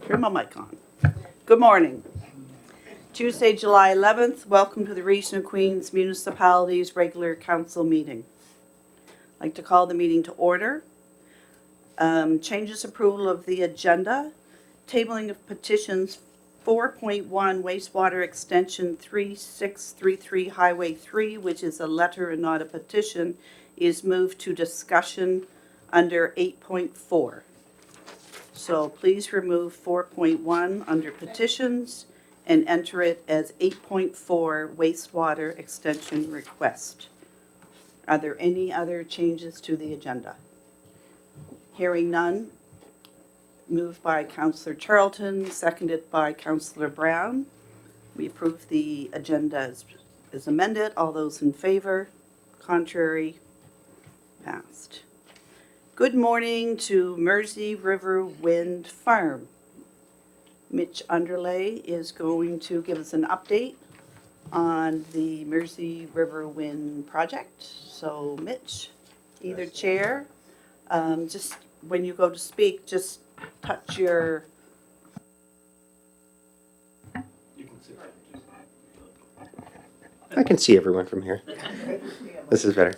Turn my mic on. Good morning. Tuesday, July 11th. Welcome to the Region of Queens Municipality's regular council meeting. I'd like to call the meeting to order. Changes approval of the agenda. Tabling of petitions 4.1 wastewater extension 3633 Highway 3, which is a letter and not a petition, is moved to discussion under 8.4. So please remove 4.1 under petitions and enter it as 8.4 wastewater extension request. Are there any other changes to the agenda? Hearing none. Moved by Councillor Charlton, seconded by Councillor Brown. We approve the agenda as amended. All those in favor? Contrary? Passed. Good morning to Mersey River Wind Farm. Mitch Underlay is going to give us an update on the Mersey River Wind project. So Mitch, either chair, just when you go to speak, just touch your... I can see everyone from here. This is better.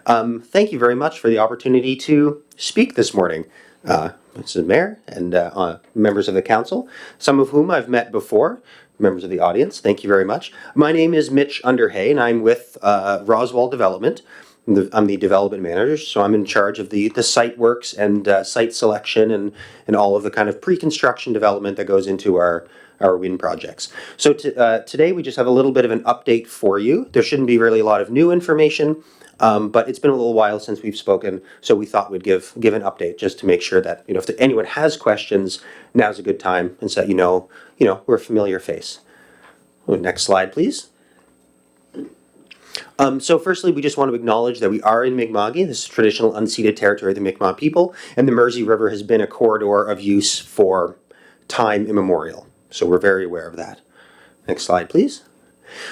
Thank you very much for the opportunity to speak this morning. Mrs. Mayor and members of the council, some of whom I've met before, members of the audience, thank you very much. My name is Mitch Underhay and I'm with Roswell Development. I'm the development manager, so I'm in charge of the site works and site selection and all of the kind of pre-construction development that goes into our wind projects. So today we just have a little bit of an update for you. There shouldn't be really a lot of new information, but it's been a little while since we've spoken, so we thought we'd give an update just to make sure that if anyone has questions, now's a good time, and so that we're a familiar face. Next slide, please. So firstly, we just want to acknowledge that we are in Mi'kma'ki. This is traditional unceded territory of the Mi'kmaq people, and the Mersey River has been a corridor of use for time immemorial. So we're very aware of that. Next slide, please.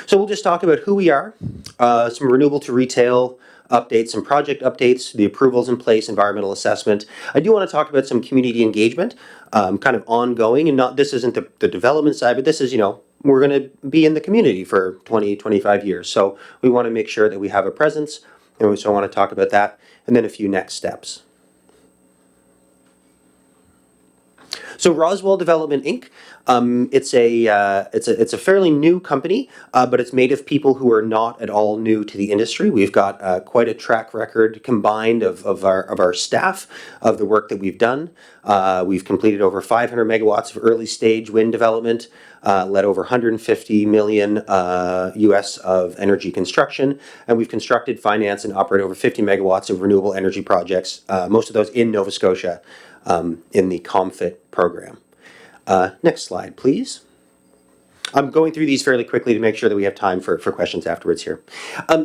So we'll just talk about who we are, some renewable to retail updates, some project updates, the approvals in place, environmental assessment. I do want to talk about some community engagement, kind of ongoing, and this isn't the development side, but this is, we're going to be in the community for 20, 25 years. So we want to make sure that we have a presence, and so I want to talk about that, and then a few next steps. So Roswell Development Inc. It's a fairly new company, but it's made of people who are not at all new to the industry. We've got quite a track record combined of our staff, of the work that we've done. We've completed over 500 megawatts of early stage wind development, led over 150 million US of energy construction, and we've constructed, financed, and operate over 50 megawatts of renewable energy projects, most of those in Nova Scotia, in the COMFIT program. Next slide, please. I'm going through these fairly quickly to make sure that we have time for questions afterwards here.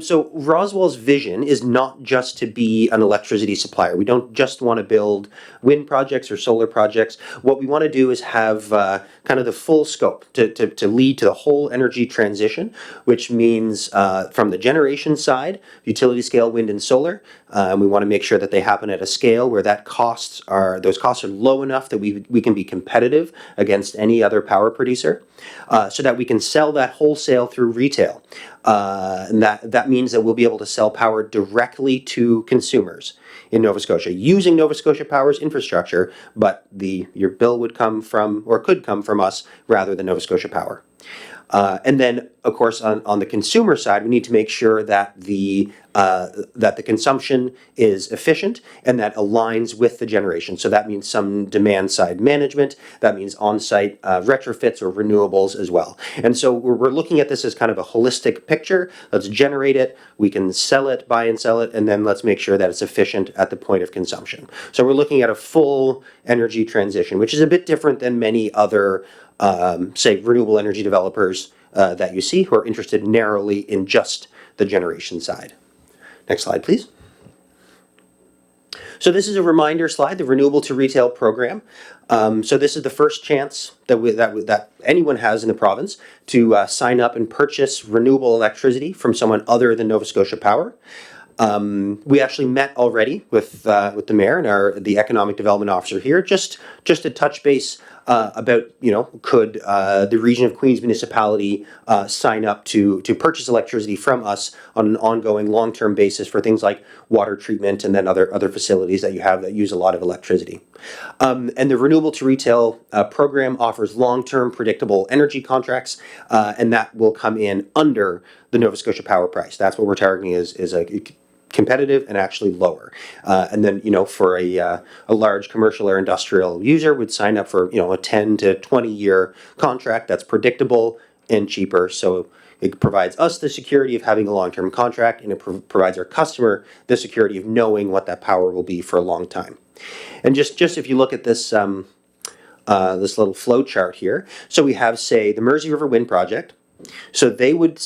So Roswell's vision is not just to be an electricity supplier. We don't just want to build wind projects or solar projects. What we want to do is have kind of the full scope to lead to the whole energy transition, which means from the generation side, utility scale wind and solar. We want to make sure that they happen at a scale where those costs are low enough that we can be competitive against any other power producer. So that we can sell that wholesale through retail. And that means that we'll be able to sell power directly to consumers in Nova Scotia using Nova Scotia Power's infrastructure, but your bill would come from, or could come from us rather than Nova Scotia Power. And then, of course, on the consumer side, we need to make sure that the consumption is efficient and that aligns with the generation. So that means some demand side management. That means on-site retrofits or renewables as well. And so we're looking at this as kind of a holistic picture. Let's generate it. We can sell it, buy and sell it, and then let's make sure that it's efficient at the point of consumption. So we're looking at a full energy transition, which is a bit different than many other say renewable energy developers that you see who are interested narrowly in just the generation side. Next slide, please. So this is a reminder slide, the Renewable to Retail program. So this is the first chance that anyone has in the province to sign up and purchase renewable electricity from someone other than Nova Scotia Power. We actually met already with the mayor and the economic development officer here, just to touch base about, could the Region of Queens Municipality sign up to purchase electricity from us on an ongoing long-term basis for things like water treatment and then other facilities that you have that use a lot of electricity. And the Renewable to Retail program offers long-term predictable energy contracts, and that will come in under the Nova Scotia Power price. That's what we're targeting is a competitive and actually lower. And then, for a large commercial or industrial user would sign up for, a 10 to 20 year contract that's predictable and cheaper. So it provides us the security of having a long-term contract, and it provides our customer the security of knowing what that power will be for a long time. And just if you look at this this little flow chart here, so we have, say, the Mersey River Wind Project. So they would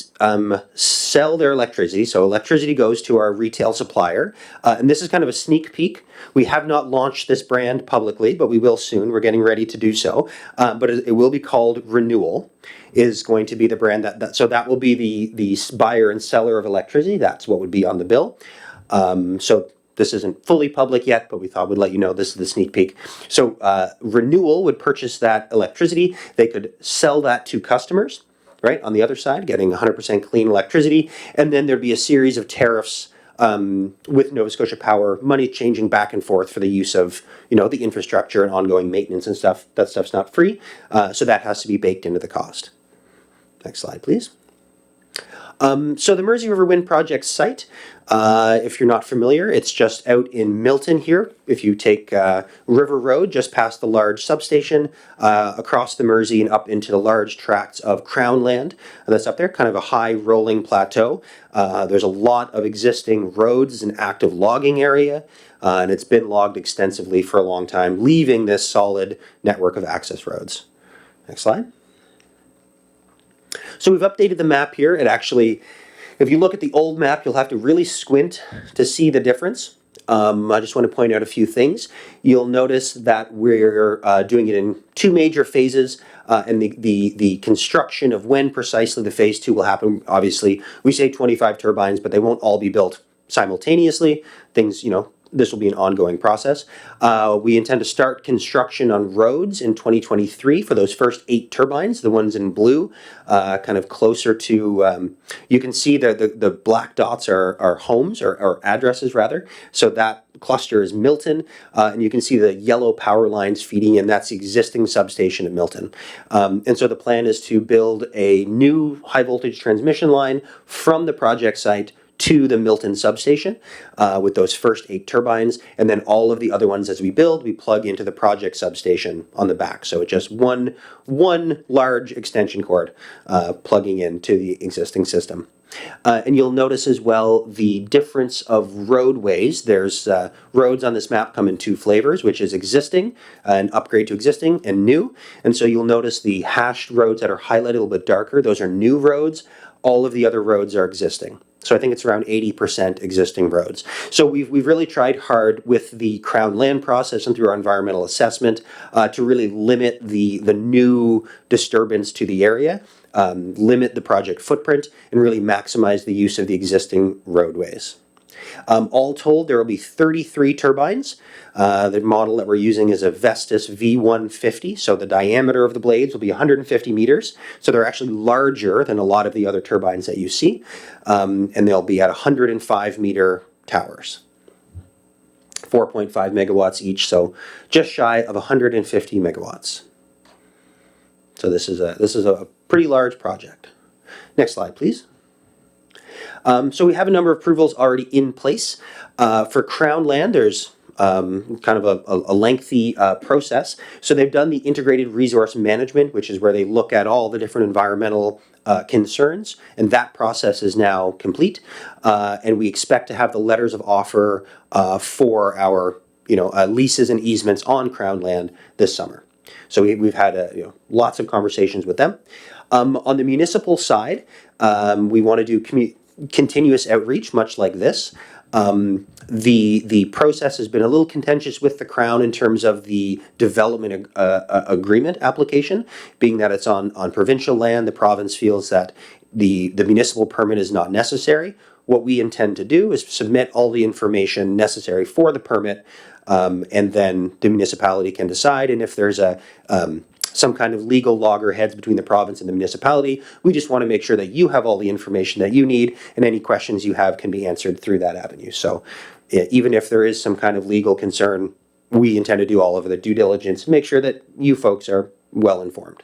sell their electricity. So electricity goes to our retail supplier. And this is kind of a sneak peek. We have not launched this brand publicly, but we will soon. We're getting ready to do so. But it will be called Renewal, is going to be the brand so that will be the buyer and seller of electricity. That's what would be on the bill. So this isn't fully public yet, but we thought we'd let you know this is the sneak peek. So Renewal would purchase that electricity. They could sell that to customers, right, on the other side, getting 100% clean electricity. And then there'd be a series of tariffs with Nova Scotia Power, money changing back and forth for the use of, the infrastructure and ongoing maintenance and stuff. That stuff's not free, so that has to be baked into the cost. Next slide, please. So the Mersey River Wind Project site, if you're not familiar, it's just out in Milton here. If you take River Road, just past the large substation, across the Mersey and up into the large tracts of Crown land that's up there, kind of a high rolling plateau. There's a lot of existing roads and active logging area, and it's been logged extensively for a long time, leaving this solid network of access roads. Next slide. So we've updated the map here. It actually, if you look at the old map, you'll have to really squint to see the difference. I just want to point out a few things. You'll notice that we're doing it in two major phases, and the construction of when precisely the phase 2 will happen. Obviously, we say 25 turbines, but they won't all be built simultaneously. Things, this will be an ongoing process. We intend to start construction on roads in 2023 for those first 8 turbines, the ones in blue, kind of closer to, you can see the black dots are homes or addresses rather. So that cluster is Milton, and you can see the yellow power lines feeding in. That's the existing substation at Milton. And so the plan is to build a new high voltage transmission line from the project site to the Milton substation with those first 8 turbines, and then all of the other ones as we build, we plug into the project substation on the back. So it's just one large extension cord plugging into the existing system. And you'll notice as well the difference of roadways. There's roads on this map come in 2 flavors, which is existing, an upgrade to existing, and new. And so you'll notice the hashed roads that are highlighted a little bit darker. Those are new roads. All of the other roads are existing. So I think it's around 80% existing roads. So we've really tried hard with the Crown land process and through our environmental assessment to really limit the new disturbance to the area, limit the project footprint, and really maximize the use of the existing roadways. All told, there will be 33 turbines. The model that we're using is a Vestas V150, so the diameter of the blades will be 150 meters. So they're actually larger than a lot of the other turbines that you see, and they'll be at 105 meter towers. 4.5 megawatts each, so just shy of 150 megawatts. So this is a pretty large project. Next slide, please. So we have a number of approvals already in place. For Crown land, there's kind of a lengthy process. So they've done the integrated resource management, which is where they look at all the different environmental concerns, and that process is now complete. And we expect to have the letters of offer for our leases and easements on Crown land this summer. So we've had lots of conversations with them. On the municipal side, we want to do continuous outreach, much like this. The process has been a little contentious with the Crown in terms of the development agreement application, being that it's on provincial land. The province feels that the municipal permit is not necessary. What we intend to do is submit all the information necessary for the permit, and then the municipality can decide. And if there's some kind of legal loggerheads between the province and the municipality, we just want to make sure that you have all the information that you need, and any questions you have can be answered through that avenue. So even if there is some kind of legal concern, we intend to do all of the due diligence, make sure that you folks are well informed.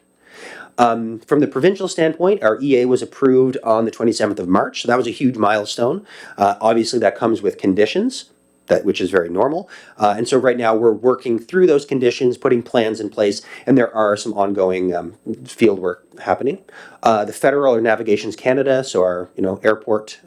From the provincial standpoint, our EA was approved on the 27th of March, so that was a huge milestone. Obviously, that comes with conditions, which is very normal. And so right now we're working through those conditions, putting plans in place, and there are some ongoing field work happening. The Federal or Navigations Canada, so our airport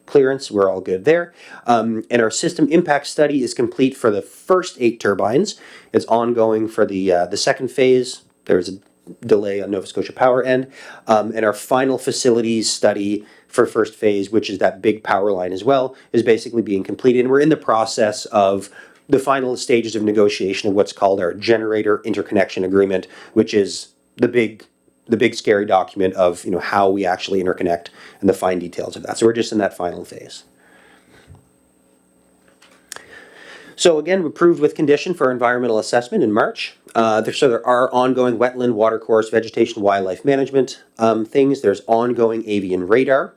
clearance, we're all good there. And our system impact study is complete for the first 8 turbines. It's ongoing for the second phase. There's a delay on Nova Scotia Power end, and our final facilities study for first phase, which is that big power line as well, is basically being completed. And we're in the process of the final stages of negotiation of what's called our generator interconnection agreement, which is the big scary document of how we actually interconnect and the fine details of that. So we're just in that final phase. So again, approved with condition for environmental assessment in March. So there are ongoing wetland, watercourse, vegetation, wildlife management things. There's ongoing avian radar.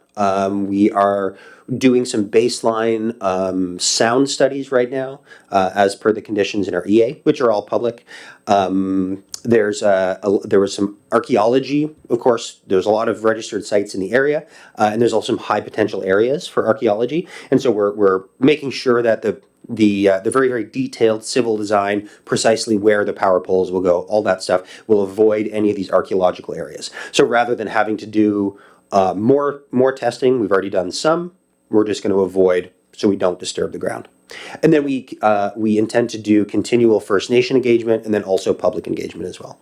We are doing some baseline sound studies right now as per the conditions in our EA, which are all public. There was some archaeology, of course. There's a lot of registered sites in the area, and there's also some high potential areas for archaeology. And so we're making sure that the very, very detailed civil design, precisely where the power poles will go, all that stuff will avoid any of these archaeological areas. So rather than having to do more testing, we've already done some, we're just going to avoid so we don't disturb the ground. And then we intend to do continual First Nation engagement and then also public engagement as well.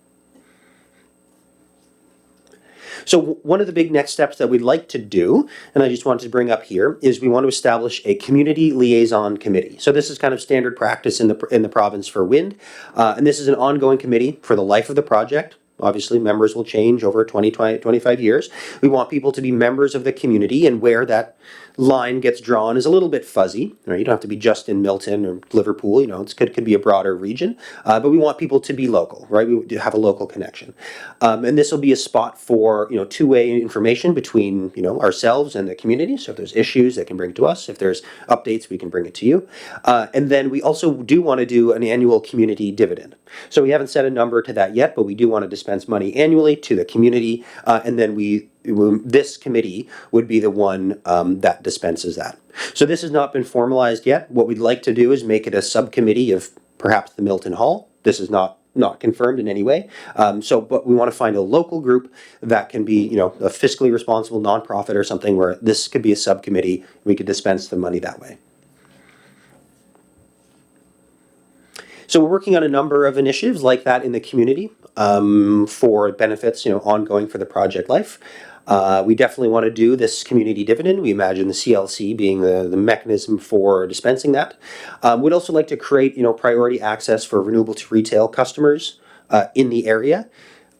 So one of the big next steps that we'd like to do, and I just wanted to bring up here, is we want to establish a community liaison committee. So this is kind of standard practice in the province for wind, and this is an ongoing committee for the life of the project. Obviously, members will change over 25 years. We want people to be members of the community, and where that line gets drawn is a little bit fuzzy. Right? You don't have to be just in Milton or Liverpool. It could be a broader region, but we want people to be local, right? We have a local connection, and this will be a spot for two-way information between ourselves and the community. So if there's issues, they can bring it to us. If there's updates, we can bring it to you. And then we also do want to do an annual community dividend. So we haven't set a number to that yet, but we do want to dispense money annually to the community, and then this committee would be the one that dispenses that. So this has not been formalized yet. What we'd like to do is make it a subcommittee of perhaps the Milton Hall. This is not confirmed in any way. But we want to find a local group that can be, a fiscally responsible nonprofit or something where this could be a subcommittee. We could dispense the money that way. So we're working on a number of initiatives like that in the community for benefits, ongoing for the project life. We definitely want to do this community dividend. We imagine the CLC being the mechanism for dispensing that. We'd also like to create, priority access for renewable to retail customers in the area.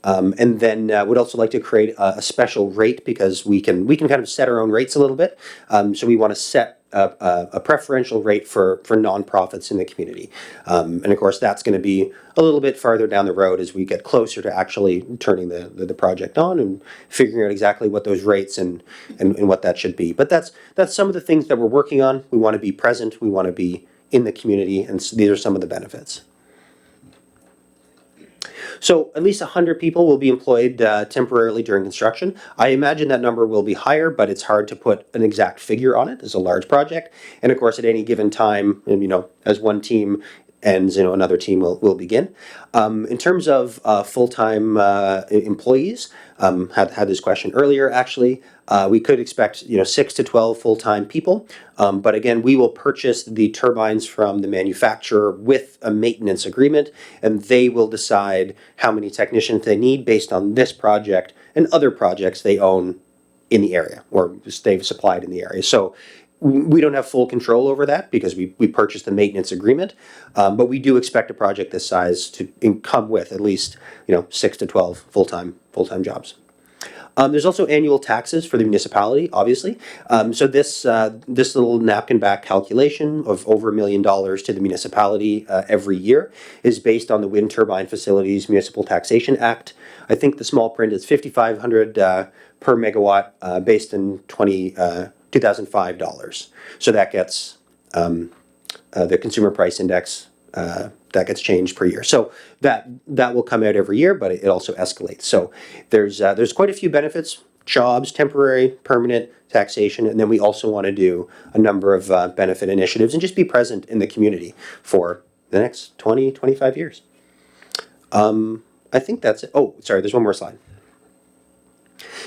And then we'd also like to create a special rate because we can kind of set our own rates a little bit. So we want to set a preferential rate for nonprofits in the community. And of course, that's going to be a little bit farther down the road as we get closer to actually turning the project on and figuring out exactly what those rates and what that should be. But that's some of the things that we're working on. We want to be present. We want to be in the community. And these are some of the benefits. So at least 100 people will be employed temporarily during construction. I imagine that number will be higher, but it's hard to put an exact figure on it. It's a large project. And of course, at any given time, as one team ends, another team will begin. In terms of full-time employees, had this question earlier, actually. We could expect 6 to 12 full-time people, but again, we will purchase the turbines from the manufacturer with a maintenance agreement, and they will decide how many technicians they need based on this project and other projects they own in the area or they've supplied in the area. So we don't have full control over that because we purchased the maintenance agreement, but we do expect a project this size to come with at least 6 to 12 full-time jobs. There's also annual taxes for the municipality, obviously. So this little napkin back calculation of over $1 million to the municipality every year is based on the Wind Turbine Facilities Municipal Taxation Act. I think the small print is $5,500 per megawatt based in 2005 dollars. So that gets the consumer price index that gets changed per year. So that will come out every year, but it also escalates. So there's quite a few benefits: jobs, temporary, permanent taxation, and then we also want to do a number of benefit initiatives and just be present in the community for the next 20, 25 years. I think that's it. Oh, sorry, there's one more slide.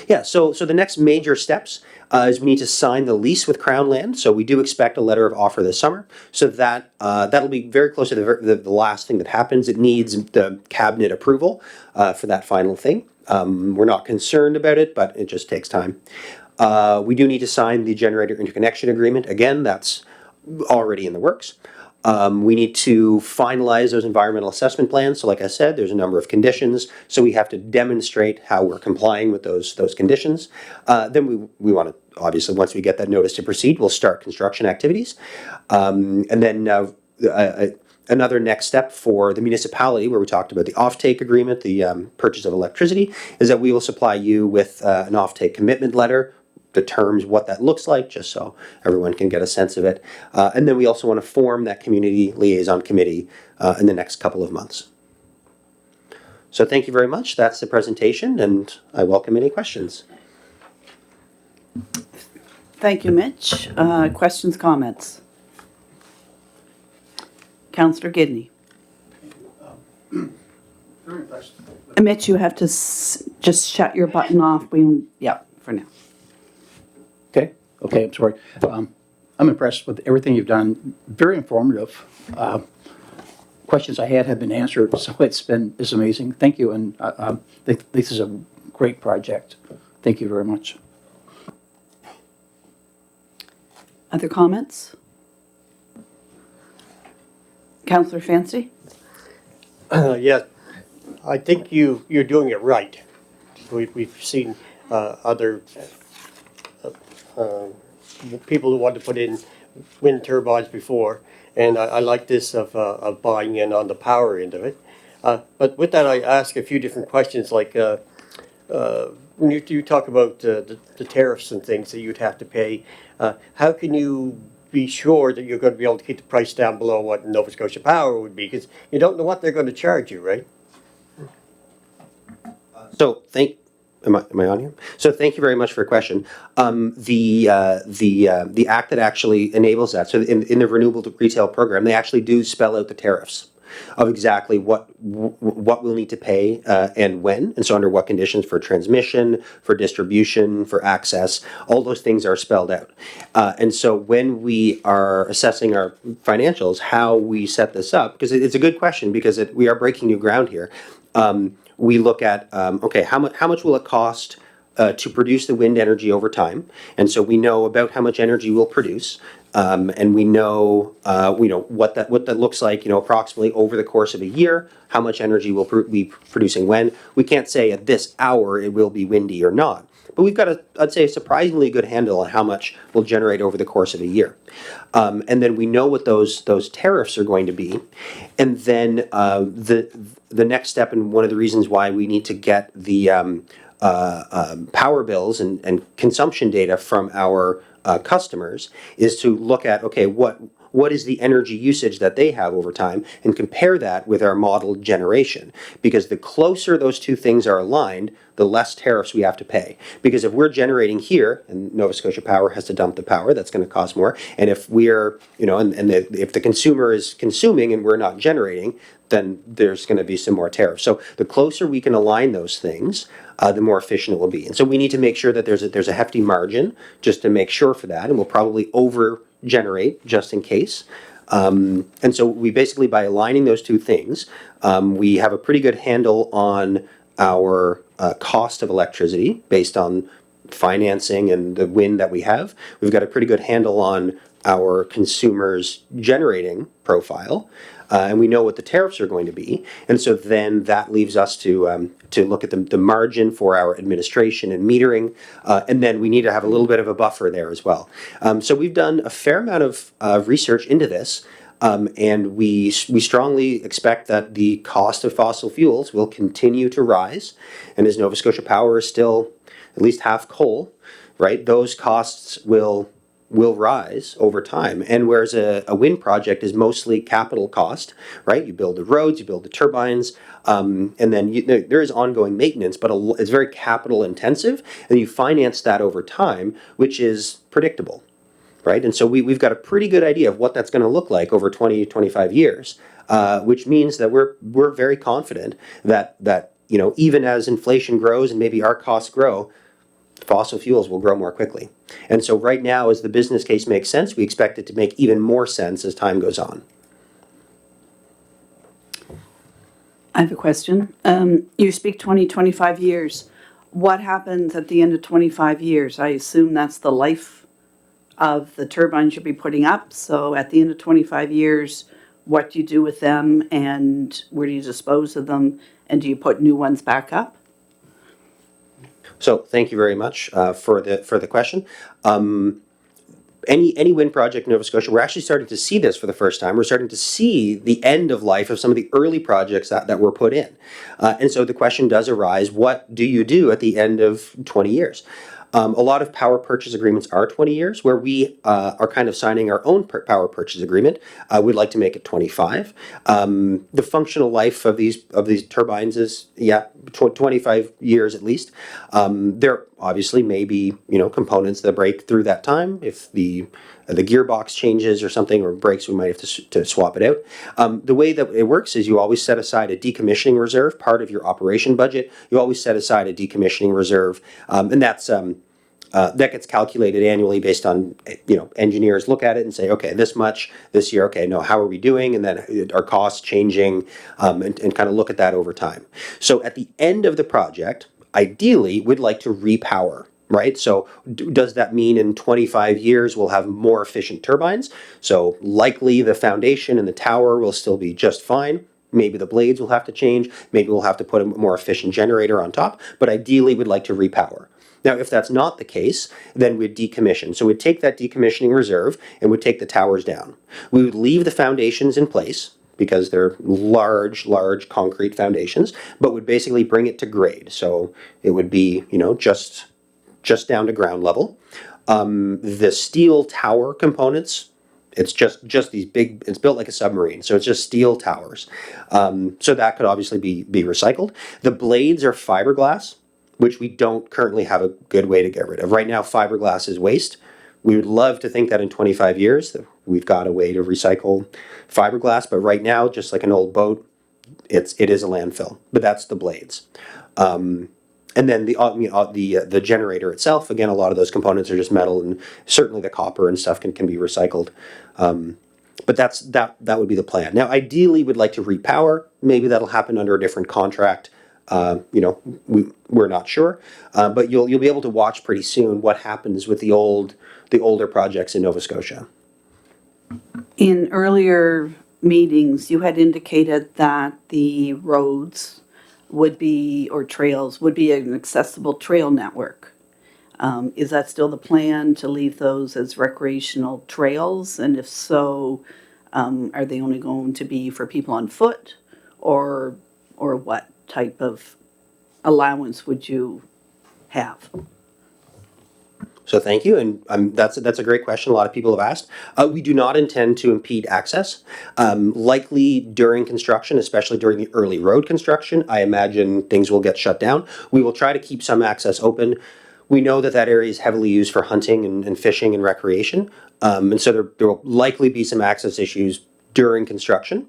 Yeah, so the next major steps is we need to sign the lease with Crown Land. So we do expect a letter of offer this summer. So that'll be very close to the last thing that happens. It needs the cabinet approval for that final thing. We're not concerned about it, but it just takes time. We do need to sign the generator interconnection agreement. Again, that's already in the works. We need to finalize those environmental assessment plans. So like I said, there's a number of conditions. So we have to demonstrate how we're complying with those conditions. Then we want to, obviously, once we get that notice to proceed, we'll start construction activities. And then another next step for the municipality, where we talked about the offtake agreement, the purchase of electricity, is that we will supply you with an offtake commitment letter, the terms, what that looks like, just so everyone can get a sense of it. And then we also want to form that community liaison committee in the next couple of months. So thank you very much. That's the presentation, and I welcome any questions. Thank you, Mitch. Questions, comments? Councillor Gidney. Very impressed. Mitch, you have to just shut your button off. Yeah, for now. Okay, I'm sorry. I'm impressed with everything you've done. Very informative. Questions I had have been answered, so it's amazing. Thank you, and this is a great project. Thank you very much. Other comments? Councillor Fancy? Yeah, I think you're doing it right. We've seen other people who want to put in wind turbines before, and I like this of buying in on the power end of it. But with that, I ask a few different questions, like when you talk about the tariffs and things that you'd have to pay, how can you be sure that you're going to be able to keep the price down below what Nova Scotia Power would be? Because you don't know what they're going to charge you, right? So am I on here? So thank you very much for your question. The act that actually enables that, so in the renewable retail program, they actually do spell out the tariffs of exactly what we'll need to pay and when, and so under what conditions for transmission, for distribution, for access. All those things are spelled out. And so when we are assessing our financials, how we set this up, because it's a good question, because we are breaking new ground here. We look at, okay, how much will it cost to produce the wind energy over time? And so we know about how much energy we'll produce, and we know what that looks like, approximately over the course of a year, how much energy we'll be producing when. We can't say at this hour it will be windy or not, but we've got I'd say, a surprisingly good handle on how much we'll generate over the course of a year. And then we know what those tariffs are going to be, and then the next step, and one of the reasons why we need to get the power bills and consumption data from our customers, is to look at, okay, what is the energy usage that they have over time, and compare that with our model generation. Because the closer those two things are aligned, the less tariffs we have to pay. Because if we're generating here, and Nova Scotia Power has to dump the power, that's going to cost more. And if we're, if the consumer is consuming and we're not generating, then there's going to be some more tariffs. So the closer we can align those things, the more efficient it will be. And so we need to make sure that there's a hefty margin just to make sure for that, and we'll probably over-generate just in case. And so we basically, by aligning those two things, we have a pretty good handle on our cost of electricity based on financing and the wind that we have. We've got a pretty good handle on our consumers' generating profile, and we know what the tariffs are going to be, and so then that leaves us to look at the margin for our administration and metering, and then we need to have a little bit of a buffer there as well. So we've done a fair amount of research into this. And we strongly expect that the cost of fossil fuels will continue to rise. And as Nova Scotia Power is still at least half coal, right, those costs will rise over time. And whereas a wind project is mostly capital cost, right? You build the roads, you build the turbines, and then there is ongoing maintenance, but it's very capital intensive, and you finance that over time, which is predictable. Right? And so we've got a pretty good idea of what that's going to look like over 20, 25 years, which means that we're very confident that even as inflation grows and maybe our costs grow, fossil fuels will grow more quickly. And so right now, as the business case makes sense, we expect it to make even more sense as time goes on. I have a question. You speak 20, 25 years. What happens at the end of 25 years? I assume that's the life of the turbines you'll be putting up. So at the end of 25 years, what do you do with them and where do you dispose of them? And do you put new ones back up? So thank you very much for the question. Any wind project in Nova Scotia, we're actually starting to see this for the first time. We're starting to see the end of life of some of the early projects that were put in. And so the question does arise, what do you do at the end of 20 years? A lot of power purchase agreements are 20 years, where we are kind of signing our own power purchase agreement. We'd like to make it 25. The functional life of these turbines is 25 years at least. There obviously may be components that break through that time. If the gearbox changes or something or breaks, we might have to swap it out. The way that it works is you always set aside a decommissioning reserve, part of your operation budget. You always set aside a decommissioning reserve, and that's that gets calculated annually based on, engineers look at it and say, okay, this much this year, okay, no, how are we doing? And then are costs changing, and kind of look at that over time. So at the end of the project, ideally, we'd like to repower. Right? So does that mean in 25 years we'll have more efficient turbines? So likely the foundation and the tower will still be just fine. Maybe the blades will have to change. Maybe we'll have to put a more efficient generator on top. But ideally we'd like to repower. Now, if that's not the case, then we'd decommission. So we'd take that decommissioning reserve and we'd take the towers down. We would leave the foundations in place because they're large concrete foundations, but would basically bring it to grade. So it would be, just down to ground level. The steel tower components, it's just these big, it's built like a submarine, so it's just steel towers. So that could obviously be recycled. The blades are fiberglass, which we don't currently have a good way to get rid of. Right now, fiberglass is waste. We would love to think that in 25 years that we've got a way to recycle fiberglass, but right now, just like an old boat, it is a landfill. But that's the blades. And then the generator itself, again, a lot of those components are just metal, and certainly the copper and stuff can be recycled. But that would be the plan. Now, ideally, we'd like to repower. Maybe that'll happen under a different contract. We're not sure, but you'll be able to watch pretty soon what happens with the older projects in Nova Scotia. In earlier meetings, you had indicated that the roads would be, or trails, would be an accessible trail network. Is that still the plan, to leave those as recreational trails? And if so, are they only going to be for people on foot, or what type of allowance would you have? So thank you, and that's a great question. A lot of people have asked. We do not intend to impede access. Likely during construction, especially during the early road construction, I imagine things will get shut down. We will try to keep some access open. We know that area is heavily used for hunting and fishing and recreation, and so there will likely be some access issues during construction.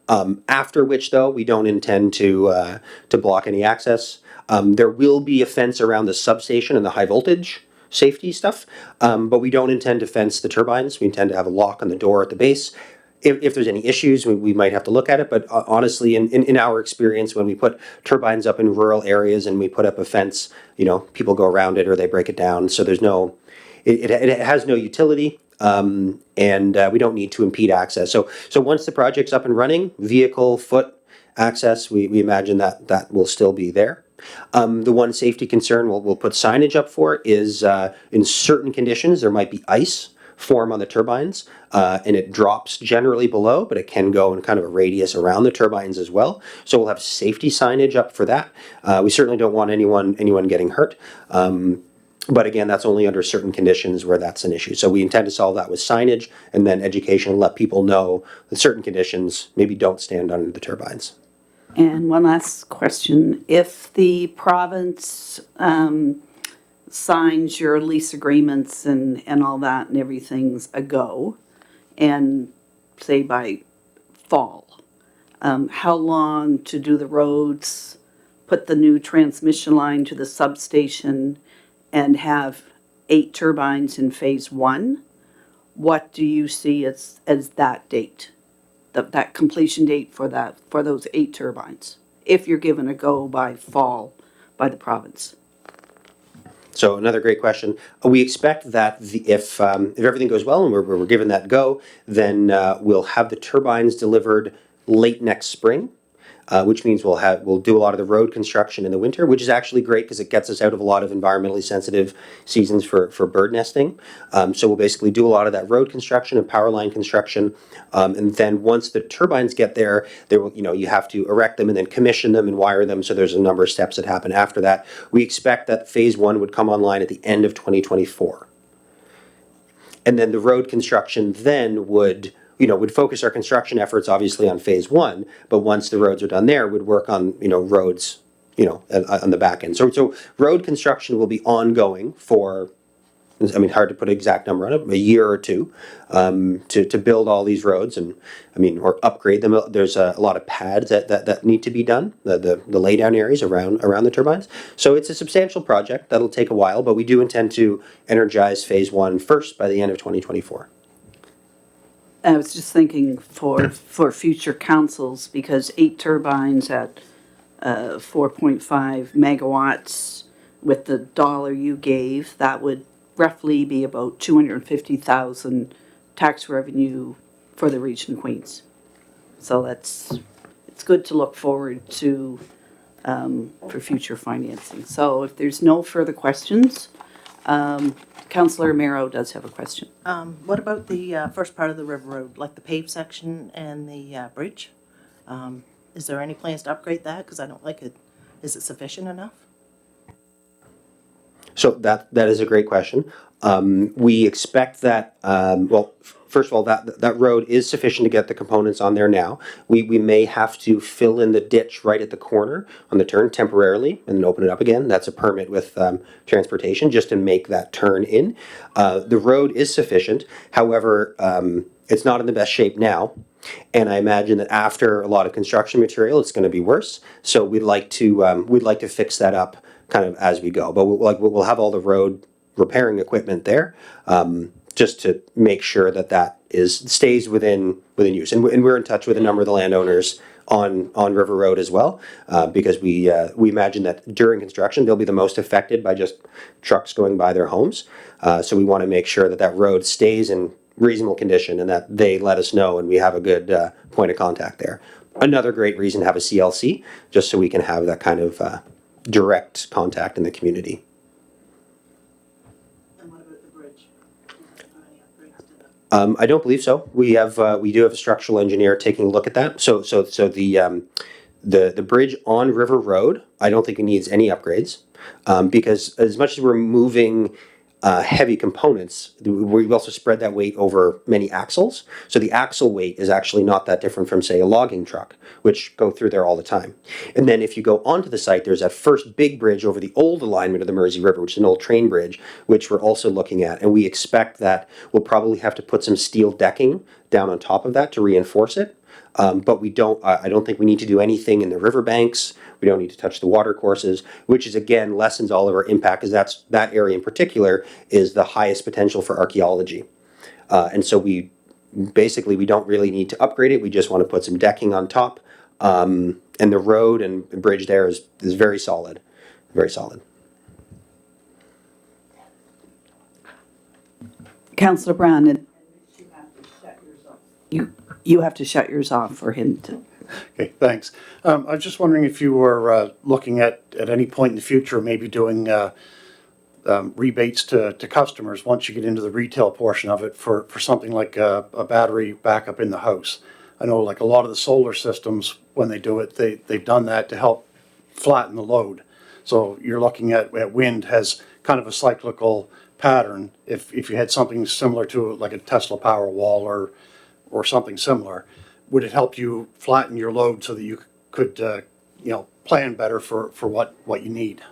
After which, though, we don't intend to block any access. There will be a fence around the substation and the high voltage safety stuff, but we don't intend to fence the turbines. We intend to have a lock on the door at the base. If there's any issues, we might have to look at it, but honestly, in our experience, when we put turbines up in rural areas and we put up a fence, people go around it or they break it down, so there's no, it has no utility. and we don't need to impede access. So once the project's up and running, vehicle, foot access, we imagine that will still be there. The one safety concern we'll put signage up for is in certain conditions there might be ice form on the turbines, and it drops generally below, but it can go in kind of a radius around the turbines as well. So we'll have safety signage up for that. We certainly don't want anyone getting hurt. But again, that's only under certain conditions where that's an issue. So we intend to solve that with signage and then education, and let people know that certain conditions maybe don't stand under the turbines. And one last question. If the province signs your lease agreements and all that and everything's a go, and say by fall, how long to do the roads, put the new transmission line to the substation, and have 8 turbines in phase 1? What do you see as that date? That completion date for those 8 turbines, if you're given a go by fall by the province? So another great question. We expect that if everything goes well and we're given that go, then we'll have the turbines delivered late next spring. Which means we'll do a lot of the road construction in the winter, which is actually great because it gets us out of a lot of environmentally sensitive seasons for bird nesting. So we'll basically do a lot of that road construction and power line construction, and then once the turbines get there, you have to erect them and then commission them and wire them. So there's a number of steps that happen after that. We expect that phase 1 would come online at the end of 2024, and then the road construction then would focus our construction efforts obviously on phase 1, but once the roads are done there, would work on, roads, on the back end. So road construction will be ongoing for, hard to put an exact number on it, a year or two, to build all these roads or upgrade them. There's a lot of pads that need to be done, the laydown areas around the turbines. So it's a substantial project that'll take a while, but we do intend to energize phase 1 first by the end of 2024. I was just thinking for future councils, because 8 turbines at 4.5 megawatts with the dollar you gave, that would roughly be about 250,000 tax revenue for the region of Queens. So it's good to look forward to for future financing. So if there's no further questions, Councillor Mero does have a question. What about the first part of the river road, like the paved section and the bridge? Is there any plans to upgrade that? Because I don't like it. Is it sufficient enough? So that is a great question. We expect that, first of all, that road is sufficient to get the components on there now. We may have to fill in the ditch right at the corner on the turn temporarily and then open it up again. That's a permit with transportation just to make that turn in. The road is sufficient. However, it's not in the best shape now. And I imagine that after a lot of construction material, it's going to be worse. So we'd like to fix that up kind of as we go. But we'll have all the road repairing equipment there, just to make sure that stays within use. And we're in touch with a number of the landowners on River Road as well, because we imagine that during construction they'll be the most affected by just trucks going by their homes. So we want to make sure that road stays in reasonable condition and that they let us know and we have a good point of contact there. Another great reason to have a CLC, just so we can have that kind of direct contact in the community. And what about the bridge? Any upgrades to that? I don't believe so. We do have a structural engineer taking a look at that. So the bridge on River Road, I don't think it needs any upgrades, because as much as we're moving heavy components, we also spread that weight over many axles. So the axle weight is actually not that different from, say, a logging truck, which go through there all the time. And then if you go onto the site, there's that first big bridge over the old alignment of the Mersey River, which is an old train bridge, which we're also looking at. And we expect that we'll probably have to put some steel decking down on top of that to reinforce it. But I don't think we need to do anything in the riverbanks. We don't need to touch the water courses, which is, again, lessens all of our impact, because that area in particular is the highest potential for archaeology. And so we don't really need to upgrade it. We just want to put some decking on top. And the road and bridge there is very solid, very solid. Councillor Brown, You have to shut yours off for him to. Okay, thanks. I was just wondering if you were looking at any point in the future, maybe doing rebates to customers once you get into the retail portion of it for something like a battery backup in the house. I know like a lot of the solar systems, when they do it, they've done that to help flatten the load. So you're looking at wind has kind of a cyclical pattern. If you had something similar to like a Tesla Powerwall or something similar, would it help you flatten your load so that you could plan better for what you need?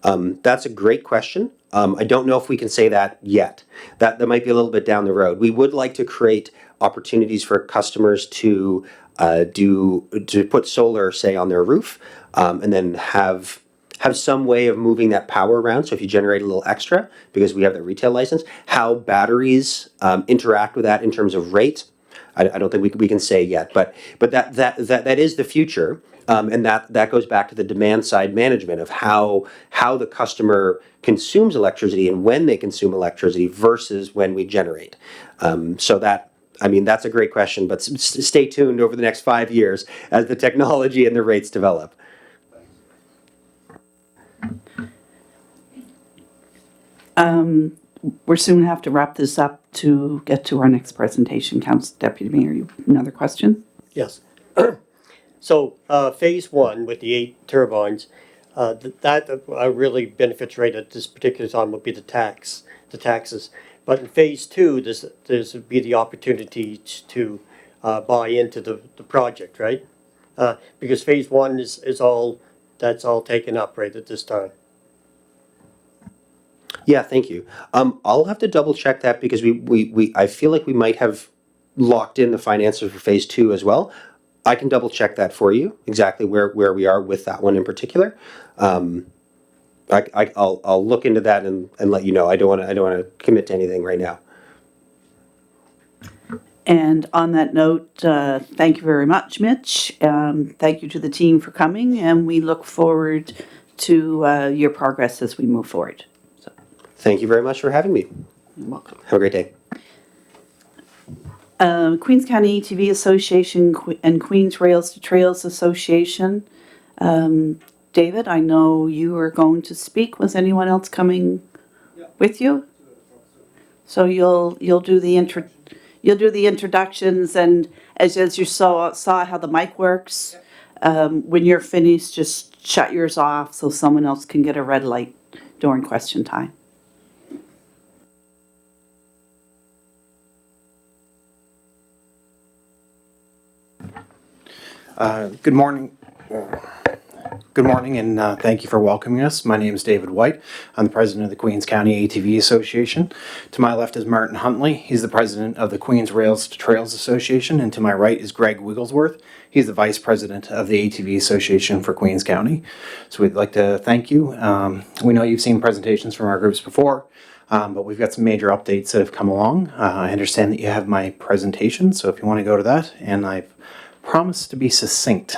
That's a great question. I don't know if we can say that yet. That might be a little bit down the road. We would like to create opportunities for customers to put solar, say, on their roof, and then have some way of moving that power around. So if you generate a little extra, because we have the retail license, how batteries interact with that in terms of rate, I don't think we can say yet. But that is the future. And that goes back to the demand side management of how the customer consumes electricity and when they consume electricity versus when we generate. That's a great question, but stay tuned over the next 5 years as the technology and the rates develop. We're soon have to wrap this up to get to our next presentation. Council Deputy Mayor, you another question? Yes. So phase one with the 8 turbines, that really benefits right at this particular time would be the taxes. But in phase two, there's would be the opportunity to buy into the project, right? Because phase one is all taken up right at this time. Yeah, thank you. I'll have to double check that because I feel like we might have locked in the finances for phase 2 as well. I can double check that for you, exactly where we are with that one in particular. I'll look into that and let you know. I don't want to commit to anything right now. And on that note, thank you very much, Mitch. Thank you to the team for coming, and we look forward to your progress as we move forward. So, Thank you very much for having me. you're welcome. Have a great day. Queens County ATV Association and Queens Rails to Trails Association. David, I know you are going to speak. Was anyone else coming with you? So you'll do the introductions, and as you saw how the mic works. When you're finished, just shut yours off so someone else can get a red light during question time. Good morning. Good morning, and thank you for welcoming us. My name is David White. I'm the president of the Queens County ATV Association. To my left is Martin Huntley. He's the president of the Queens Rails to Trails Association, and to my right is Greg Wigglesworth. He's the vice president of the ATV Association for Queens County. So we'd like to thank you. We know you've seen presentations from our groups before, but we've got some major updates that have come along. I understand that you have my presentation, so if you want to go to that, and I've promised to be succinct.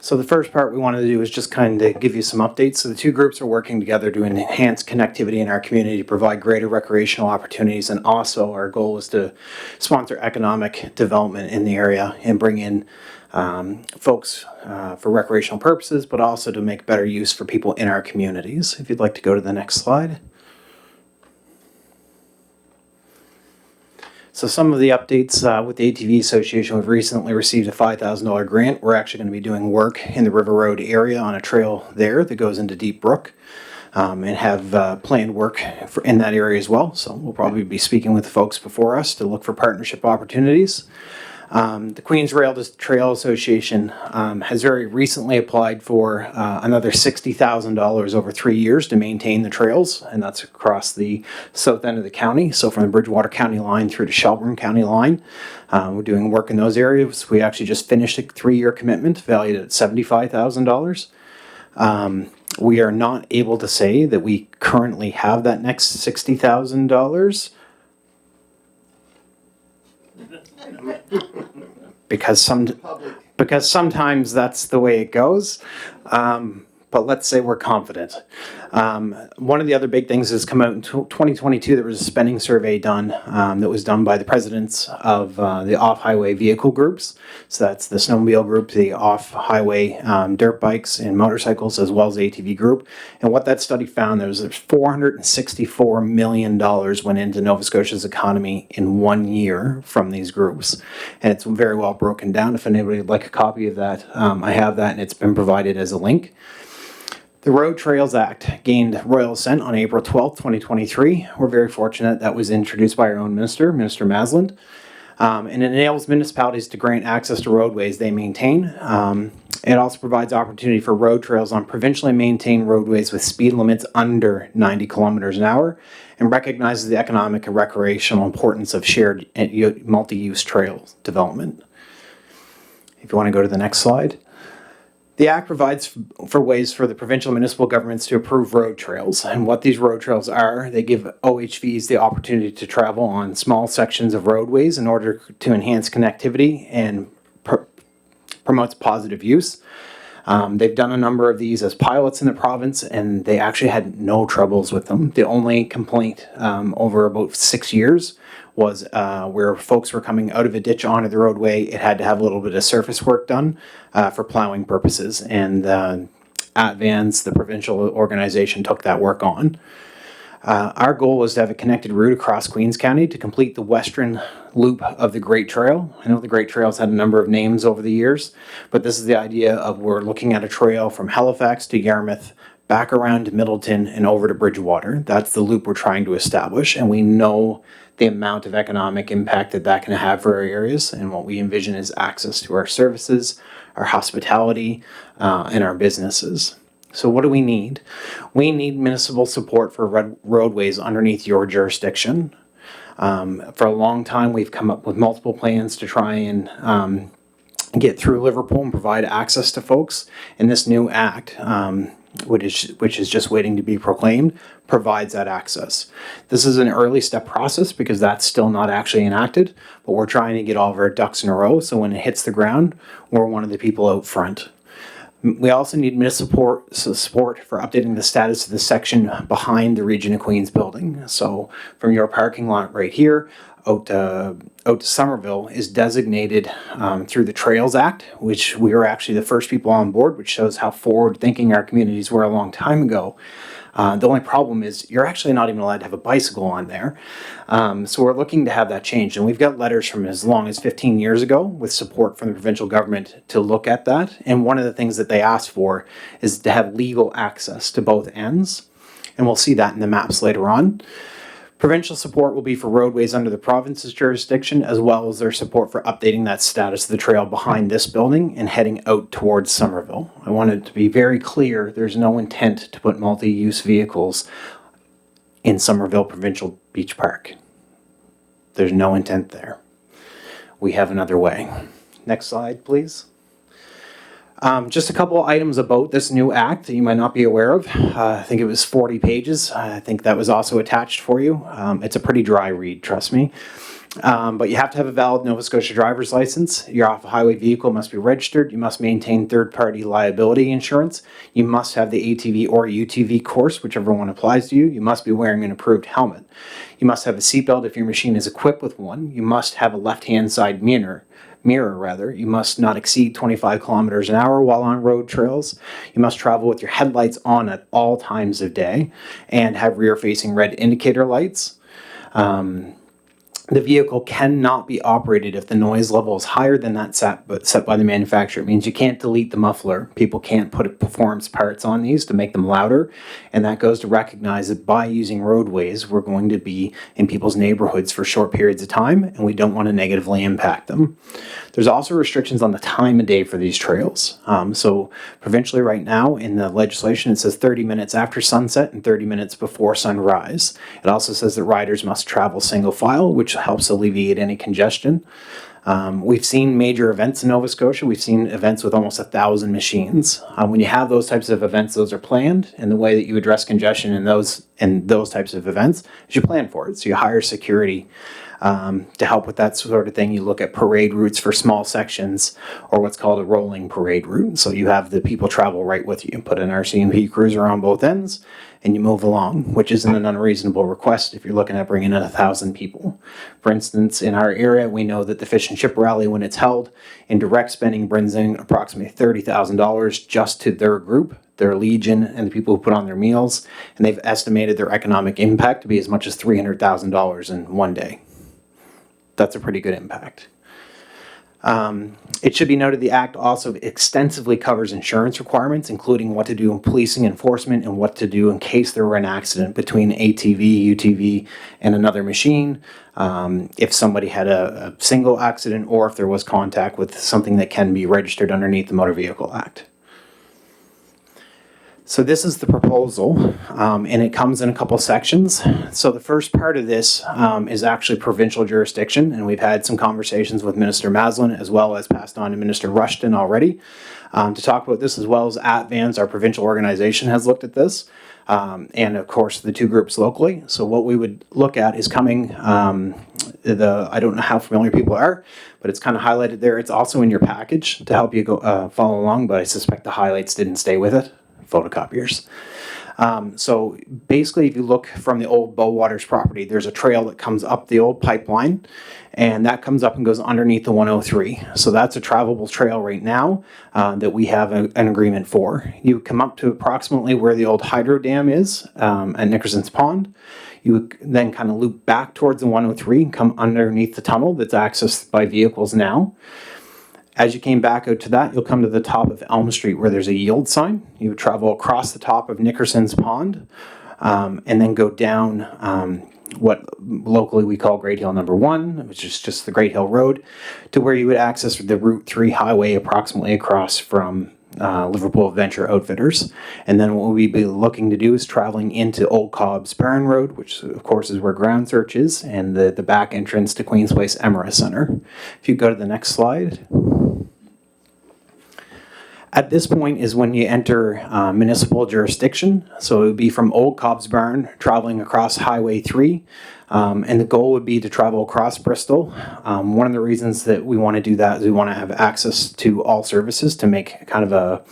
So the first part we wanted to do is just kind of give you some updates. So the two groups are working together to enhance connectivity in our community, provide greater recreational opportunities, and also our goal is to sponsor economic development in the area and bring in folks for recreational purposes, but also to make better use for people in our communities. If you'd like to go to the next slide. So some of the updates with the ATV Association, we've recently received a $5,000 grant. We're actually going to be doing work in the River Road area on a trail there that goes into Deep Brook, and have planned work in that area as well. So we'll probably be speaking with the folks before us to look for partnership opportunities. The Queens Rail to Trail Association has very recently applied for another $60,000 over 3 years to maintain the trails, and that's across the south end of the county, so from the Bridgewater County line through to Shelburne County line. We're doing work in those areas. We actually just finished a 3-year commitment valued at $75,000. We are not able to say that we currently have that next $60,000. Because sometimes that's the way it goes. But but let's say we're confident. One of the other big things has come out in 2022. There was a spending survey done that was done by the presidents of the off-highway vehicle groups. So that's the snowmobile group, the off-highway dirt bikes and motorcycles, as well as the ATV group. And what that study found, there's $464 million went into Nova Scotia's economy in 1 year from these groups. And it's very well broken down. If anybody would like a copy of that, I have that, and it's been provided as a link. The Road Trails Act gained royal assent on April 12th, 2023. We're very fortunate that was introduced by our own minister, Minister Masland. And it enables municipalities to grant access to roadways they maintain. It also provides opportunity for road trails on provincially maintained roadways with speed limits under 90 kilometers an hour, and recognizes the economic and recreational importance of shared and multi-use trails development. If you want to go to the next slide. The Act provides for ways for the provincial and municipal governments to approve road trails. And what these road trails are, they give OHVs the opportunity to travel on small sections of roadways in order to enhance connectivity and promotes positive use. They've done a number of these as pilots in the province, and they actually had no troubles with them. The only complaint over about 6 years was where folks were coming out of a ditch onto the roadway. It had to have a little bit of surface work done for plowing purposes, and Advance, the provincial organization, took that work on. Our goal was to have a connected route across Queens County to complete the western loop of the Great Trail. I know the Great Trail's had a number of names over the years, but this is the idea of we're looking at a trail from Halifax to Yarmouth, back around to Middleton, and over to Bridgewater. That's the loop we're trying to establish, and we know the amount of economic impact that that can have for our areas, and what we envision is access to our services, our hospitality, and our businesses. So what do we need? We need municipal support for roadways underneath your jurisdiction. For a long time, we've come up with multiple plans to try and get through Liverpool and provide access to folks. And this new act, which is just waiting to be proclaimed, provides that access. This is an early step process because that's still not actually enacted, but we're trying to get all of our ducks in a row so when it hits the ground, we're one of the people out front. We also need municipal support for updating the status of the section behind the Region of Queens building. So from your parking lot right here out to Somerville is designated through the Trails Act, which we were actually the first people on board, which shows how forward-thinking our communities were a long time ago. The only problem is you're actually not even allowed to have a bicycle on there. So we're looking to have that changed. And we've got letters from as long as 15 years ago with support from the provincial government to look at that. And one of the things that they asked for is to have legal access to both ends. And we'll see that in the maps later on. Provincial support will be for roadways under the province's jurisdiction, as well as their support for updating that status of the trail behind this building and heading out towards Somerville. I wanted to be very clear, there's no intent to put multi-use vehicles in Somerville Provincial Beach Park. There's no intent there. We have another way. Next slide, please. Just a couple of items about this new act that you might not be aware of. I think it was 40 pages. I think that was also attached for you. It's a pretty dry read, trust me. But you have to have a valid Nova Scotia driver's license. Your off-highway vehicle must be registered. You must maintain third-party liability insurance. You must have the ATV or UTV course, whichever one applies to you. You must be wearing an approved helmet. You must have a seatbelt if your machine is equipped with one. You must have a left-hand side mirror. You must not exceed 25 kilometers an hour while on road trails. You must travel with your headlights on at all times of day and have rear-facing red indicator lights. The vehicle cannot be operated if the noise level is higher than that set by the manufacturer. It means you can't delete the muffler. People can't put performance parts on these to make them louder. And that goes to recognize that by using roadways, we're going to be in people's neighborhoods for short periods of time, and we don't want to negatively impact them. There's also restrictions on the time of day for these trails. So provincially right now in the legislation, it says 30 minutes after sunset and 30 minutes before sunrise. It also says that riders must travel single file, which helps alleviate any congestion. We've seen major events in Nova Scotia. We've seen events with almost 1,000 machines. When you have those types of events, those are planned, and the way that you address congestion in those types of events is you plan for it. So you hire security To help with that sort of thing, you look at parade routes for small sections, or what's called a rolling parade route. So you have the people travel right with you. Put an RCMP cruiser on both ends, and you move along, which isn't an unreasonable request if you're looking at bringing in 1,000 people. For instance, in our area, we know that the Fish and Chip Rally, when it's held, in direct spending brings in approximately $30,000 just to their group, their legion, and the people who put on their meals, and they've estimated their economic impact to be as much as $300,000 in one day. That's a pretty good impact. It should be noted the Act also extensively covers insurance requirements, including what to do in policing enforcement and what to do in case there were an accident between ATV, UTV, and another machine. If somebody had a single accident or if there was contact with something that can be registered underneath the Motor Vehicle Act. So this is the proposal, and it comes in a couple sections. So the first part of this is actually provincial jurisdiction, and we've had some conversations with Minister Maslin as well as passed on to Minister Rushton already to talk about this, as well as ATVANS, our provincial organization, has looked at this, and of course the two groups locally. So what we would look at is coming, I don't know how familiar people are, but it's kind of highlighted there. It's also in your package to help you go follow along, but I suspect the highlights didn't stay with it. Photocopiers. So basically, if you look from the old Bowaters property, there's a trail that comes up the old pipeline, and that comes up and goes underneath the 103. So that's a travelable trail right now that we have an agreement for. You come up to approximately where the old hydro dam is at Nickerson's Pond. You then kind of loop back towards the 103 and come underneath the tunnel that's accessed by vehicles now. As you came back out to that, you'll come to the top of Elm Street where there's a yield sign. You would travel across the top of Nickerson's Pond and then go down what locally we call Great Hill number 1, which is just the Great Hill Road, to where you would access the Route 3 highway approximately across from Liverpool Adventure Outfitters. And then what we'd be looking to do is traveling into Old Cobb's Barn Road, which of course is where Ground Search is, and the back entrance to Queen's Place Emirates Center. If you go to the next slide. At this point is when you enter municipal jurisdiction. So it would be from Old Cobb's Barn, traveling across Highway 3. And the goal would be to travel across Bristol. One of the reasons that we want to do that is we want to have access to all services to make kind of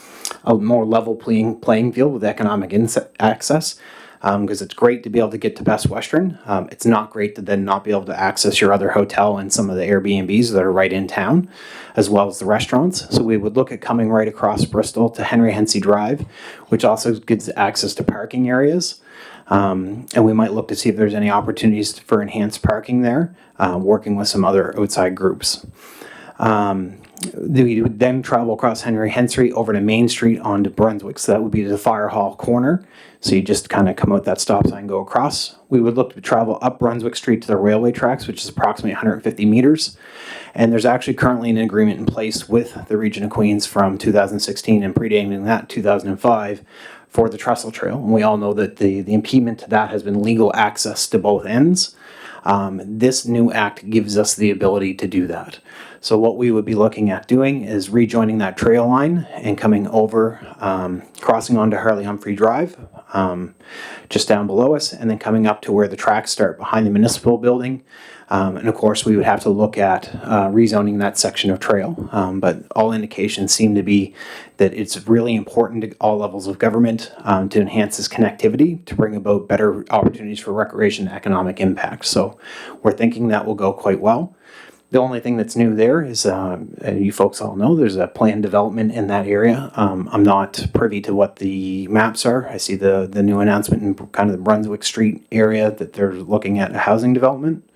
a more level playing field with economic access. Because it's great to be able to get to Best Western. It's not great to then not be able to access your other hotel and some of the Airbnbs that are right in town, as well as the restaurants. So we would look at coming right across Bristol to Henry Hensey Drive, which also gives access to parking areas. And we might look to see if there's any opportunities for enhanced parking there, working with some other outside groups. We would then travel across Henry Hensey over to Main Street onto Brunswick. So that would be the Fire Hall corner. So you just kind of come out that stop sign, go across. We would look to travel up Brunswick Street to the railway tracks, which is approximately 150 meters. And there's actually currently an agreement in place with the Region of Queens from 2016 and predating that 2005 for the Trestle Trail. And we all know that the impediment to that has been legal access to both ends. This new act gives us the ability to do that. So what we would be looking at doing is rejoining that trail line and coming over, crossing onto Harley Humphrey Drive, just down below us, and then coming up to where the tracks start behind the municipal building. And of course, we would have to look at rezoning that section of trail. But all indications seem to be that it's really important to all levels of government to enhance this connectivity, to bring about better opportunities for recreation and economic impact. So we're thinking that will go quite well. The only thing that's new there is, you folks all know, there's a planned development in that area. I'm not privy to what the maps are. I see the new announcement in kind of the Brunswick Street area that they're looking at a housing development.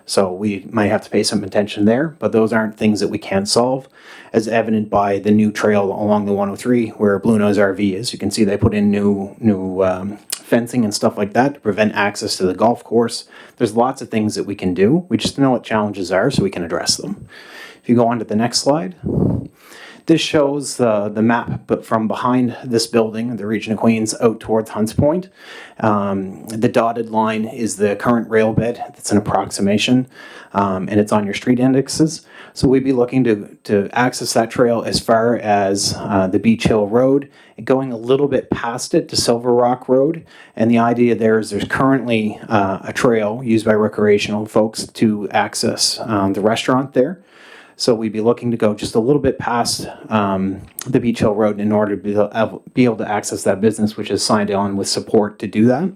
So we might have to pay some attention there, but those aren't things that we can't solve, as evident by the new trail along the 103 where Blue Nose RV is. You can see they put in new fencing and stuff like that to prevent access to the golf course. There's lots of things that we can do. We just know what challenges are so we can address them. If you go on to the next slide. This shows the map, but from behind this building, the region of Queens, out towards Hunts Point. The dotted line is the current rail bed. That's an approximation, and it's on your street indexes. So we'd be looking to access that trail as far as the Beach Hill Road, going a little bit past it to Silver Rock Road. And the idea there is there's currently a trail used by recreational folks to access the restaurant there. So we'd be looking to go just a little bit past the Beach Hill Road in order to be able to access that business, which is signed on with support to do that.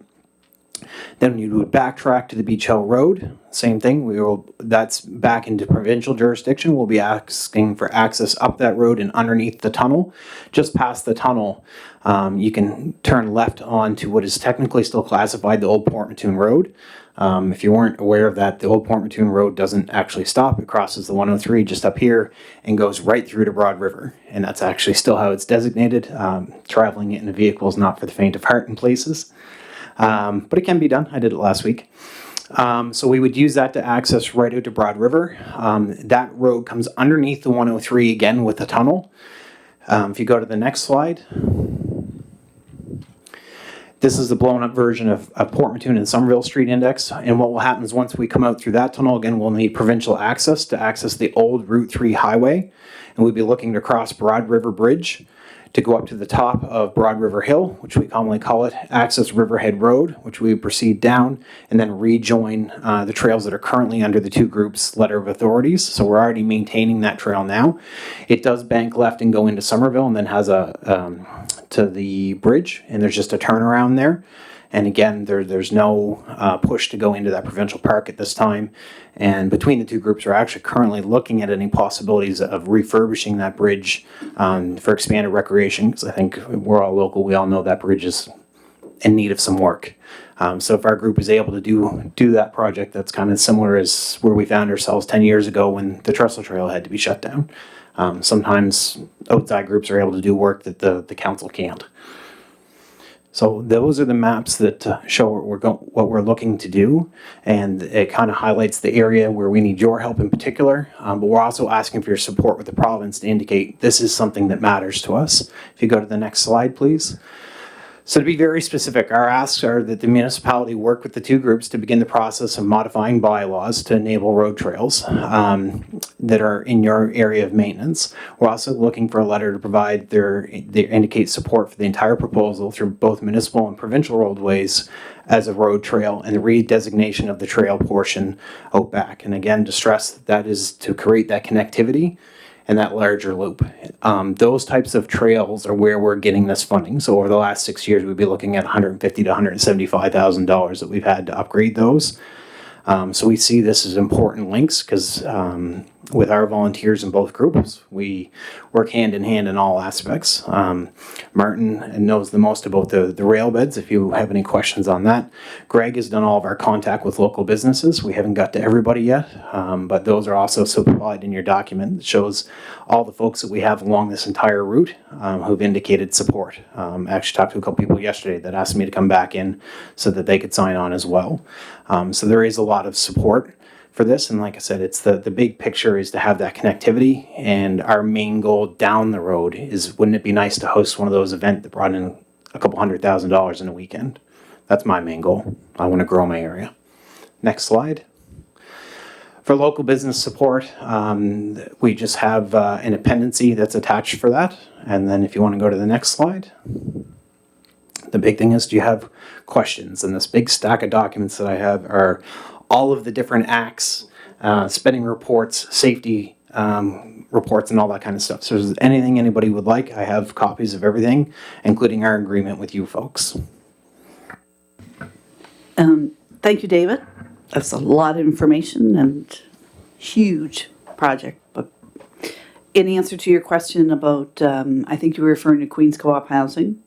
Then you would backtrack to the Beach Hill Road. Same thing. That's back into provincial jurisdiction. We'll be asking for access up that road and underneath the tunnel. Just past the tunnel, you can turn left onto what is technically still classified the Old Port Mattoon Road. If you weren't aware of that, the Old Port Mattoon Road doesn't actually stop. It crosses the 103 just up here and goes right through to Broad River. And that's actually still how it's designated. Traveling it in a vehicle is not for the faint of heart in places. But it can be done. I did it last week. So we would use that to access right out to Broad River. That road comes underneath the 103 again with a tunnel. If you go to the next slide. This is the blown up version of Port Mattoon and Somerville Street Index. And what will happen is once we come out through that tunnel, again, we'll need provincial access to access the old Route 3 highway. And we'll be looking to cross Broad River Bridge to go up to the top of Broad River Hill, which we commonly call it, access Riverhead Road, which we proceed down, and then rejoin the trails that are currently under the two groups' letter of authorities. So we're already maintaining that trail now. It does bank left and go into Somerville, and then has to the bridge, and there's just a turnaround there. And again, there's no push to go into that provincial park at this time. And between the two groups, we're actually currently looking at any possibilities of refurbishing that bridge for expanded recreation, because I think we're all local. We all know that bridge is in need of some work. So if our group is able to do that project, that's kind of similar as where we found ourselves 10 years ago when the Trestle Trail had to be shut down. Sometimes outside groups are able to do work that the council can't. So those are the maps that show what we're looking to do, and it kind of highlights the area where we need your help in particular, but we're also asking for your support with the province to indicate this is something that matters to us. If you go to the next slide, please. So to be very specific, our asks are that the municipality work with the two groups to begin the process of modifying bylaws to enable road trails that are in your area of maintenance. We're also looking for a letter to provide they indicate support for the entire proposal through both municipal and provincial roadways as a road trail and the redesignation of the trail portion out back. And again, to stress that is to create that connectivity and that larger loop. Those types of trails are where we're getting this funding. So over the last 6 years, we'd be looking at $150,000 to $175,000 that we've had to upgrade those. So we see this as important links because with our volunteers in both groups, we work hand in hand in all aspects. Martin knows the most about the rail beds, if you have any questions on that. Greg has done all of our contact with local businesses. We haven't got to everybody yet, but those are also supplied in your document. It shows all the folks that we have along this entire route who've indicated support. I actually talked to a couple people yesterday that asked me to come back in so that they could sign on as well. So there is a lot of support for this, and like I said, it's the big picture is to have that connectivity, and our main goal down the road is, wouldn't it be nice to host one of those events that brought in a couple $100,000 in a weekend? That's my main goal. I want to grow my area. Next slide. For local business support, we just have an appendice that's attached for that, and then if you want to go to the next slide. The big thing is, do you have questions? And this big stack of documents that I have are all of the different acts, spending reports, safety reports, and all that kind of stuff. So if there's anything anybody would like, I have copies of everything, including our agreement with you folks. Thank you, David. That's a lot of information and huge project. But in answer to your question about, I think you were referring to Queen's Co-op Housing.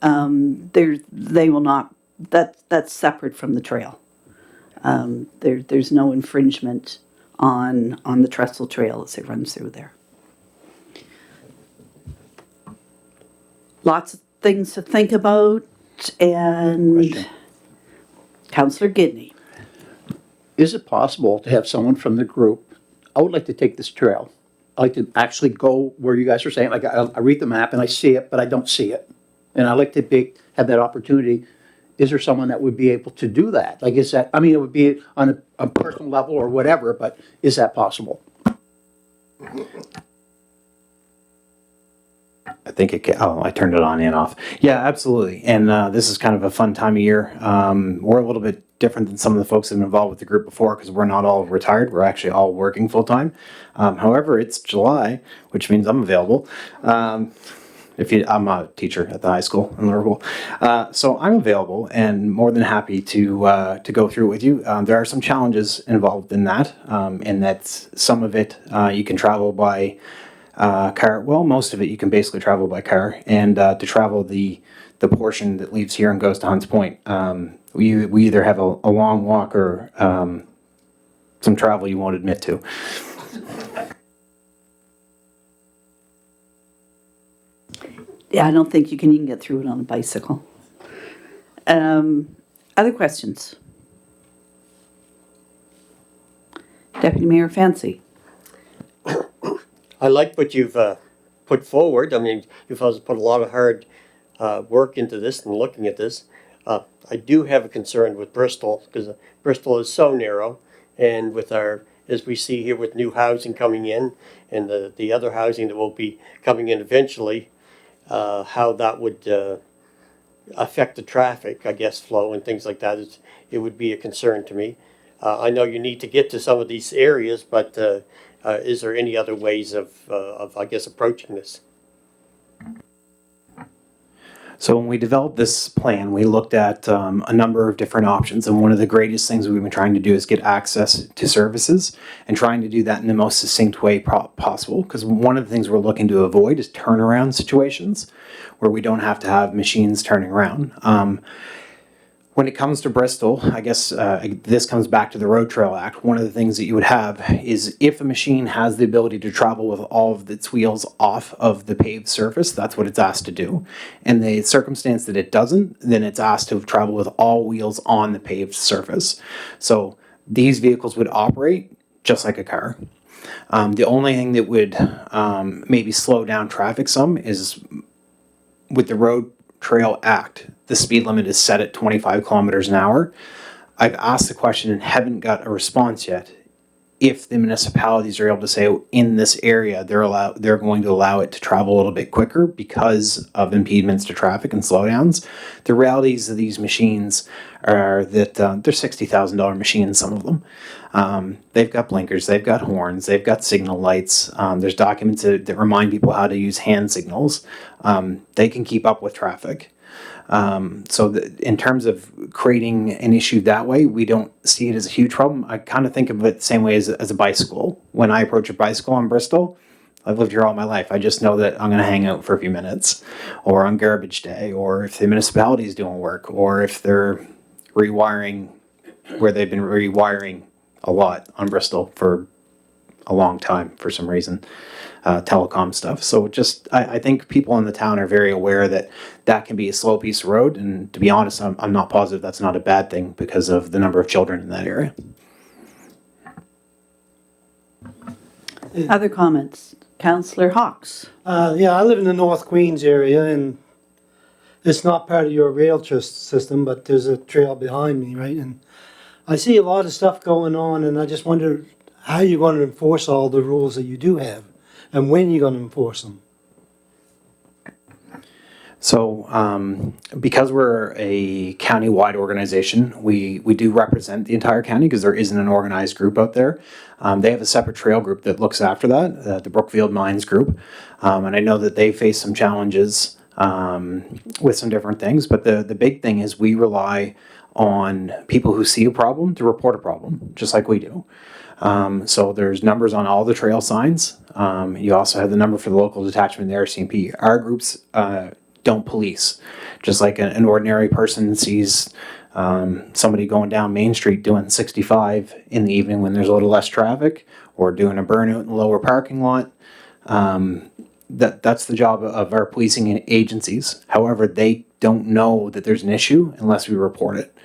They will not. That's separate from the trail. There's no infringement on the trestle trail as it runs through there. Lots of things to think about, and Question. Councillor Gidney. Is it possible to have someone from the group, I would like to take this trail I like to actually go where you guys are saying, like, I read the map and I see it, but I don't see it. And I like to have that opportunity. Is there someone that would be able to do that? Like, is that, I mean, it would be on a personal level or whatever, but is that possible? I think I turned it on and off. Yeah, absolutely. And this is kind of a fun time of year. We're a little bit different than some of the folks that have been involved with the group before because we're not all retired. We're actually all working full time. However, it's July, which means I'm available. I'm a teacher at the high school in Liverpool, so I'm available and more than happy to go through it with you. There are some challenges involved in that, and that's some of it you can travel by car. Well, most of it you can basically travel by car, and to travel the portion that leaves here and goes to Hunts Point, we either have a long walk or some travel you won't admit to. Yeah, I don't think you can even get through it on a bicycle. Other questions? Deputy Mayor Fancy. I like what you've put forward. I mean, you've also put a lot of hard work into this and looking at this. I do have a concern with Bristol because Bristol is so narrow, and with as we see here with new housing coming in and the other housing that will be coming in eventually, how that would affect the traffic, I guess, flow and things like that. It would be a concern to me. I know you need to get to some of these areas, but is there any other ways of I guess, approaching this? So when we developed this plan, we looked at a number of different options, and one of the greatest things we've been trying to do is get access to services and trying to do that in the most succinct way possible, because one of the things we're looking to avoid is turnaround situations where we don't have to have machines turning around. When it comes to Bristol, I guess this comes back to the Road Trail Act. One of the things that you would have is if a machine has the ability to travel with all of its wheels off of the paved surface, that's what it's asked to do. In the circumstance that it doesn't, then it's asked to travel with all wheels on the paved surface. So these vehicles would operate just like a car. The only thing that would maybe slow down traffic some is with the Road Trail Act, the speed limit is set at 25 kilometers an hour. I've asked the question and haven't got a response yet. If the municipalities are able to say in this area they're going to allow it to travel a little bit quicker because of impediments to traffic and slowdowns. The realities of these machines are that they're $60,000 machines, some of them. They've got blinkers, they've got horns, they've got signal lights. There's documents that remind people how to use hand signals. They can keep up with traffic. In terms of creating an issue that way, we don't see it as a huge problem. I kind of think of it the same way as a bicycle. When I approach a bicycle in Bristol, I've lived here all my life. I just know that I'm going to hang out for a few minutes, or on garbage day, or if the municipality is doing work, or if they're rewiring where they've been rewiring a lot on Bristol for a long time for some reason. Telecom stuff. So I think people in the town are very aware that that can be a slow piece of road. And to be honest, I'm not positive that's not a bad thing because of the number of children in that area. Other comments? Councillor Hawks. Yeah, I live in the North Queens area, and it's not part of your rail system, but there's a trail behind me, right? And I see a lot of stuff going on, and I just wonder how you're going to enforce all the rules that you do have, and when you're going to enforce them. So because we're a county-wide organization, we do represent the entire county because there isn't an organized group out there. They have a separate trail group that looks after that, the Brookfield Mines group. And I know that they face some challenges with some different things, but the big thing is we rely on people who see a problem to report a problem, just like we do. So there's numbers on all the trail signs. You also have the number for the local detachment, the RCMP. Our groups don't police. Just like an ordinary person sees somebody going down Main Street doing 65 in the evening when there's a little less traffic, or doing a burnout in the lower parking lot. That's the job of our policing agencies. However, they don't know that there's an issue unless we report it.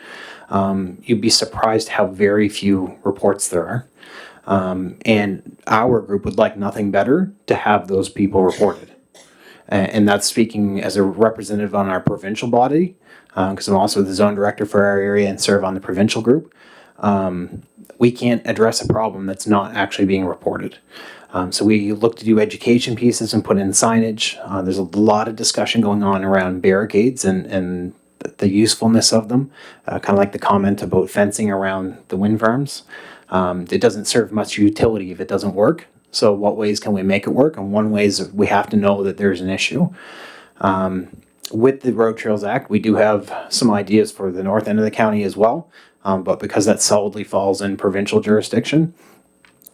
You'd be surprised how very few reports there are. And our group would like nothing better to have those people reported. And that's speaking as a representative on our provincial body, because I'm also the zone director for our area and serve on the provincial group. We can't address a problem that's not actually being reported. So we look to do education pieces and put in signage. There's a lot of discussion going on around barricades and the usefulness of them, kind of like the comment about fencing around the wind farms. It doesn't serve much utility if it doesn't work. So what ways can we make it work? And one way is we have to know that there's an issue. With the Road Trails Act, we do have some ideas for the north end of the county as well. But because that solidly falls in provincial jurisdiction,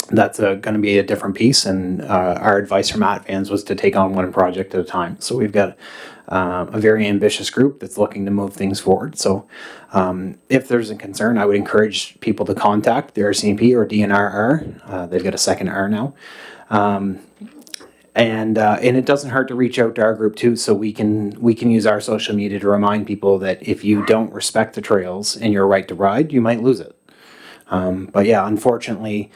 that's going to be a different piece. And our advice from AtVans was to take on one project at a time. So we've got a very ambitious group that's looking to move things forward. So if there's a concern, I would encourage people to contact the RCMP or DNRR. They've got a second R now. And it doesn't hurt to reach out to our group too, so we can use our social media to remind people that if you don't respect the trails and your right to ride, you might lose it. But yeah, unfortunately,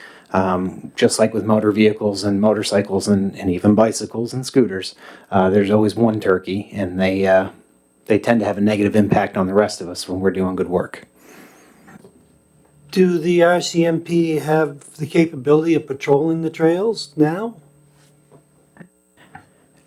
just like with motor vehicles and motorcycles and even bicycles and scooters, there's always one turkey, and they tend to have a negative impact on the rest of us when we're doing good work. Do the RCMP have the capability of patrolling the trails now?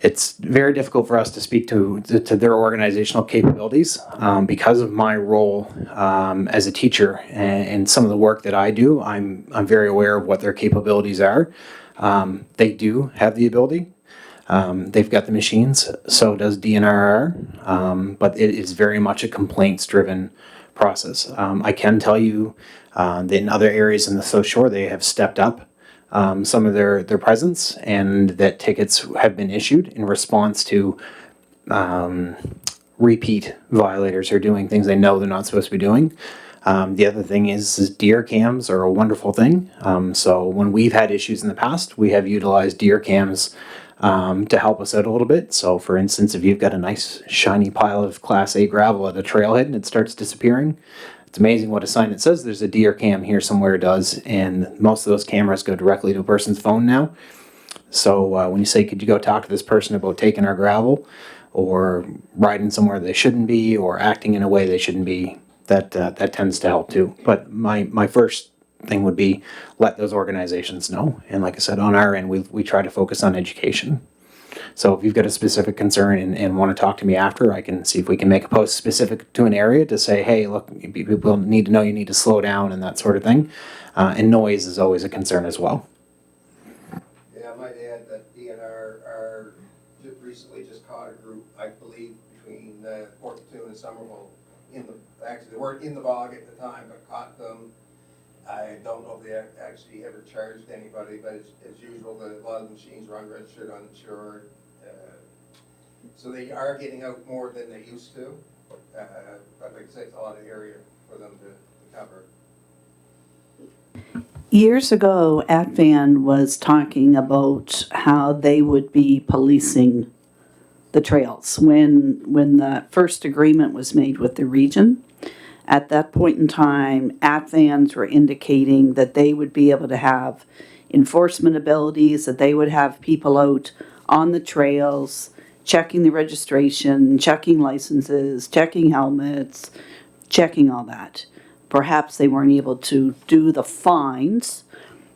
It's very difficult for us to speak to their organizational capabilities because of my role as a teacher and some of the work that I do. I'm very aware of what their capabilities are. They do have the ability. They've got the machines. So does DNRR. But it is very much a complaints-driven process. I can tell you that in other areas in the South Shore, they have stepped up some of their presence, and that tickets have been issued in response to repeat violators who are doing things they know they're not supposed to be doing. The other thing is deer cams are a wonderful thing. So when we've had issues in the past, we have utilized deer cams to help us out a little bit. So for instance, if you've got a nice shiny pile of Class A gravel at a trailhead and it starts disappearing, it's amazing what a sign that says there's a deer cam here somewhere does, and most of those cameras go directly to a person's phone now. So when you say, could you go talk to this person about taking our gravel or riding somewhere they shouldn't be or acting in a way they shouldn't be, that tends to help too. But my first thing would be let those organizations know. And like I said, on our end, we try to focus on education. So if you've got a specific concern and want to talk to me after, I can see if we can make a post specific to an area to say, hey, look, people need to know you need to slow down and that sort of thing. And noise is always a concern as well. Yeah, I might add that DNR recently just caught a group, I believe, between Port Platoon and Somerville. Actually, they weren't in the bog at the time, but caught them. I don't know if they actually ever charged anybody, but as usual, a lot of the machines are unregistered, uninsured. So they are getting out more than they used to. But like I say, it's a lot of area for them to cover. Years ago, AtVan was talking about how they would be policing the trails. When the first agreement was made with the region, at that point in time, AtVans were indicating that they would be able to have enforcement abilities, that they would have people out on the trails, checking the registration, checking licenses, checking helmets, checking all that. Perhaps they weren't able to do the fines,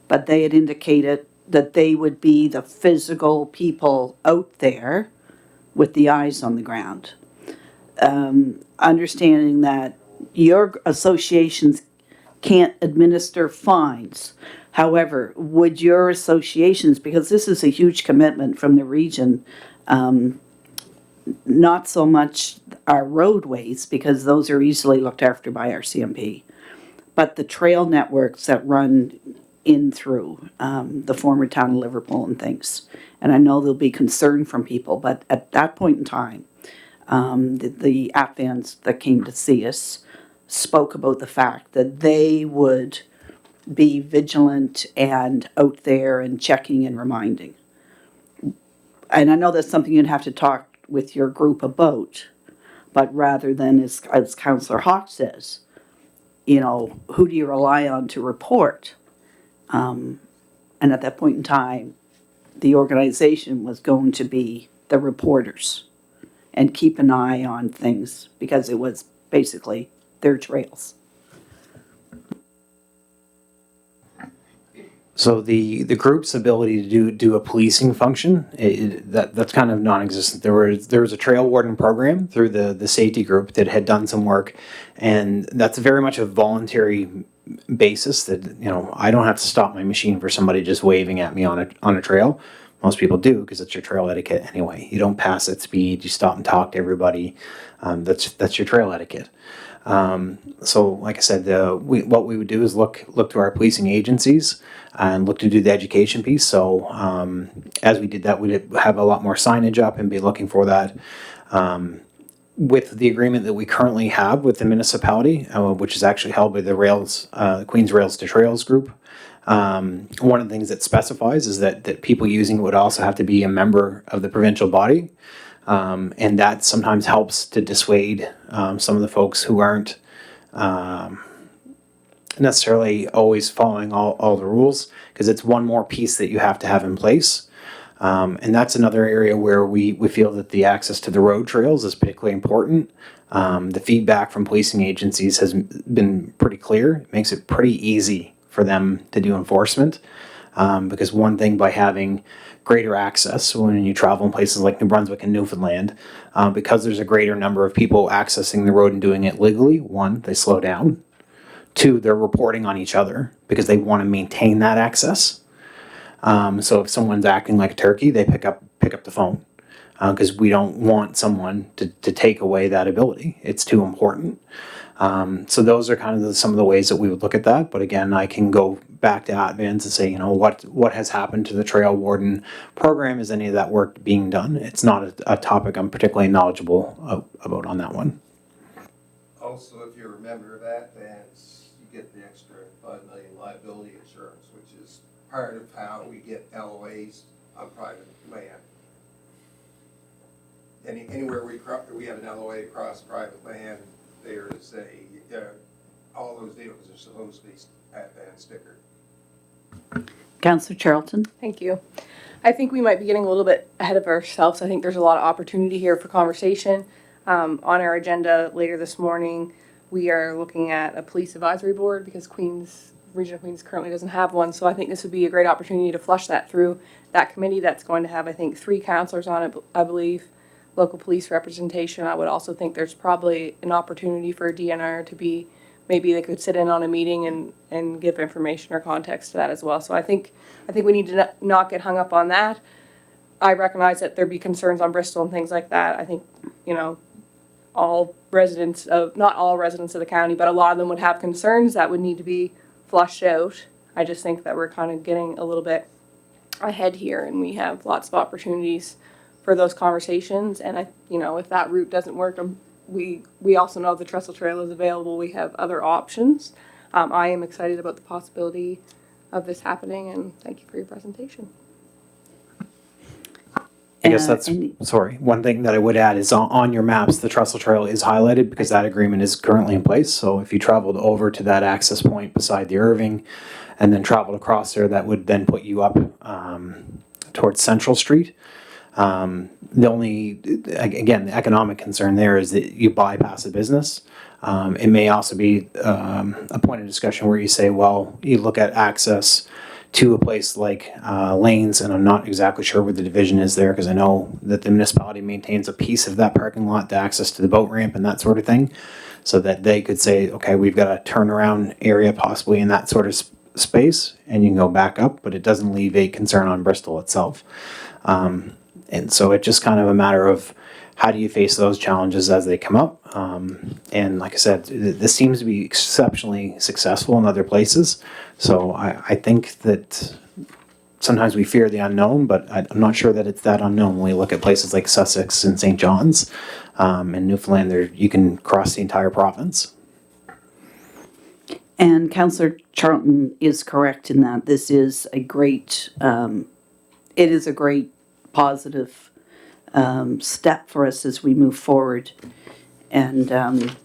but they had indicated that they would be the physical people out there with the eyes on the ground. Understanding that your associations can't administer fines. However, would your associations, because this is a huge commitment from the region, not so much our roadways, because those are easily looked after by our CMP, but the trail networks that run in through the former town of Liverpool and things. And I know there'll be concern from people, but at that point in time, the AtVans that came to see us spoke about the fact that they would be vigilant and out there and checking and reminding. And I know that's something you'd have to talk with your group about, but rather than, as Councillor Hawk says, you know, who do you rely on to report? And at that point in time, the organization was going to be the reporters and keep an eye on things because it was basically their trails. So the group's ability to do a policing function, that's kind of non-existent. There was a trail warden program through the safety group that had done some work, and that's very much a voluntary basis. That, you know, I don't have to stop my machine for somebody just waving at me on a trail. Most people do because it's your trail etiquette anyway. You don't pass at speed. You stop and talk to everybody. That's your trail etiquette. So, like I said, what we would do is look to our policing agencies and look to do the education piece. So, as we did that, we'd have a lot more signage up and be looking for that. With the agreement that we currently have with the municipality, which is actually held by the Queens Rails to Trails group, one of the things that specifies is that people using it would also have to be a member of the provincial body. And that sometimes helps to dissuade some of the folks who aren't necessarily always following all the rules, because it's one more piece that you have to have in place. And that's another area where we feel that the access to the road trails is particularly important. The feedback from policing agencies has been pretty clear. It makes it pretty easy for them to do enforcement. Because one thing, by having greater access when you travel in places like New Brunswick and Newfoundland, because there's a greater number of people accessing the road and doing it legally, one, they slow down. Two, they're reporting on each other because they want to maintain that access. So if someone's acting like a turkey, they pick up the phone because we don't want someone to take away that ability. It's too important. So those are kind of some of the ways that we would look at that. But again, I can go back to Advance and say, you know, what has happened to the trail warden program? Is any of that work being done? It's not a topic I'm particularly knowledgeable about on that one. Also, if you're a member of Advance, you get the extra $5 million liability insurance, which is part of how we get LOAs on private land. Anywhere we have an LOA across private land, there is all those vehicles are supposed to be Advance stickered. Councillor Charlton? Thank you. I think we might be getting a little bit ahead of ourselves. I think there's a lot of opportunity here for conversation. On our agenda later this morning, we are looking at a police advisory board because Region of Queens currently doesn't have one. So I think this would be a great opportunity to flush that through that committee. That's going to have, I think, 3 councillors on it, I believe, local police representation. I would also think there's probably an opportunity for a DNR to be, maybe they could sit in on a meeting and give information or context to that as well. So I think we need to not get hung up on that. I recognize that there'd be concerns on Bristol and things like that. I think, you know, not all residents of the county, but a lot of them would have concerns that would need to be flushed out. I just think that we're kind of getting a little bit ahead here, and we have lots of opportunities for those conversations. And if that route doesn't work, we also know the trestle trail is available. We have other options. I am excited about the possibility of this happening, and thank you for your presentation. I guess that's, sorry, one thing that I would add is on your maps, the trestle trail is highlighted because that agreement is currently in place. So if you traveled over to that access point beside the Irving and then traveled across there, that would then put you up towards Central Street. The only, again, the economic concern there is that you bypass a business. It may also be a point of discussion where you say, well, you look at access to a place like Lanes, and I'm not exactly sure where the division is there because I know that the municipality maintains a piece of that parking lot to access to the boat ramp and that sort of thing, so that they could say, okay, we've got a turnaround area possibly in that sort of space, and you can go back up, but it doesn't leave a concern on Bristol itself. And so it's just kind of a matter of how do you face those challenges as they come up. And like I said, this seems to be exceptionally successful in other places. So I think that sometimes we fear the unknown, but I'm not sure that it's that unknown when we look at places like Sussex and St. John's. And Newfoundland, you can cross the entire province. And Councillor Charlton is correct in that this is a great, it is a great positive step for us as we move forward. And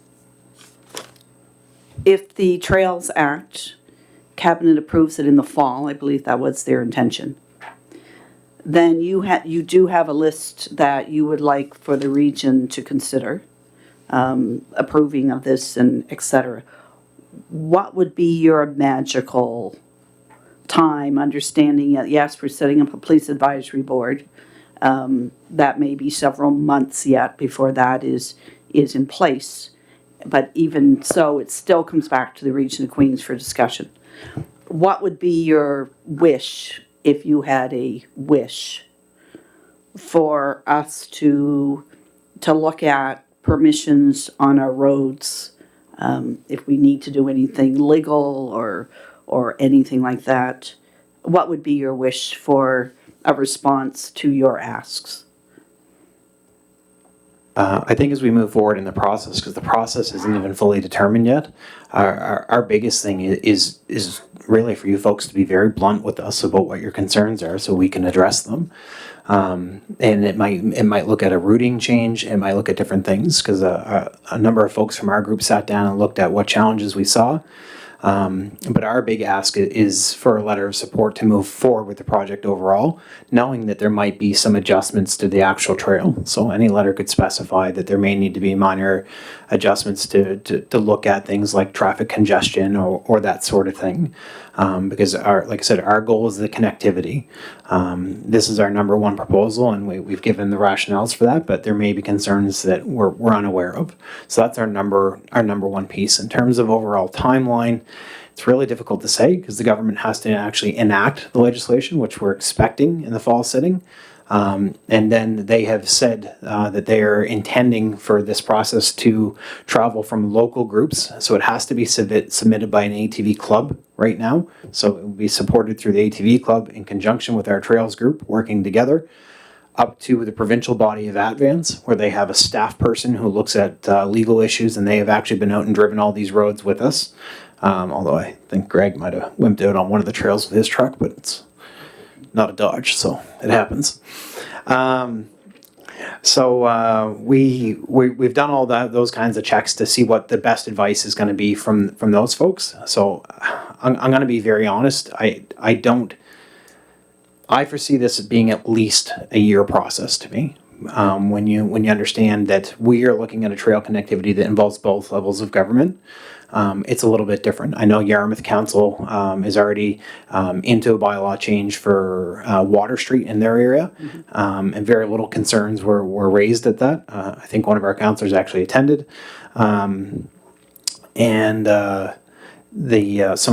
if the Trails Act cabinet approves it in the fall, I believe that was their intention, then you do have a list that you would like for the region to consider, approving of this and et cetera. What would be your magical time, understanding that, yes, we're setting up a police advisory board, that may be several months yet before that is in place. But even so, it still comes back to the Region of Queens for discussion. What would be your wish, if you had a wish, for us to look at permissions on our roads, if we need to do anything legal or anything like that? What would be your wish for a response to your asks? I think as we move forward in the process, because the process isn't even fully determined yet, our biggest thing is really for you folks to be very blunt with us about what your concerns are, so we can address them. And it might look at a routing change, it might look at different things, because a number of folks from our group sat down and looked at what challenges we saw. But our big ask is for a letter of support to move forward with the project overall, knowing that there might be some adjustments to the actual trail. So any letter could specify that there may need to be minor adjustments to look at things like traffic congestion or that sort of thing. Because like I said, our goal is the connectivity. This is our number one proposal, and we've given the rationales for that, but there may be concerns that we're unaware of. So that's our number one piece. In terms of overall timeline, it's really difficult to say because the government has to actually enact the legislation, which we're expecting in the fall sitting. And then they have said that they are intending for this process to travel from local groups. So it has to be submitted by an ATV club right now. So it will be supported through the ATV club in conjunction with our trails group working together, up to the provincial body of Advance, where they have a staff person who looks at legal issues, and they have actually been out and driven all these roads with us. Although I think Greg might have wimped out on one of the trails with his truck, but it's not a Dodge, so it happens. We've done all those kinds of checks to see what the best advice is going to be from those folks. So I'm going to be very honest. I foresee this as being at least a year process to me. When you understand that we are looking at a trail connectivity that involves both levels of government, it's a little bit different. I know Yarmouth Council is already into a bylaw change for Water Street in their area, and very little concerns were raised at that. I think one of our councillors actually attended, and some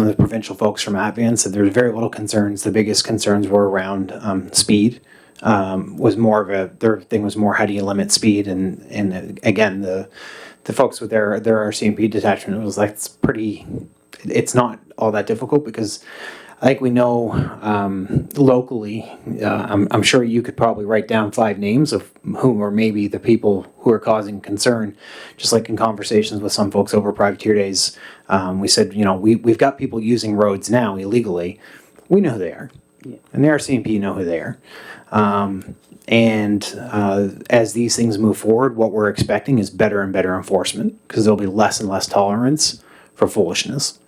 of the provincial folks from Advance said there's very little concerns. The biggest concerns were around speed. Was more of their thing was more how do you limit speed, and again the folks with their RCMP detachment, it was like it's not all that difficult because I think we know locally, I'm sure you could probably write down 5 names of whom are maybe the people who are causing concern. Just like in conversations with some folks over privateer days, we said, we've got people using roads now illegally. We know who they are. Yeah. And the RCMP know who they are. As these things move forward, what we're expecting is better and better enforcement because there'll be less and less tolerance for foolishness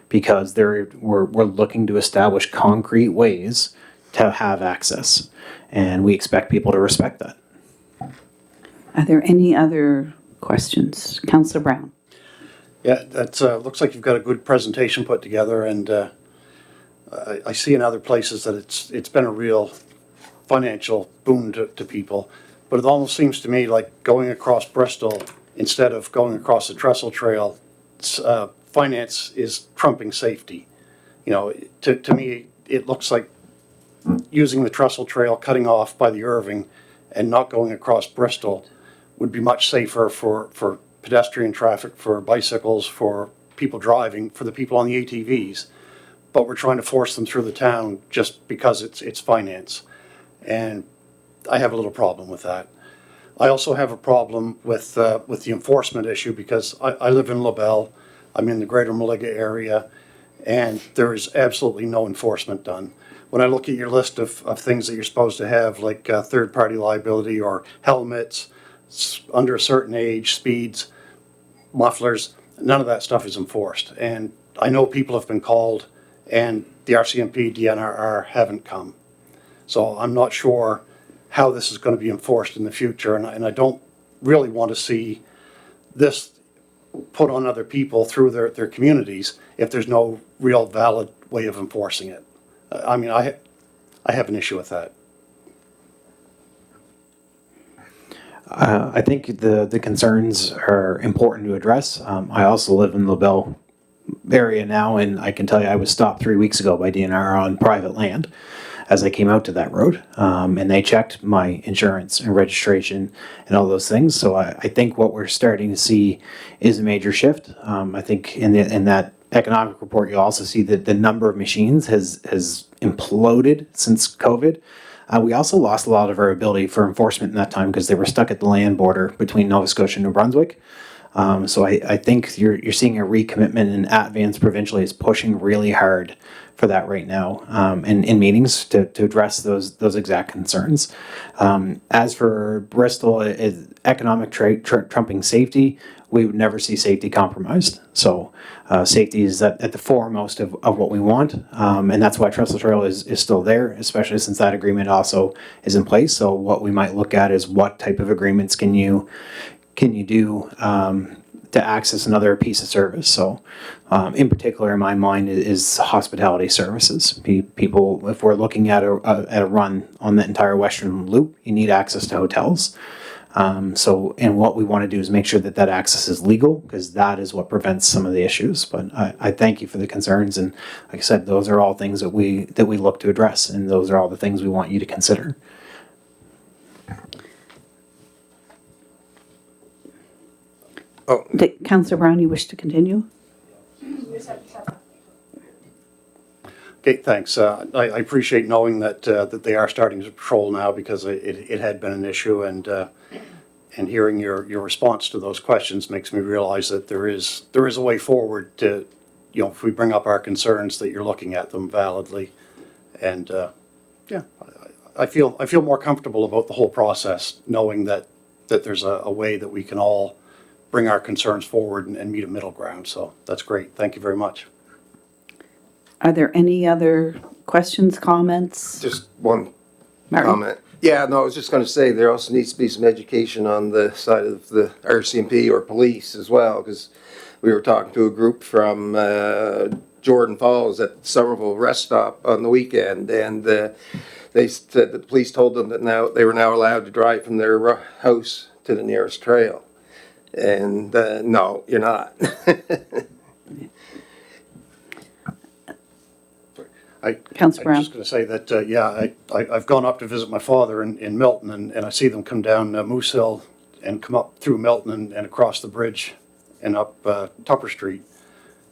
because we're looking to establish concrete ways to have access, and we expect people to respect that. Are there any other questions? Councillor Brown. Yeah, that looks like you've got a good presentation put together, and I see in other places that it's been a real financial boon to people, but it almost seems to me like going across Bristol instead of going across the Trestle Trail, finance is trumping safety. To me, it looks like using the Trestle Trail, cutting off by the Irving, and not going across Bristol would be much safer for pedestrian traffic, for bicycles, for people driving, for the people on the ATVs. But we're trying to force them through the town just because it's finance. And I have a little problem with that. I also have a problem with the enforcement issue because I live in LaBelle. I'm in the greater Mulliga area, and there is absolutely no enforcement done. When I look at your list of things that you're supposed to have, like third-party liability or helmets, under a certain age, speeds, mufflers, none of that stuff is enforced. And I know people have been called and the RCMP, DNRR haven't come. So I'm not sure how this is going to be enforced in the future, and I don't really want to see this put on other people through their communities if there's no real valid way of enforcing it. I mean, I have an issue with that. I think the concerns are important to address. I also live in the LaBelle area now, and I can tell you I was stopped 3 weeks ago by DNR on private land as I came out to that road, and they checked my insurance and registration and all those things. So I think what we're starting to see is a major shift. I think in that economic report, you'll also see that the number of machines has imploded since COVID. We also lost a lot of our ability for enforcement in that time because they were stuck at the land border between Nova Scotia and New Brunswick. So I think you're seeing a recommitment, and Advance provincially is pushing really hard for that right now, and in meetings to address those exact concerns. As for Bristol, economic trumping safety, we would never see safety compromised. So safety is at the foremost of what we want, and that's why Trestle Trail is still there, especially since that agreement also is in place. So what we might look at is what type of agreements can you do to access another piece of service. So in particular, in my mind, is hospitality services. People, if we're looking at a run on the entire Western Loop, you need access to hotels. And what we want to do is make sure that access is legal, because that is what prevents some of the issues. But I thank you for the concerns, and like I said, those are all things that we look to address, and those are all the things we want you to consider. Councillor Brown, you wish to continue? Okay, thanks. I appreciate knowing that they are starting to patrol now, because it had been an issue, and hearing your response to those questions makes me realize that there is a way forward to, if we bring up our concerns, that you're looking at them validly, and yeah, I feel more comfortable about the whole process, knowing that there's a way that we can all bring our concerns forward and meet a middle ground. So that's great. Thank you very much. Are there any other questions, comments? Just one Martin? comment. Yeah, no, I was just going to say there also needs to be some education on the side of the RCMP or police as well, because we were talking to a group from Jordan Falls at Somerville rest stop on the weekend, and they said that the police told them that now they were allowed to drive from their house to the nearest trail. And no, you're not. Councillor Brown. I'm just going to say that, I've gone up to visit my father in Milton, and I see them come down Moose Hill and come up through Milton and across the bridge and up Tupper Street.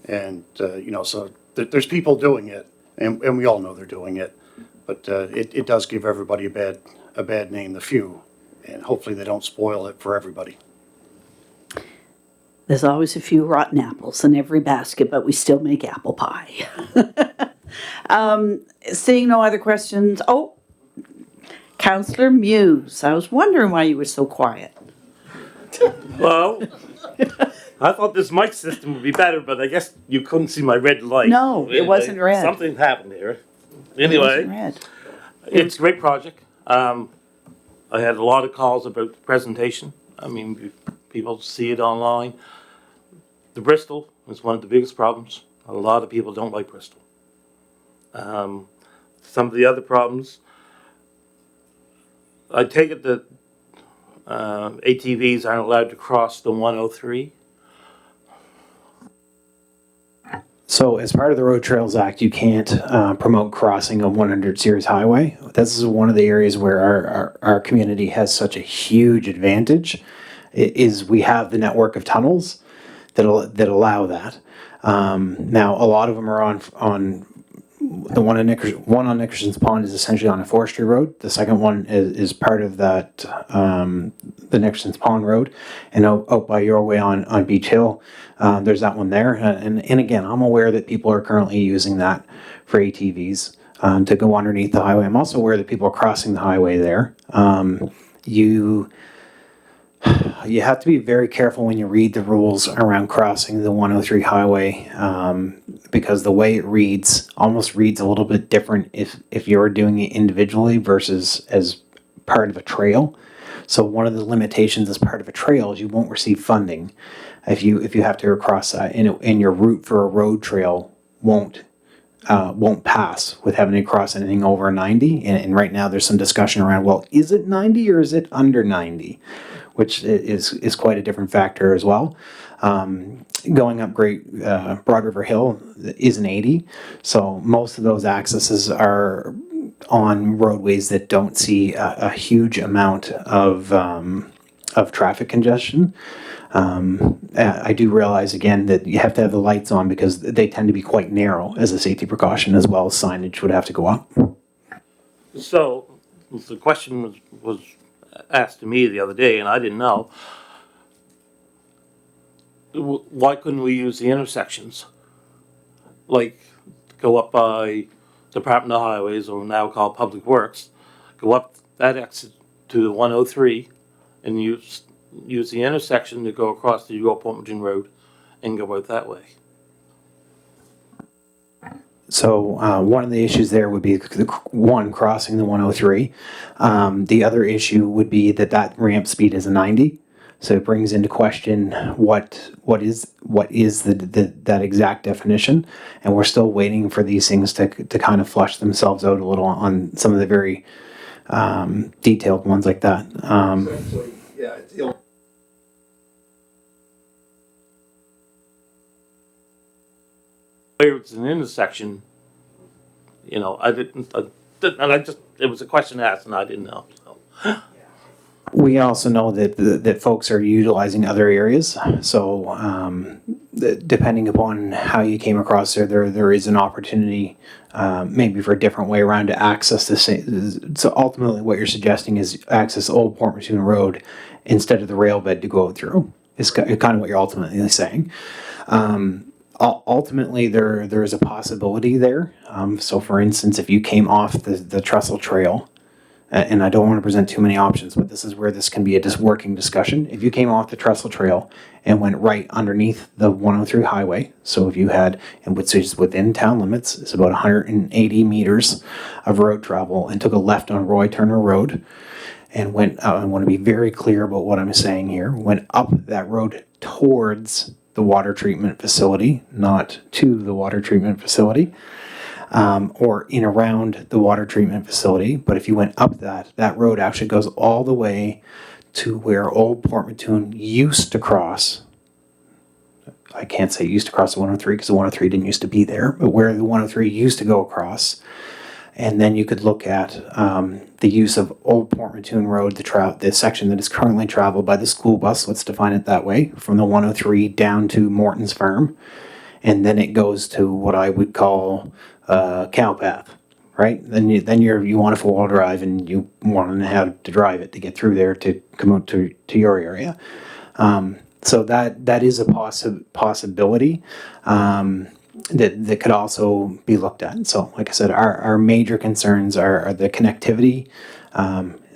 And, so there's people doing it, and we all know they're doing it. But it does give everybody a bad name, the few. And hopefully they don't spoil it for everybody. There's always a few rotten apples in every basket, but we still make apple pie. Seeing no other questions. Oh, Councillor Muse. I was wondering why you were so quiet. Well, I thought this mic system would be better, but I guess you couldn't see my red light. No, it wasn't red. Something happened here. It Anyway, wasn't red. it's a great project. I had a lot of calls about the presentation. I mean, people see it online. The Bristol is one of the biggest problems. A lot of people don't like Bristol. Some of the other problems, I take it that ATVs aren't allowed to cross the 103. So as part of the Road Trails Act, you can't promote crossing a 100 series highway. This is one of the areas where our community has such a huge advantage, is we have the network of tunnels that allow that. Now, a lot of them are on the one on Nickerson's Pond is essentially on a forestry road. The second one is part of that, the Nickerson's Pond Road, and out by your way on Beach Hill, there's that one there. And again, I'm aware that people are currently using that for ATVs to go underneath the highway. I'm also aware that people are crossing the highway there. You have to be very careful when you read the rules around crossing the 103 highway. because the way it reads almost reads a little bit different if you're doing it individually versus as part of a trail. So one of the limitations as part of a trail is you won't receive funding if you have to cross and your route for a road trail won't pass with having to cross anything over 90. And right now there's some discussion around, well, is it 90 or is it under 90? Which is quite a different factor as well. Going up Broad River Hill is an 80. So most of those accesses are on roadways that don't see a huge amount of traffic congestion. I do realize again that you have to have the lights on because they tend to be quite narrow as a safety precaution, as well as signage would have to go up. So, the question was asked to me the other day, and I didn't know. Why couldn't we use the intersections? Like, go up by Department of Highways, or now called Public Works, go up that exit to the 103, and use the intersection to go across the York Portman Road, and go out that way. So one of the issues there would be one, crossing the 103. The other issue would be that ramp speed is a 90. So it brings into question what is that exact definition, and we're still waiting for these things to kind of flush themselves out a little on some of the very detailed ones like that. Essentially, yeah, Where it's an intersection, you know, it was a question asked and I didn't know, so. We also know that folks are utilizing other areas. So depending upon how you came across there is an opportunity maybe for a different way around to access the same. So ultimately what you're suggesting is access Old Port Mattoon Road instead of the rail bed to go through. Is kind of what you're ultimately saying. Ultimately, there is a possibility there. So for instance, if you came off the Trestle Trail, and I don't want to present too many options, but this is where this can be a working discussion. If you came off the Trestle Trail and went right underneath the 103 highway, so if you had, and which is within town limits, it's about 180 meters of road travel, and took a left on Roy Turner Road, and went, I want to be very clear about what I'm saying here, went up that road towards the water treatment facility, not to the water treatment facility. Or in around the water treatment facility. But if you went up that road actually goes all the way to where Old Port Mattoon used to cross. I can't say used to cross the 103 because the 103 didn't used to be there, but where the 103 used to go across. And then you could look at the use of Old Port Mattoon Road, the section that is currently traveled by the school bus, let's define it that way, from the 103 down to Morton's Farm. And then it goes to what I would call cow path, right? Then you want a 4-wheel drive and you want to have to drive it to get through there to come out to your area. So that is a possibility that could also be looked at. So like I said, our major concerns are the connectivity,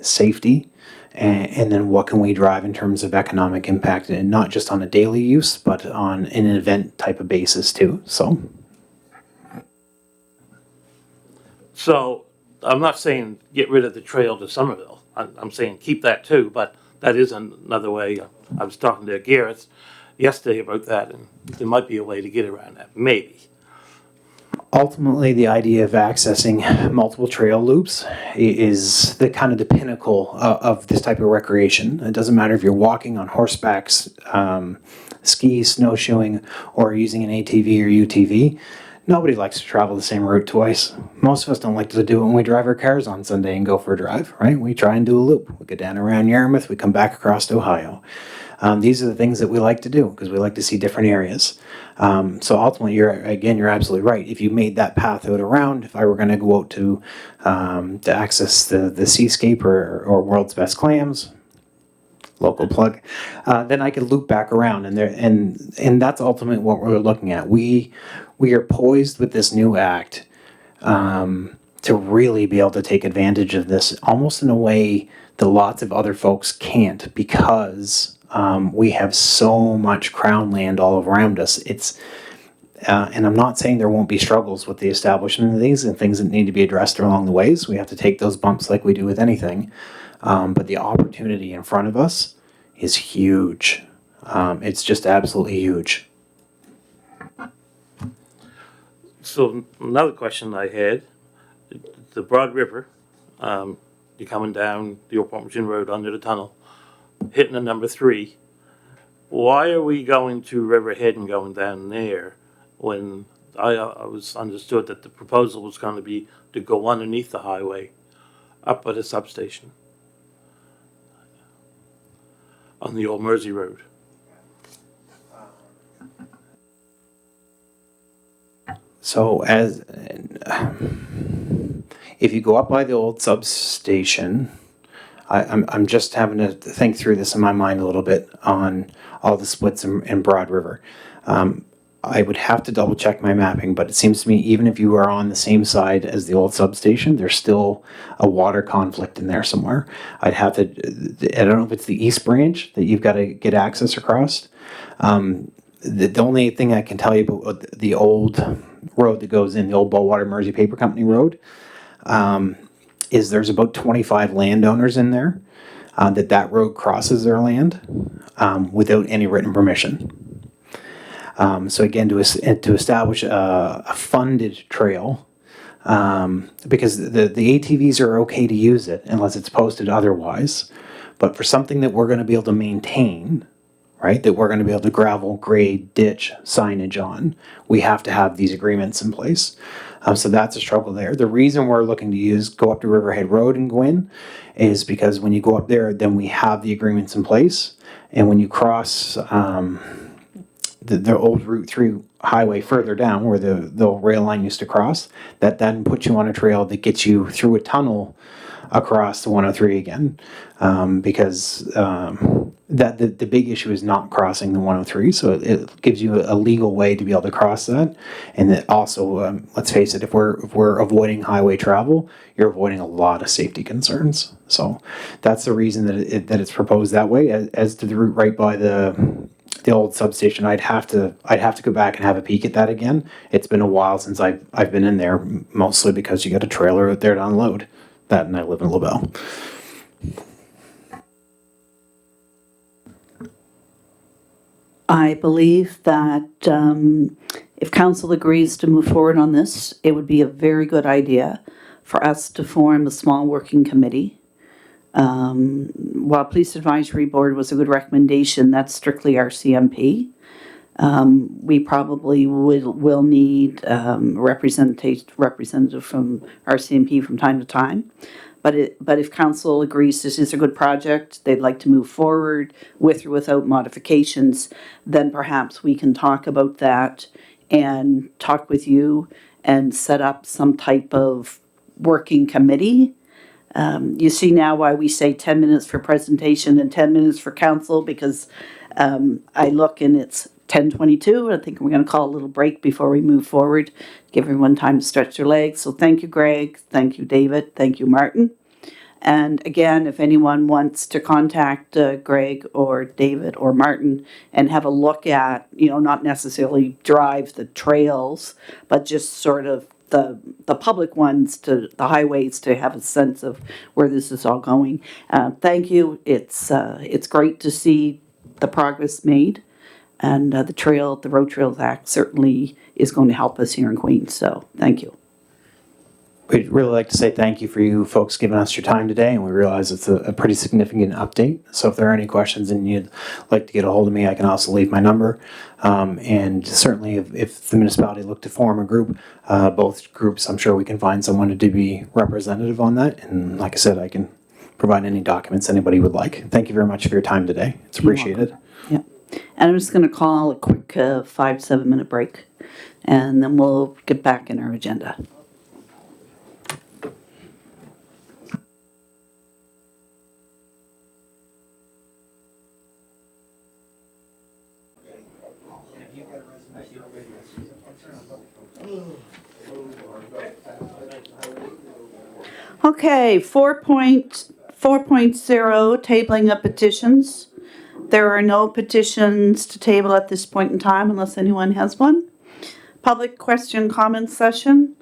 safety, and then what can we drive in terms of economic impact, and not just on a daily use, but on an event type of basis too. So, I'm not saying get rid of the trail to Somerville. I'm saying keep that too, but that is another way. I was talking to Gareth yesterday about that, and there might be a way to get around that, maybe. Ultimately, the idea of accessing multiple trail loops is the kind of the pinnacle of this type of recreation. It doesn't matter if you're walking on horseback, skis, snowshoeing, or using an ATV or UTV. Nobody likes to travel the same route twice. Most of us don't like to do it when we drive our cars on Sunday and go for a drive, right? We try and do a loop. We go down around Yarmouth, we come back across to Ohio. These are the things that we like to do because we like to see different areas. So ultimately, you're absolutely right. If you made that path out around, if I were going to go out to access the Seascape or World's Best Clams, local plug, then I could loop back around, and that's ultimately what we're looking at. We are poised with this new act to really be able to take advantage of this, almost in a way that lots of other folks can't, because we have so much crown land all around us. And I'm not saying there won't be struggles with the establishment of these and things that need to be addressed along the ways. We have to take those bumps like we do with anything. But the opportunity in front of us is huge. It's just absolutely huge. So another question I had, the Broad River, you're coming down the Old Palmerston Road under the tunnel, hitting the number 3. Why are we going to Riverhead and going down there when I was understood that the proposal was going to be to go underneath the highway up at a substation on the old Mersey Road? So if you go up by the old substation, I'm just having to think through this in my mind a little bit on all the splits in Broad River. I would have to double check my mapping, but it seems to me even if you are on the same side as the old substation, there's still a water conflict in there somewhere. I don't know if it's the East Branch that you've got to get access across. The only thing I can tell you about the old road that goes in, the old Bowater Mersey Paper Company Road, is there's about 25 landowners in there that road crosses their land without any written permission. So again, to establish a funded trail, because the ATVs are okay to use it unless it's posted otherwise, but for something that we're going to be able to maintain, right, that we're going to be able to gravel, grade, ditch signage on, we have to have these agreements in place. So that's a struggle there. The reason we're looking to go up to Riverhead Road and go in is because when you go up there, then we have the agreements in place. And when you cross the old Route 3 highway further down where the old rail line used to cross, that then puts you on a trail that gets you through a tunnel across the 103 again, because that the big issue is not crossing the 103, so it gives you a legal way to be able to cross that, and that also, let's face it, if we're avoiding highway travel, you're avoiding a lot of safety concerns. So that's the reason that it's proposed that way. As to the route right by the old substation, I'd have to go back and have a peek at that again. It's been a while since I've been in there, mostly because you got a trailer out there to unload. That, and I live in LaBelle. I believe that if council agrees to move forward on this, it would be a very good idea for us to form a small working committee. While Police Advisory Board was a good recommendation, that's strictly our CMP. We probably will need representative from RCMP from time to time. But if council agrees this is a good project, they'd like to move forward with or without modifications, then perhaps we can talk about that and talk with you and set up some type of working committee. You see now why we say 10 minutes for presentation and 10 minutes for council, because I look and it's 10:22. I think we're going to call a little break before we move forward, give everyone time to stretch their legs. So thank you, Greg. Thank you, David. Thank you, Martin. And again, if anyone wants to contact Greg or David or Martin and have a look at, not necessarily drive the trails, but just sort of the public ones, to the highways, to have a sense of where this is all going. Thank you. It's great to see the progress made. And the Road Trails Act certainly is going to help us here in Queens. So thank you. We'd really like to say thank you for you folks giving us your time today, and we realize it's a pretty significant update. So if there are any questions and you'd like to get a hold of me, I can also leave my number. And certainly if the municipality look to form a group, both groups, I'm sure we can find someone to be representative on that. And like I said, I can provide any documents anybody would like. Thank you very much for your time today. It's appreciated. Yeah. And I'm just going to call a quick 5-7 minute break, and then we'll get back in our agenda. Okay, 4.0, tabling of petitions. There are no petitions to table at this point in time unless anyone has one. Public question comment session.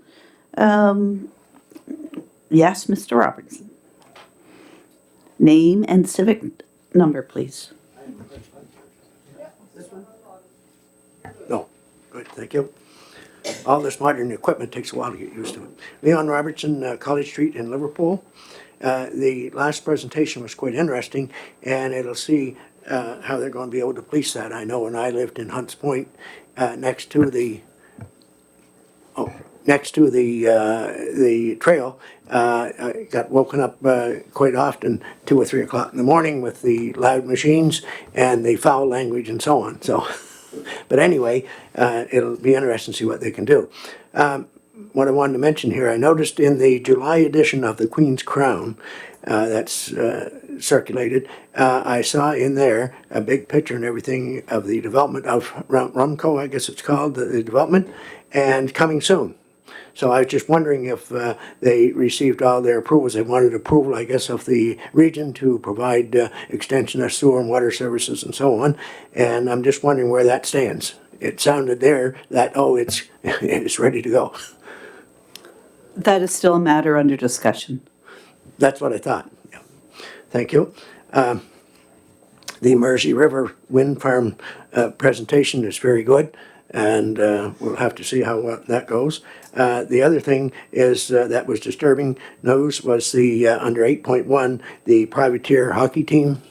Yes, Mr. Robertson. Name and civic number, please. No, good, thank you. All this modern equipment takes a while to get used to it. Leon Robertson, College Street in Liverpool. The last presentation was quite interesting, and it'll see how they're going to be able to police that. I know when I lived in Hunts Point, next to the trail, I got woken up quite often, 2 or 3 o'clock in the morning, with the loud machines and the foul language and so on. So, but anyway, it'll be interesting to see what they can do. What I wanted to mention here, I noticed in the July edition of the Queen's Crown that's circulated, I saw in there a big picture and everything of the development of Rumco, I guess it's called, the development, and coming soon. So I was just wondering if they received all their approvals. They wanted approval, I guess, of the region to provide extension of sewer and water services and so on. And I'm just wondering where that stands. It sounded there that, oh, it's ready to go. That is still a matter under discussion. That's what I thought. Yeah. Thank you. The Mersey River Wind Farm presentation is very good, and we'll have to see how that goes. The other thing is that was disturbing news was the under 8.1, the privateer hockey team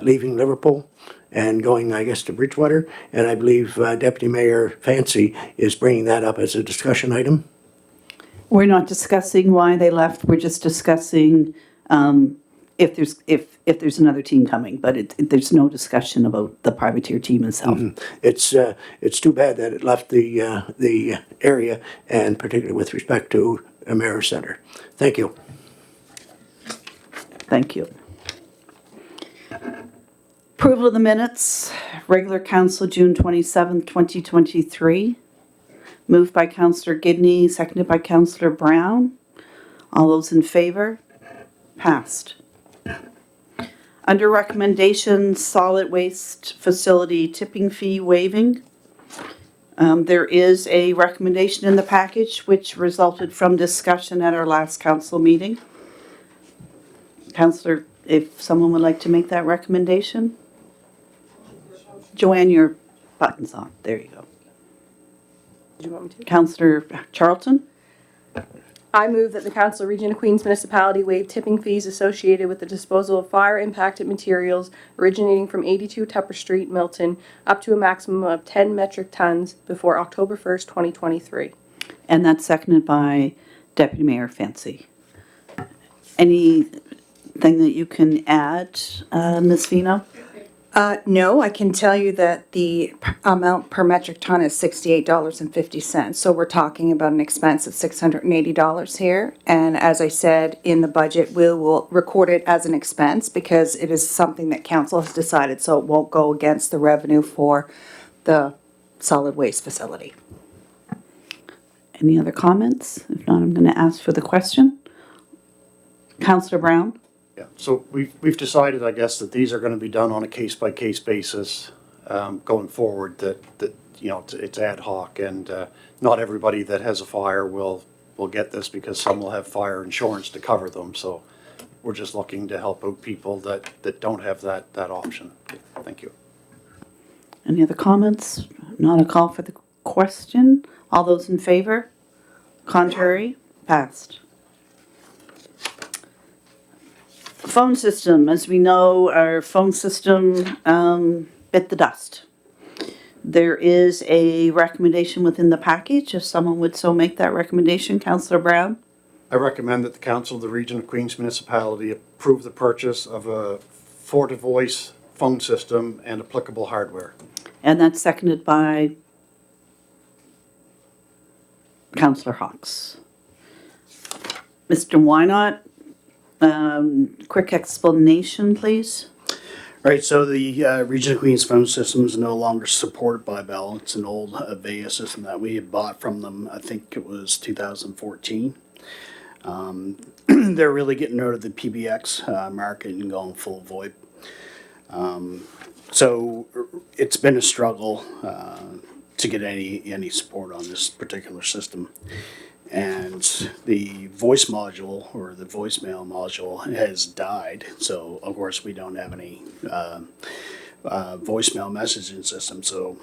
leaving Liverpool and going, I guess, to Bridgewater. And I believe Deputy Mayor Fancy is bringing that up as a discussion item. We're not discussing why they left. We're just discussing if there's another team coming. But there's no discussion about the privateer team itself. Mm-hmm. It's too bad that it left the area, and particularly with respect to Ameris Center. Thank you. Thank you. Approval of the minutes, regular council, June 27th, 2023. Moved by Councillor Gidney, seconded by Councillor Brown. All those in favor? Passed. Under recommendations, solid waste facility tipping fee waiving. There is a recommendation in the package which resulted from discussion at our last council meeting. Councillor, if someone would like to make that recommendation? Joanne, your button's on. There you go. Do you want me to? Councillor Charlton? I move that the Council Region of Queens Municipality waive tipping fees associated with the disposal of fire-impacted materials originating from 82 Tupper Street, Milton, up to a maximum of 10 metric tons before October 1st, 2023. And that's seconded by Deputy Mayor Fancy. Anything that you can add, Ms. Fino? No, I can tell you that the amount per metric ton is $68.50. So we're talking about an expense of $680 here. And as I said, in the budget, we will record it as an expense because it is something that council has decided, so it won't go against the revenue for the solid waste facility. Any other comments? If not, I'm going to ask for the question. Councillor Brown? Yeah, so we've decided, I guess, that these are going to be done on a case-by-case basis going forward, that you know, it's ad hoc, and not everybody that has a fire will get this because some will have fire insurance to cover them. So we're just looking to help out people that don't have that option. Thank you. Any other comments? Not a call for the question. All those in favor? Contrary? Passed. Phone system. As we know, our phone system bit the dust. There is a recommendation within the package. If someone would so make that recommendation, Councillor Brown. I recommend that the Council of the Region of Queens Municipality approve the purchase of a Voice phone system and applicable hardware. And that's seconded by Councillor Hawks. Mr. Wynot, quick explanation, please. Right, so the Region of Queens phone system is no longer supported by Bell. It's an old Avaya system that we had bought from them, I think it was 2014. They're really getting rid of the PBX market and going full VoIP. So it's been a struggle to get any support on this particular system. And the voice module or the voicemail module has died. So of course we don't have any voicemail messaging system. So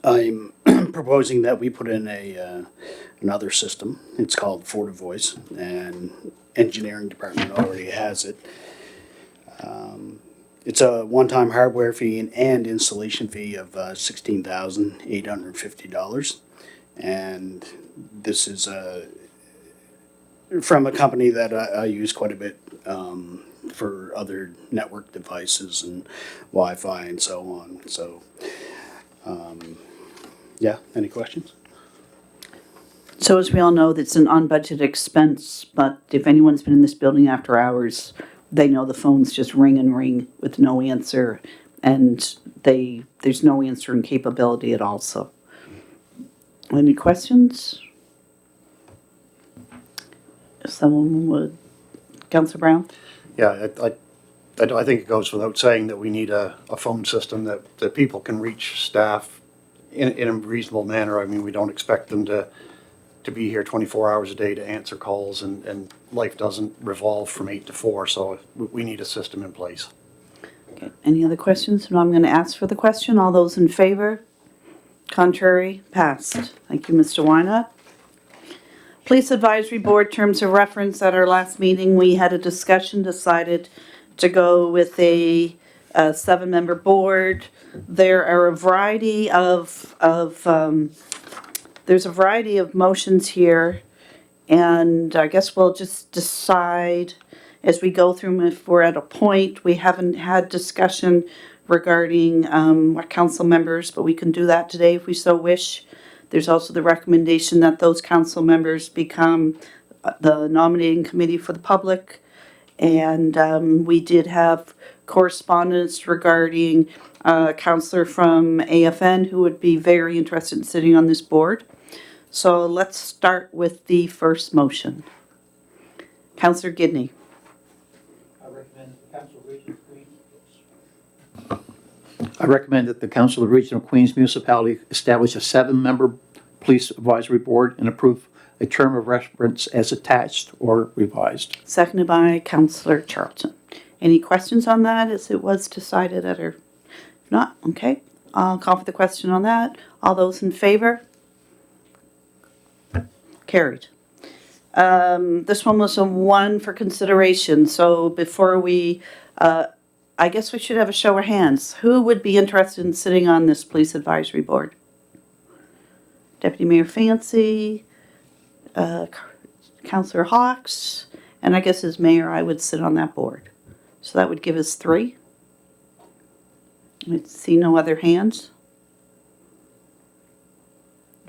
I'm proposing that we put in another system. It's called FortiVoice, and engineering department already has it. It's a one-time hardware fee and installation fee of $16,850, and this is from a company that I use quite a bit for other network devices and Wi-Fi and so on. So, yeah. Any questions? So as we all know, that's an unbudgeted expense, but if anyone's been in this building after hours, they know the phones just ring and ring with no answer, and there's no answering capability at all, so. Any questions? If someone would, Councillor Brown? Yeah, I think it goes without saying that we need a phone system that people can reach staff in a reasonable manner. I mean, we don't expect them to be here 24 hours a day to answer calls, and life doesn't revolve from 8 to 4, so we need a system in place. Okay, any other questions? No, I'm going to ask for the question. All those in favor? Contrary? Passed. Thank you, Mr. Wynot. Police Advisory Board terms of reference. At our last meeting, we had a discussion, decided to go with a 7-member board. There are a variety there's a variety of motions here, and I guess we'll just decide as we go through them if we're at a point. We haven't had discussion regarding what council members, but we can do that today if we so wish. There's also the recommendation that those council members become the nominating committee for the public. And we did have correspondence regarding a councillor from AFN who would be very interested in sitting on this board. So let's start with the first motion. Councillor Gidney. I recommend that the Council of Regional Queens Municipality establish a 7-member police advisory board and approve a term of reference as attached or revised. Seconded by Councillor Charlton. Any questions on that as it was decided at our, if not, okay. I'll call for the question on that. All those in favor? Carried. This one was a one for consideration, so before we, I guess we should have a show of hands. Who would be interested in sitting on this police advisory board? Deputy Mayor Fancy, Councillor Hawks, and I guess as mayor I would sit on that board. So that would give us 3. I see no other hands.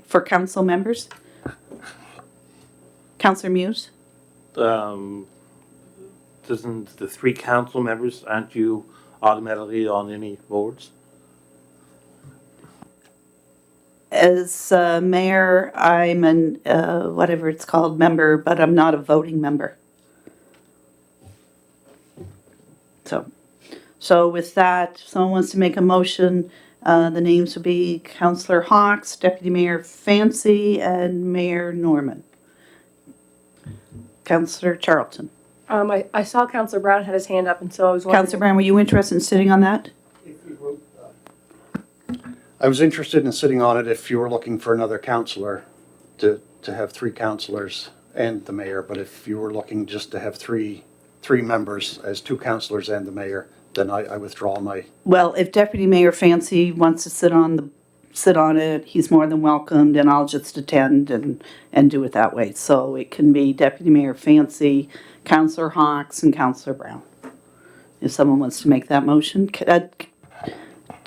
For council members? Councillor Muse? Doesn't the 3 council members, aren't you automatically on any boards? As mayor, I'm an, whatever it's called, member, but I'm not a voting member. So with that, if someone wants to make a motion, the names would be Councillor Hawks, Deputy Mayor Fancy, and Mayor Norman. Councillor Charlton. I saw Councillor Brown had his hand up, and so I was wondering. Councillor Brown, were you interested in sitting on that? I was interested in sitting on it if you were looking for another councillor to have 3 councillors and the mayor, but if you were looking just to have three members as 2 councillors and the mayor, then I withdraw my. Well, if Deputy Mayor Fancy wants to sit on it, he's more than welcomed, and I'll just attend and do it that way. So it can be Deputy Mayor Fancy, Councillor Hawks, and Councillor Brown. If someone wants to make that motion.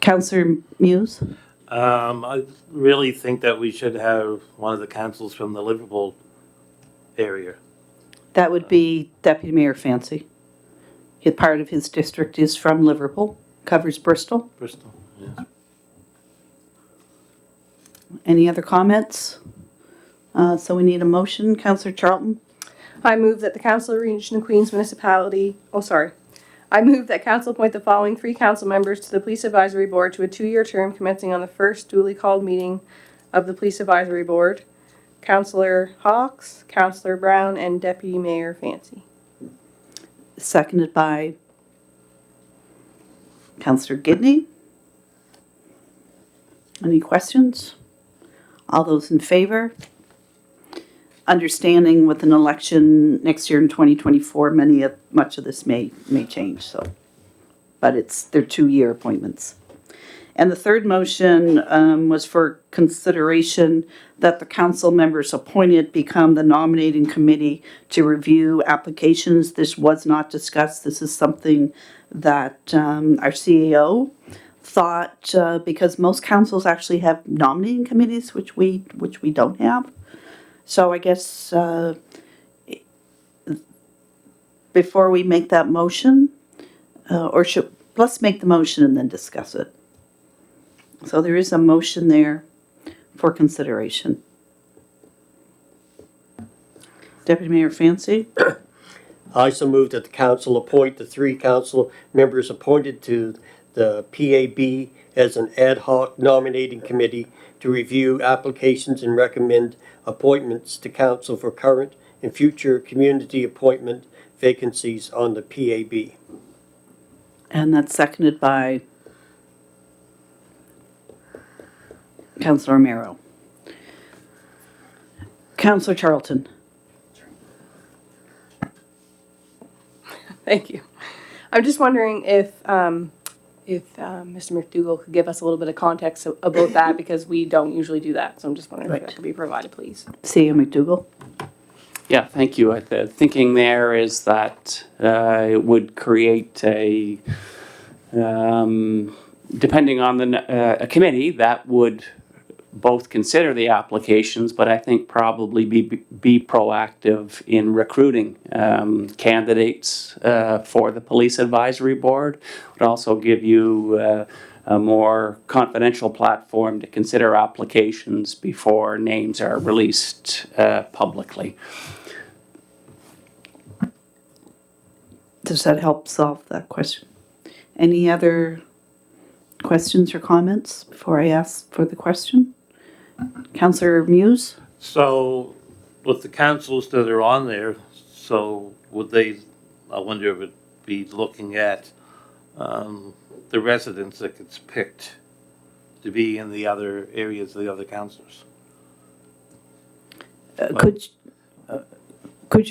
Councillor Muse? I really think that we should have one of the councils from the Liverpool area. That would be Deputy Mayor Fancy. Part of his district is from Liverpool, covers Bristol. Bristol, yeah. Any other comments? So we need a motion. Councillor Charlton? I move that the Council of Region of Queens Municipality, I move that council appoint the following 3 council members to the Police Advisory Board to a 2-year term commencing on the first duly called meeting of the Police Advisory Board. Councillor Hawks, Councillor Brown, and Deputy Mayor Fancy. Seconded by Councillor Gidney. Any questions? All those in favor? Understanding with an election next year in 2024, much of this may change, so. But they're 2-year appointments. And the third motion was for consideration that the council members appointed become the nominating committee to review applications. This was not discussed. This is something that our CEO thought, because most councils actually have nominating committees, which we don't have. So I guess before we make that motion, let's make the motion and then discuss it. So there is a motion there for consideration. Deputy Mayor Fancy? I so move that the council appoint the 3 council members appointed to the PAB as an ad hoc nominating committee to review applications and recommend appointments to council for current and future community appointment vacancies on the PAB. And that's seconded by Councillor Romero. Councillor Charlton? Thank you. I'm just wondering if Mr. McDougall could give us a little bit of context about that, because we don't usually do that. So I'm just wondering if that could be provided, please. CEO McDougall? Yeah, thank you. The thinking there is that it would create depending on a committee that would both consider the applications, but I think probably be proactive in recruiting candidates for the Police Advisory Board. Would also give you a more confidential platform to consider applications before names are released publicly. Does that help solve that question? Any other questions or comments before I ask for the question? Councillor Muse? So with the councils that are on there, so would they, I wonder if it'd be looking at the residents that gets picked to be in the other areas of the other councillors? Could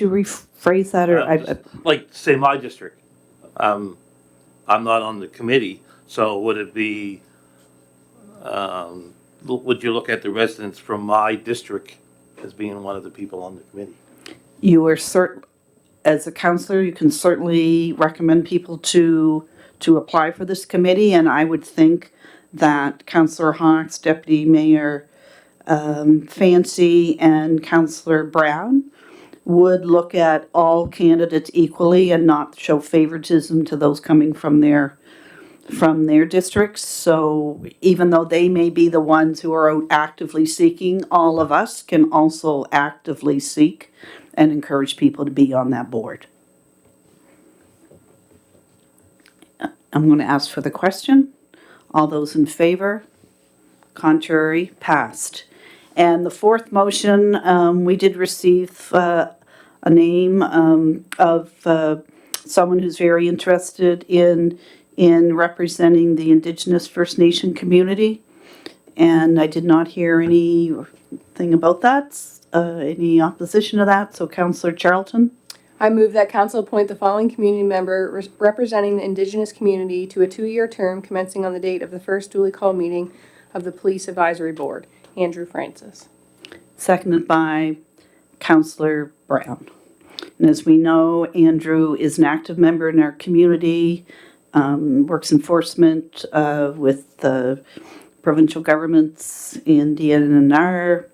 you rephrase that, or like, say my district, I'm not on the committee, so would it be, would you look at the residents from my district as being one of the people on the committee? you are as a councillor, you can certainly recommend people to apply for this committee, and I would think that Councillor Hawks, Deputy Mayor Fancy, and Councillor Brown would look at all candidates equally and not show favoritism to those coming from their districts. So even though they may be the ones who are out actively seeking, all of us can also actively seek and encourage people to be on that board. I'm going to ask for the question. All those in favor? Contrary? Passed. And the fourth motion, we did receive a name of someone who's very interested in representing the Indigenous First Nation community. And I did not hear anything about that, any opposition to that. So Councillor Charlton? I move that council appoint the following community member representing the Indigenous community to a 2-year term commencing on the date of the first duly called meeting of the Police Advisory Board. Andrew Francis. Seconded by Councillor Brown. And as we know, Andrew is an active member in our community, works enforcement with the provincial governments in DNR,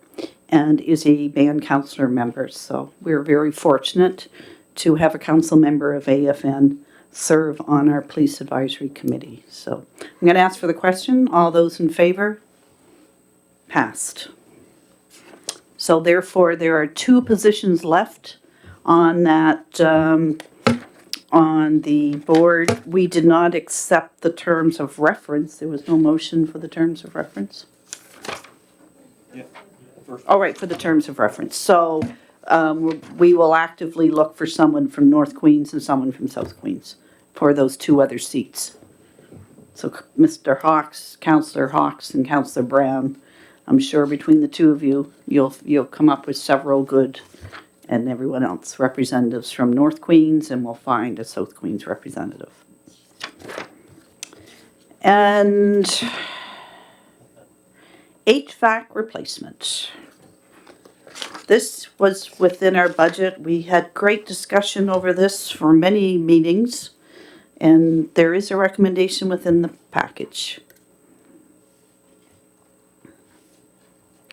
and is a band councillor member. So we're very fortunate to have a council member of AFN serve on our Police Advisory Committee. So I'm going to ask for the question. All those in favor? Passed. So therefore, there are 2 positions left on that on the board, we did not accept the terms of reference. There was no motion for the terms of reference. All right, for the terms of reference. So we will actively look for someone from North Queens and someone from South Queens for those two other seats. So Mr. Hawks, Councillor Hawks and Councillor Brown, I'm sure between the two of you, you'll come up with several good, and everyone else, representatives from North Queens, and we'll find a South Queens representative. And HVAC replacement. This was within our budget. We had great discussion over this for many meetings, and there is a recommendation within the package.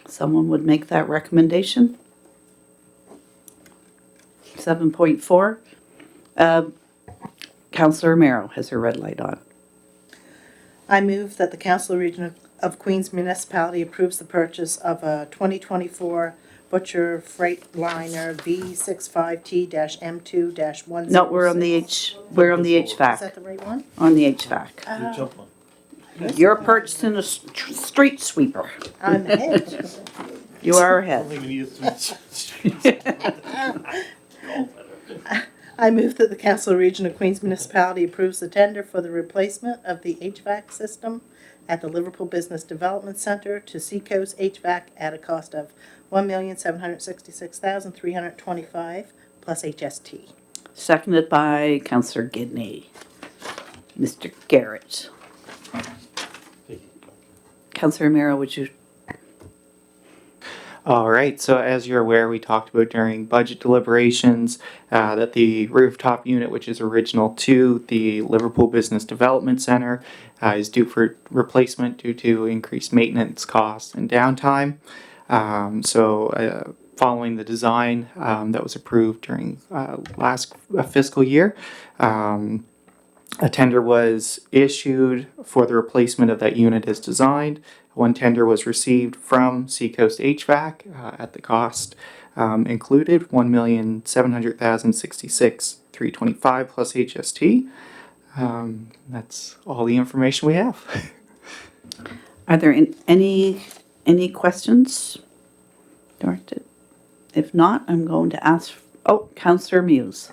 Someone would make that recommendation? 7.4. Councillor Romero has her red light on. I move that the Council Region of Queens Municipality approves the purchase of a 2024 Butcher Freightliner V65T-M2-106. No, we're on the HVAC. Is that the right one? On the HVAC. You're purchasing a street sweeper. I'm ahead. You are ahead. I move that the Council Region of Queens Municipality approves the tender for the replacement of the HVAC system at the Liverpool Business Development Center to Seacoast HVAC at a cost of $1,766,325 plus HST. Seconded by Councillor Gidney. Mr. Garrett. Councillor Romero, would you? All right, so as you're aware, we talked about during budget deliberations that the rooftop unit, which is original to the Liverpool Business Development Center, is due for replacement due to increased maintenance costs and downtime. Following the design that was approved during last fiscal year, a tender was issued for the replacement of that unit as designed. One tender was received from Seacoast HVAC at the cost included $1,700,066,325 plus HST. That's all the information we have. Are there any questions directed? If not, I'm going to ask. Oh, Councillor Muse.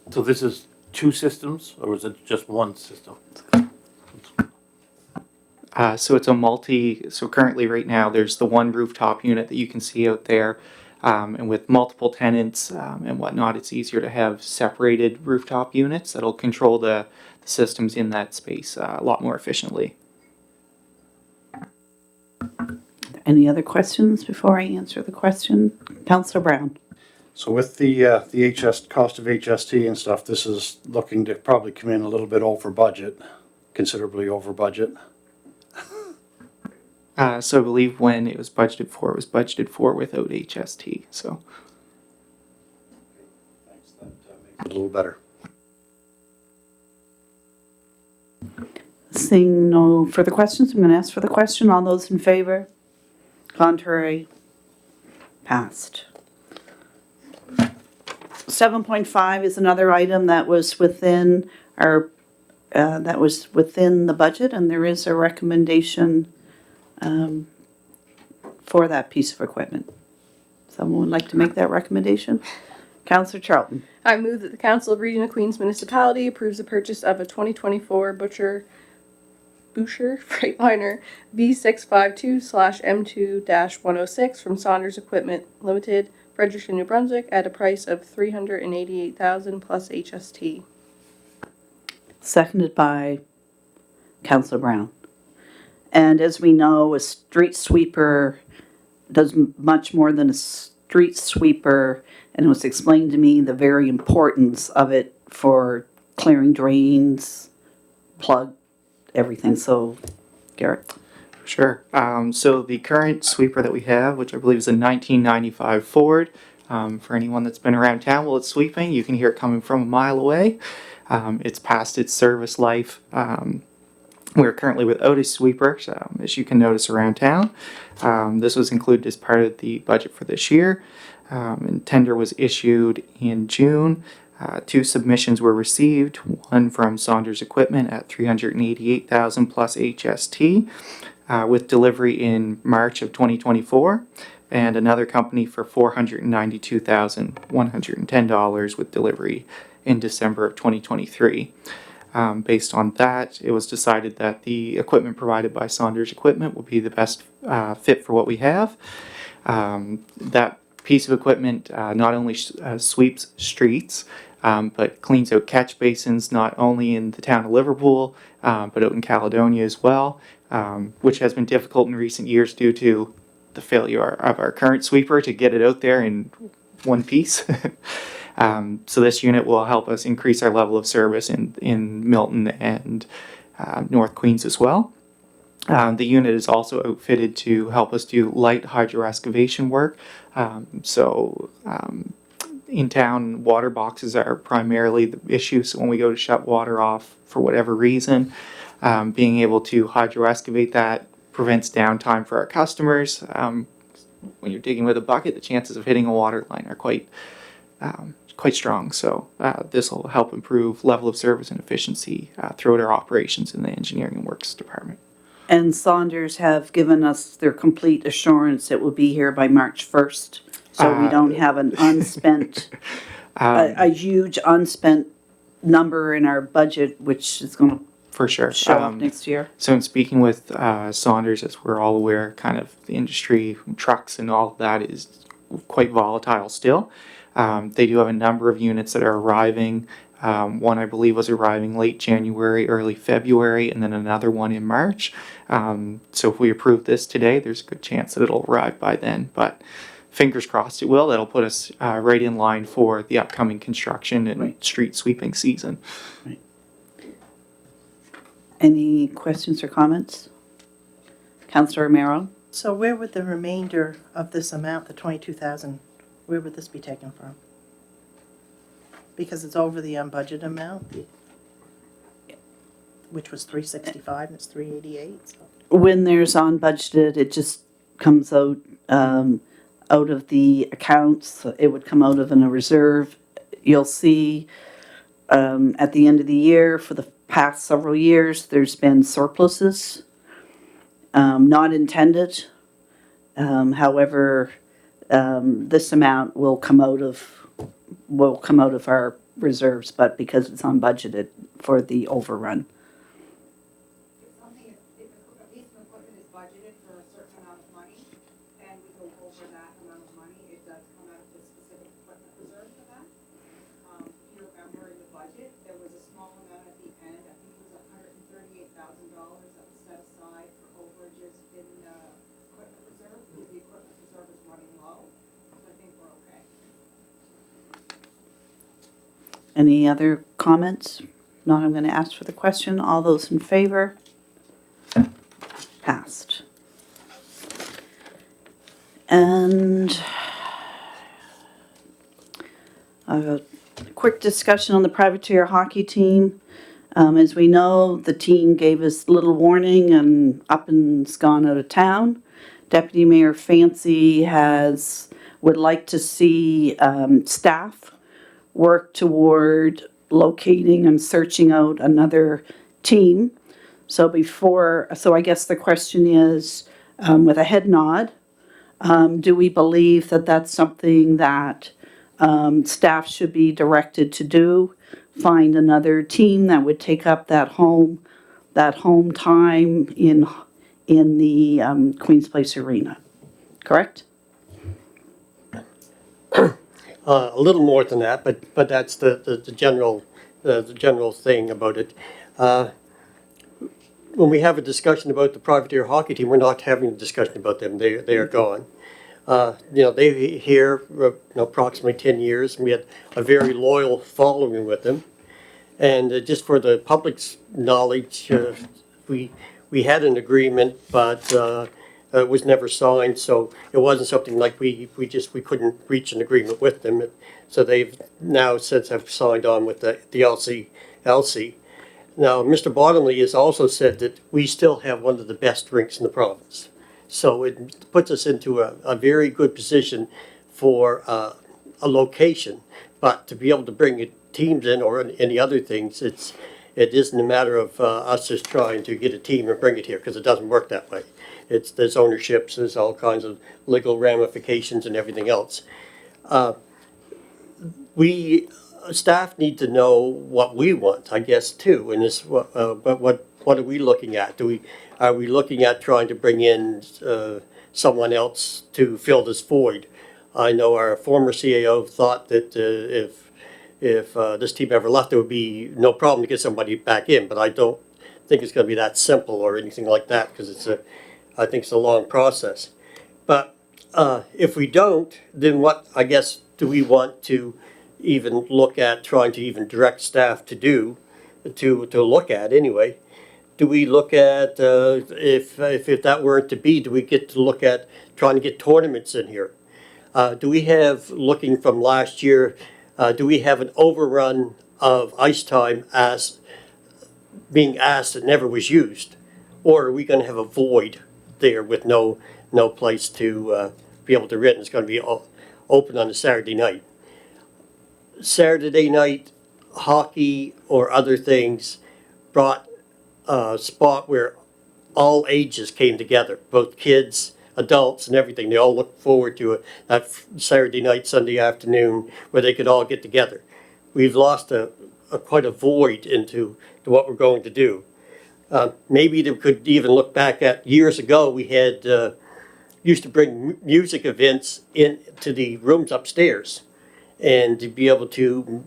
So this is two systems, or is it just one system? So it's a so currently right now there's the one rooftop unit that you can see out there. And with multiple tenants and whatnot, it's easier to have separated rooftop units that'll control the systems in that space a lot more efficiently. Any other questions before I answer the question? Councillor Brown. So with the cost of HST and stuff, this is looking to probably come in a little bit over budget, considerably over budget. So I believe when it was budgeted for without HST. So A little better. Seeing no further questions, I'm going to ask for the question. All those in favor? Contrary? Passed. 7.5 is another item that was within our the budget, and there is a recommendation for that piece of equipment. Someone would like to make that recommendation? Councillor Charlton. I move that the Council of Region of Queens Municipality approves the purchase of a 2024 Butcher Freightliner V652/M2-106 from Saunders Equipment Limited, Fredericton, New Brunswick, at a price of $388,000 plus HST. Seconded by Councillor Brown. And as we know, a street sweeper does much more than a street sweeper, and it was explained to me the very importance of it for clearing drains, plug, everything. So, Garrett. sure. So the current sweeper that we have, which I believe is a 1995 Ford, for anyone that's been around town while it's sweeping, you can hear it coming from a mile away. It's past its service life. We're currently without a sweeper, so, as you can notice around town. This was included as part of the budget for this year. And tender was issued in June. Two submissions were received, one from Saunders Equipment at $388,000 plus HST, with delivery in March of 2024, and another company for $492,110 with delivery in December of 2023. Based on that, it was decided that the equipment provided by Saunders Equipment would be the best fit for what we have. That piece of equipment not only sweeps streets, but cleans out catch basins not only in the town of Liverpool, but out in Caledonia as well, which has been difficult in recent years due to the failure of our current sweeper to get it out there in one piece. So this unit will help us increase our level of service in Milton and North Queens as well. The unit is also outfitted to help us do light hydro excavation work. In town, water boxes are primarily the issue. So when we go to shut water off for whatever reason, being able to hydro excavate that prevents downtime for our customers. When you're digging with a bucket, the chances of hitting a water line are quite strong. So this will help improve level of service and efficiency throughout our operations in the engineering and works department. And Saunders have given us their complete assurance it will be here by March 1st. So we don't have an unspent, a huge unspent number in our budget, which is going to For sure. show up next year. So in speaking with Saunders, as we're all aware, kind of the industry, trucks and all of that is quite volatile still. They do have a number of units that are arriving. One, I believe, was arriving late January, early February, and then another one in March. So if we approve this today, there's a good chance that it'll arrive by then. But fingers crossed it will. That'll put us right in line for the upcoming construction and street sweeping season. Right. Any questions or comments? Councillor Romero? So where would the remainder of this amount, the 22,000, where would this be taken from? Because it's over the unbudgeted amount, which was 365 and it's 388. So. When there's unbudgeted, it just comes out of the accounts. It would come out of a reserve. You'll see at the end of the year, for the past several years, there's been surpluses, not intended. However, this amount will come out of our reserves, but because it's unbudgeted for the overrun. If a piece of equipment is budgeted for a certain amount of money, and we go over that amount of money, it does come out of the specific equipment reserve for that. You remember in the budget, there was a small amount at the end, I think it was $138,000 that was set aside for overages in the equipment reserve, because the equipment reserve is running low, so I think we're okay. Any other comments? Not, I'm going to ask for the question. All those in favor? Passed. And a quick discussion on the privateer hockey team. As we know, the team gave us little warning and up and's gone out of town. Deputy Mayor Fancy would like to see staff work toward locating and searching out another team. So I guess the question is, with a head nod, do we believe that that's something that staff should be directed to do? Find another team that would take up that home time in the Queen's Place Arena, correct? A little more than that, but that's the general thing about it. When we have a discussion about the privateer hockey team, we're not having a discussion about them. They are gone. They here approximately 10 years, and we had a very loyal following with them. And just for the public's knowledge, we had an agreement, but it was never signed, so it wasn't something like we couldn't reach an agreement with them. So they've now since have signed on with the LC. Now, Mr. Bottomley has also said that we still have one of the best rinks in the province. So it puts us into a very good position for a location, but to be able to bring it teams in or any other things. It isn't a matter of us just trying to get a team and bring it here, because it doesn't work that way. There's ownerships, there's all kinds of legal ramifications and everything else. We staff need to know what we want, I guess, too. And this, what are we looking at? Are we looking at trying to bring in someone else to fill this void? I know our former CAO thought that if this team ever left, there would be no problem to get somebody back in. But I don't think it's going to be that simple or anything like that, because I think it's a long process. But if we don't, then what, I guess, do we want to even look at trying to even direct staff to do, to look at anyway? Do we look at, if that weren't to be, do we get to look at trying to get tournaments in here? Do we have, looking from last year, do we have an overrun of ice time being asked that never was used? Or are we going to have a void there with no place to be able to rent? It's going to be open on a Saturday night. Saturday night hockey or other things brought a spot where all ages came together, both kids, adults, and everything. They all looked forward to it, that Saturday night, Sunday afternoon, where they could all get together. We've lost quite a void into what we're going to do. Maybe they could even look back at years ago. We had used to bring music events into the rooms upstairs, and to be able to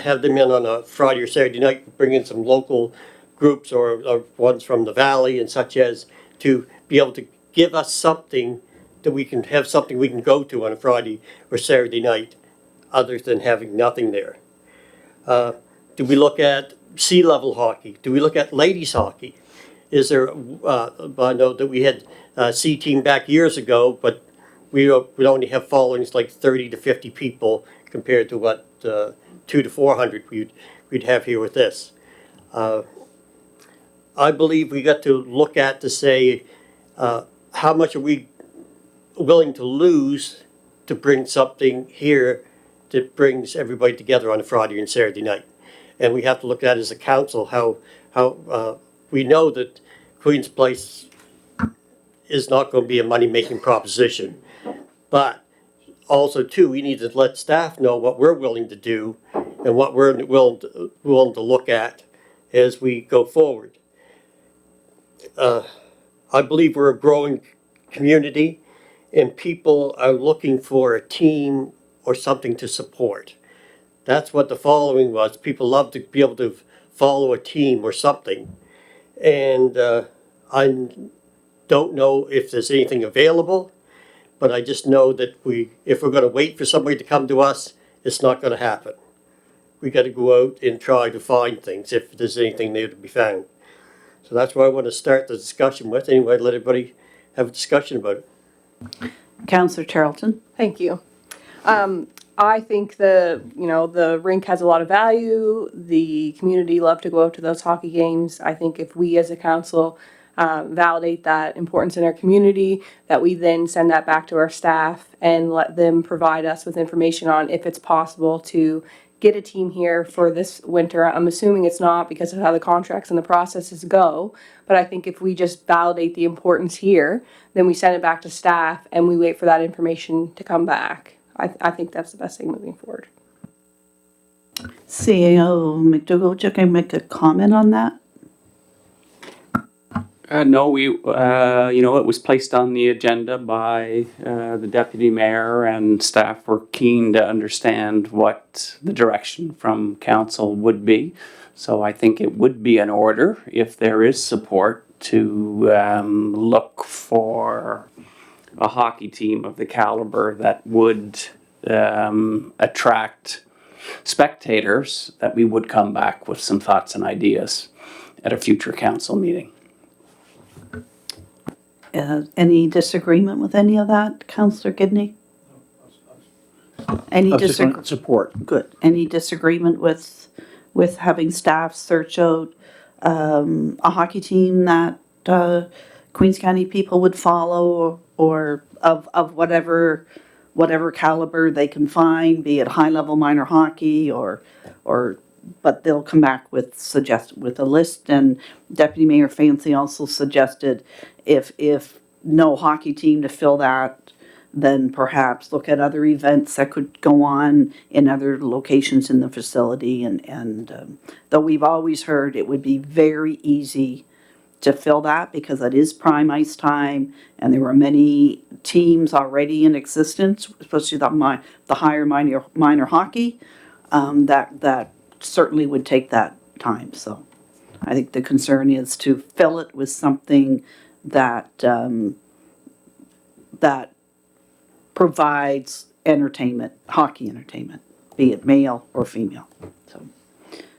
have them in on a Friday or Saturday night, bring in some local groups or ones from the valley and such as, to be able to give us something that we can have something we can go to on a Friday or Saturday night, other than having nothing there. Do we look at sea level hockey? Do we look at ladies hockey? Is there? I know that we had a C team back years ago, but we only have followings like 30 to 50 people compared to what 200 to 400 we'd have here with this. I believe we got to look at to say how much are we willing to lose to bring something here that brings everybody together on a Friday and Saturday night. And we have to look at as a council how we know that Queen's Place is not going to be a money-making proposition. But also, too, we need to let staff know what we're willing to do and what we're willing to look at as we go forward. I believe we're a growing community, and people are looking for a team or something to support. That's what the following was. People love to be able to follow a team or something. And I don't know if there's anything available, but I just know that if we're going to wait for somebody to come to us, it's not going to happen. We got to go out and try to find things if there's anything there to be found. So that's where I want to start the discussion with. Anyway, let everybody have a discussion about it. Councillor Charlton? Thank you. I think the rink has a lot of value. The community love to go out to those hockey games. I think if we as a council validate that importance in our community, that we then send that back to our staff and let them provide us with information on if it's possible to get a team here for this winter. I'm assuming it's not because of how the contracts and the processes go, but I think if we just validate the importance here, then we send it back to staff and we wait for that information to come back. I think that's the best thing moving forward. CAO McDougall, you can make a comment on that? No, it was placed on the agenda by the deputy mayor, and staff were keen to understand what the direction from council would be. So I think it would be in order, if there is support, to look for a hockey team of the caliber that would attract spectators, that we would come back with some thoughts and ideas at a future council meeting. Any disagreement with any of that, Councillor Gidney? Any disagreement? Support. Good. Any disagreement with having staff search out a hockey team that Queens County people would follow, or of whatever whatever caliber they can find, be it high-level minor hockey but they'll come back with a list. And Deputy Mayor Fancy also suggested if no hockey team to fill that, then perhaps look at other events that could go on in other locations in the facility. And though we've always heard it would be very easy to fill that because that is prime ice time, and there were many teams already in existence, especially the higher minor hockey, that certainly would take that time. So I think the concern is to fill it with something that that provides entertainment, hockey entertainment, be it male or female.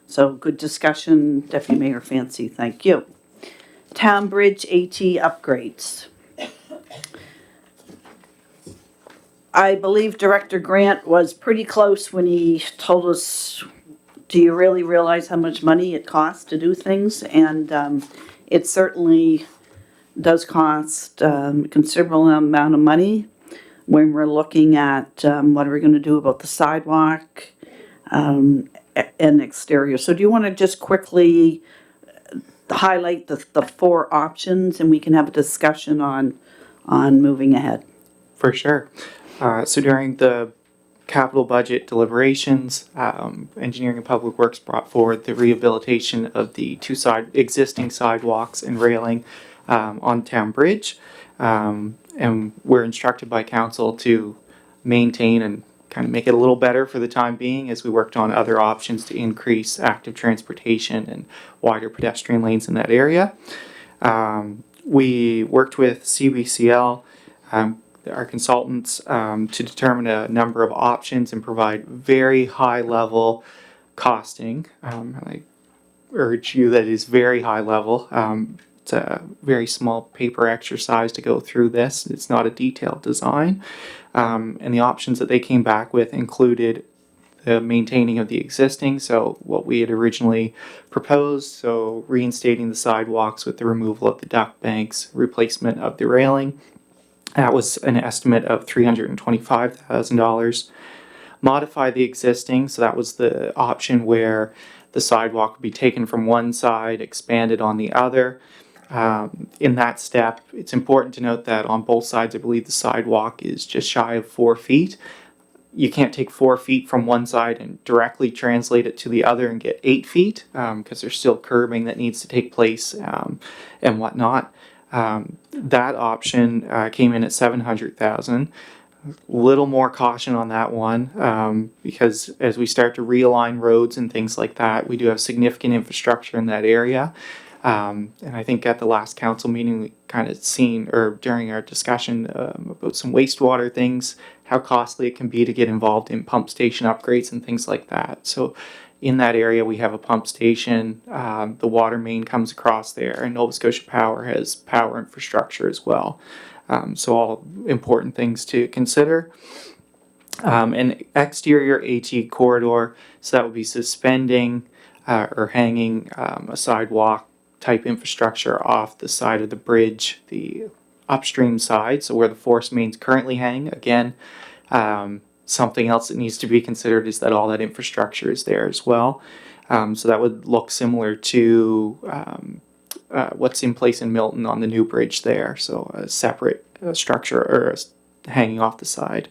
So good discussion, Deputy Mayor Fancy, thank you. Town Bridge AT upgrades. I believe Director Grant was pretty close when he told us, do you really realize how much money it costs to do things? And it certainly does cost a considerable amount of money when we're looking at what are we going to do about the sidewalk and exterior. So do you want to just quickly highlight the four options, and we can have a discussion on moving ahead? For sure. So during the capital budget deliberations, Engineering and Public Works brought forward the rehabilitation of the existing sidewalks and railing on Town Bridge. And we're instructed by council to maintain and kind of make it a little better for the time being as we worked on other options to increase active transportation and wider pedestrian lanes in that area. We worked with CBCL, our consultants, to determine a number of options and provide very high level costing. I urge you that it is very high level. It's a very small paper exercise to go through this. It's not a detailed design. And the options that they came back with included the maintaining of the existing, so what we had originally proposed, so reinstating the sidewalks with the removal of the duct banks, replacement of the railing. That was an estimate of $325,000. Modify the existing, so that was the option where the sidewalk would be taken from one side, expanded on the other. In that step, it's important to note that on both sides, I believe the sidewalk is just shy of 4 feet. You can't take 4 feet from one side and directly translate it to the other and get 8 feet, because there's still curbing that needs to take place and whatnot. That option came in at $700,000. Little more caution on that one, because as we start to realign roads and things like that, we do have significant infrastructure in that area. And I think at the last council meeting, we kind of seen, or during our discussion about some wastewater things, how costly it can be to get involved in pump station upgrades and things like that. So in that area, we have a pump station, the water main comes across there, and Nova Scotia Power has power infrastructure as well. So all important things to consider. An exterior AT corridor, so that would be suspending or hanging a sidewalk type infrastructure off the side of the bridge, the upstream side, so where the force mains currently hang. Again, something else that needs to be considered is that all that infrastructure is there as well. So that would look similar to what's in place in Milton on the new bridge there, so a separate structure or hanging off the side.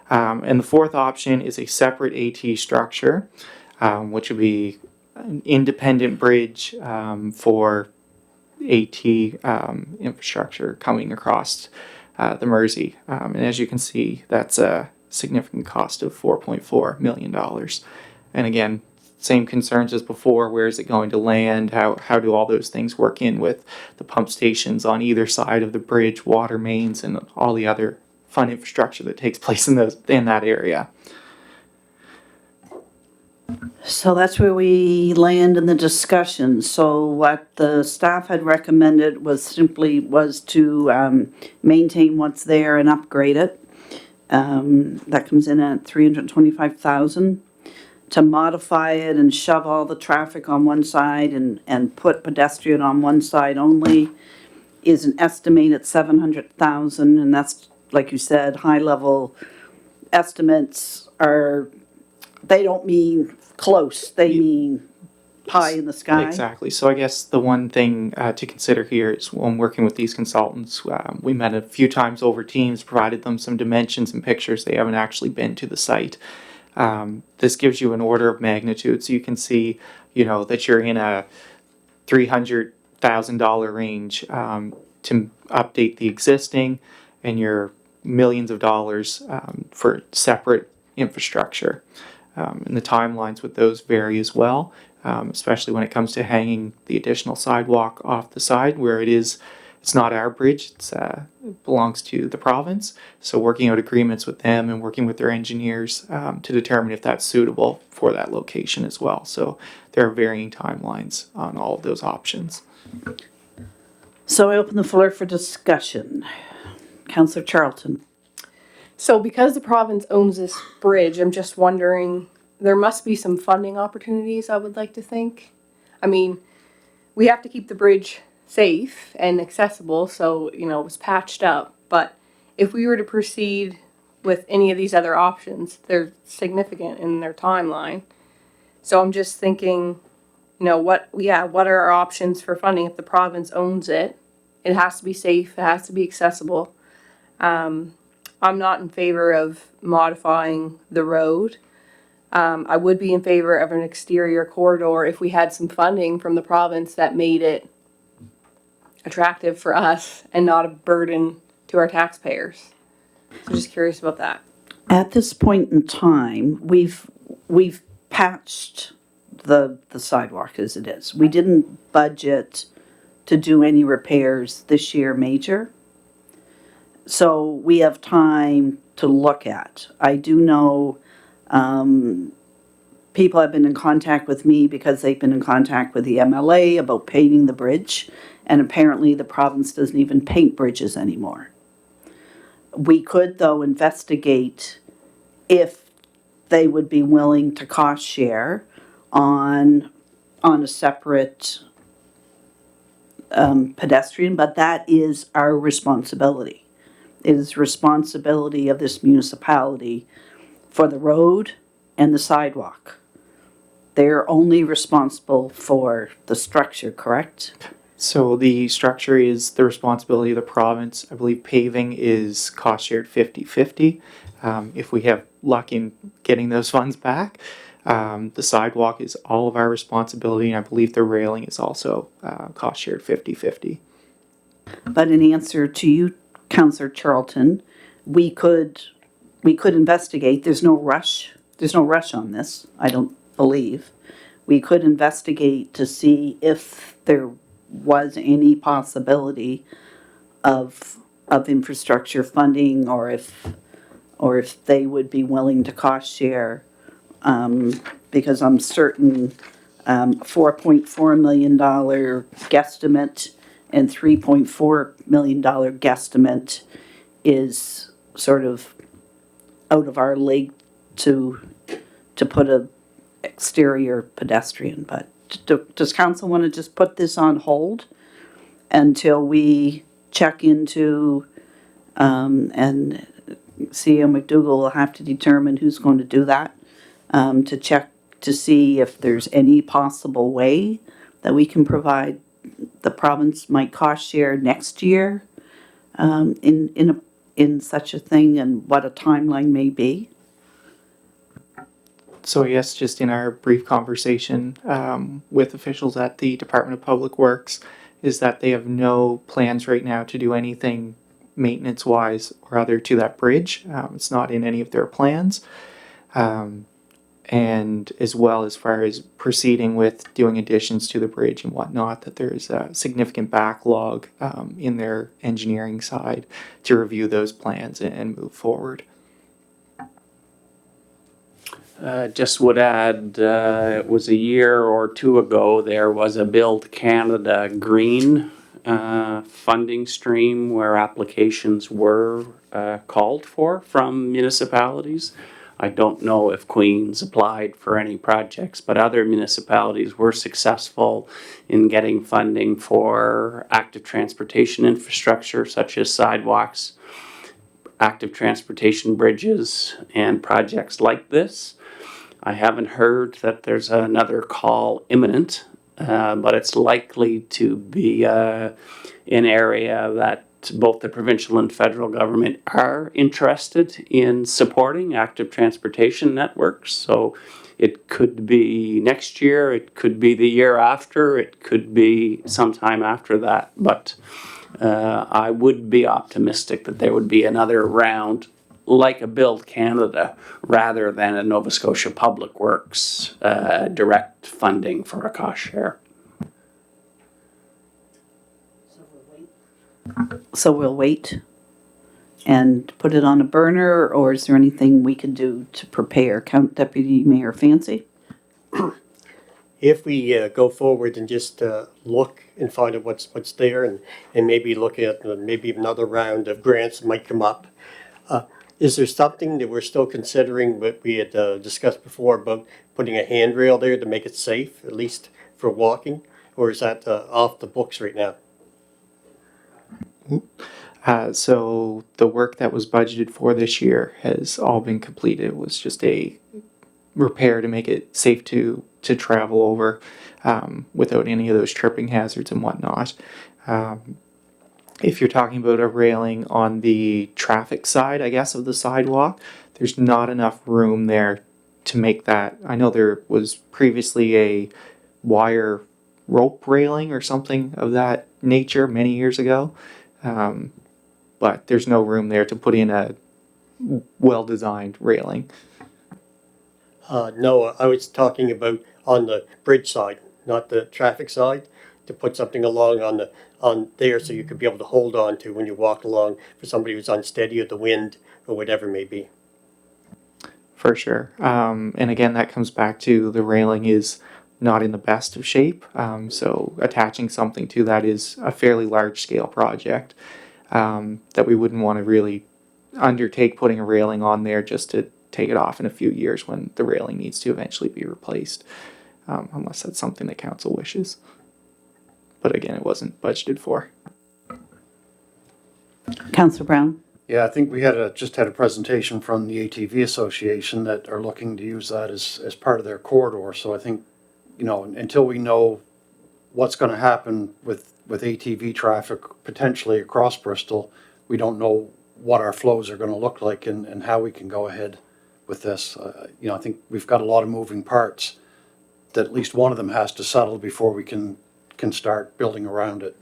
And the fourth option is a separate AT structure, which would be an independent bridge for AT infrastructure coming across the Mersey. And as you can see, that's a significant cost of $4.4 million. And again, same concerns as before. Where is it going to land? How do all those things work in with the pump stations on either side of the bridge, water mains, and all the other fun infrastructure that takes place in that area? So that's where we land in the discussion. So what the staff had recommended was to maintain what's there and upgrade it. That comes in at $325,000. To modify it and shove all the traffic on one side and put pedestrian on one side only is an estimated $700,000, and that's, like you said, high level estimates they don't mean close, they mean pie in the sky. Exactly. So I guess the one thing to consider here is when working with these consultants, we met a few times over Teams, provided them some dimensions and pictures. They haven't actually been to the site. This gives you an order of magnitude, so you can see, that you're in a $300,000 range to update the existing, and your millions of dollars for separate infrastructure. And the timelines with those vary as well, especially when it comes to hanging the additional sidewalk off the side where it's not our bridge, it belongs to the province. So working out agreements with them and working with their engineers to determine if that's suitable for that location as well. So there are varying timelines on all of those options. So I open the floor for discussion. Councillor Charlton. So because the province owns this bridge, I'm just wondering, there must be some funding opportunities, I would like to think. I mean, we have to keep the bridge safe and accessible, so, it was patched up. But if we were to proceed with any of these other options, they're significant in their timeline. So I'm just thinking, what are our options for funding if the province owns it? It has to be safe, it has to be accessible. I'm not in favor of modifying the road. I would be in favor of an exterior corridor if we had some funding from the province that made it attractive for us and not a burden to our taxpayers. So just curious about that. At this point in time, we've patched the sidewalk as it is. We didn't budget to do any repairs this year major. So we have time to look at. I do know people have been in contact with me because they've been in contact with the MLA about painting the bridge, and apparently the province doesn't even paint bridges anymore. We could, though, investigate if they would be willing to cost share on a separate pedestrian, but that is our responsibility. It is responsibility of this municipality for the road and the sidewalk. They're only responsible for the structure, correct? So the structure is the responsibility of the province. I believe paving is cost shared 50-50. If we have luck in getting those funds back, the sidewalk is all of our responsibility, and I believe the railing is also cost shared 50-50. But in answer to you, Councillor Charlton, we could investigate. There's no rush. There's no rush on this, I don't believe. We could investigate to see if there was any possibility of infrastructure funding, or if they would be willing to cost share, because I'm certain $4.4 million guesstimate and $3.4 million guesstimate is sort of out of our league to put a exterior pedestrian. But does council want to just put this on hold until we check into, and CEO McDougall will have to determine who's going to do that, to check to see if there's any possible way that we can provide the province might cost share next year in such a thing, and what a timeline may be? So yes, just in our brief conversation with officials at the Department of Public Works, is that they have no plans right now to do anything maintenance-wise or other to that bridge. It's not in any of their plans. And as well, as far as proceeding with doing additions to the bridge and whatnot, that there's a significant backlog in their engineering side to review those plans and move forward. Just would add, it was a year or two ago, there was a Build Canada Green funding stream where applications were called for from municipalities. I don't know if Queens applied for any projects, but other municipalities were successful in getting funding for active transportation infrastructure such as sidewalks. active transportation bridges and projects like this. I haven't heard that there's another call imminent, but it's likely to be an area that both the provincial and federal government are interested in supporting active transportation networks. So it could be next year, it could be the year after, it could be sometime after that. But I would be optimistic that there would be another round like a Build Canada rather than a Nova Scotia Public Works direct funding for a cost share. So we'll wait and put it on a burner, or is there anything we could do to prepare? Deputy Mayor Fancy? If we go forward and just look and find out what's there, and maybe look at maybe another round of grants might come up, is there something that we're still considering what we had discussed before about putting a handrail there to make it safe, at least for walking? Or is that off the books right now? So the work that was budgeted for this year has all been completed. It was just a repair to make it safe to travel over without any of those tripping hazards and whatnot. If you're talking about a railing on the traffic side, I guess, of the sidewalk, there's not enough room there to make that. I know there was previously a wire rope railing or something of that nature many years ago. But there's no room there to put in a well-designed railing. No, I was talking about on the bridge side, not the traffic side, to put something along on there so you could be able to hold on to when you walk along for somebody who's unsteady or the wind or whatever it may be. For sure. And again, that comes back to the railing is not in the best of shape. So attaching something to that is a fairly large scale project that we wouldn't want to really undertake putting a railing on there just to take it off in a few years when the railing needs to eventually be replaced, unless that's something that council wishes. But again, it wasn't budgeted for. Councillor Brown? Yeah, I think we just had a presentation from the ATV Association that are looking to use that as part of their corridor. So I think, until we know what's going to happen with ATV traffic potentially across Bristol, we don't know what our flows are going to look like and how we can go ahead with this. I think we've got a lot of moving parts that at least one of them has to settle before we can start building around it.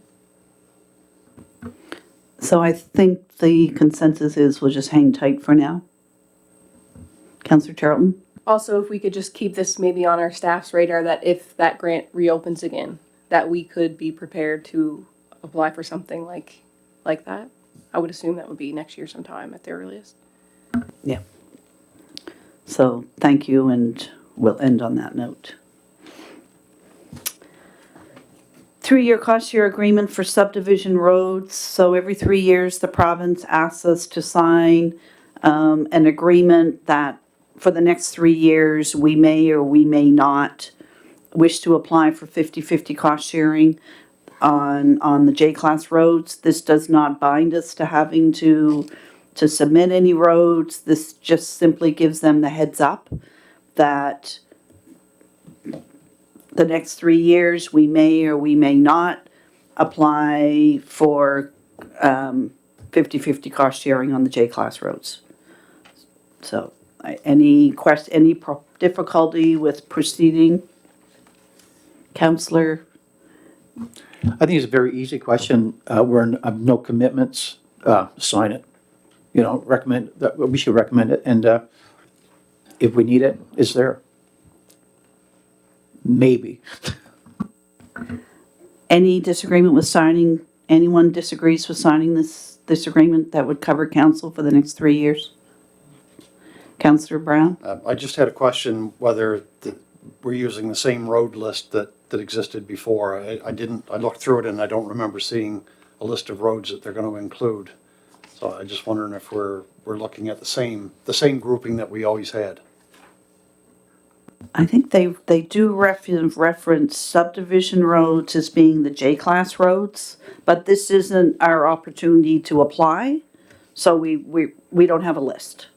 So I think the consensus is we'll just hang tight for now. Councillor Charlton? Also, if we could just keep this maybe on our staff's radar, that if that grant reopens again, that we could be prepared to apply for something like that. I would assume that would be next year sometime at the earliest. Yeah. So thank you, and we'll end on that note. 3-year cost share agreement for subdivision roads. So every 3 years, the province asks us to sign an agreement that for the next 3 years, we may or we may not wish to apply for 50-50 cost sharing on the J-class roads. This does not bind us to having to submit any roads. This just simply gives them the heads up that the next 3 years, we may or we may not apply for 50-50 cost sharing on the J-class roads. So, any difficulty with proceeding? Councillor? I think it's a very easy question. We're no commitments, sign it. Recommend that we should recommend it, and if we need it, it's there. Maybe. Any disagreement with signing? Anyone disagrees with signing this agreement that would cover council for the next 3 years? Councillor Brown? I just had a question whether we're using the same road list that existed before. I looked through it and I don't remember seeing a list of roads that they're going to include. So I'm just wondering if we're looking at the same grouping that we always had. I think they do reference subdivision roads as being the J-class roads, but this isn't our opportunity to apply. So we don't have a list.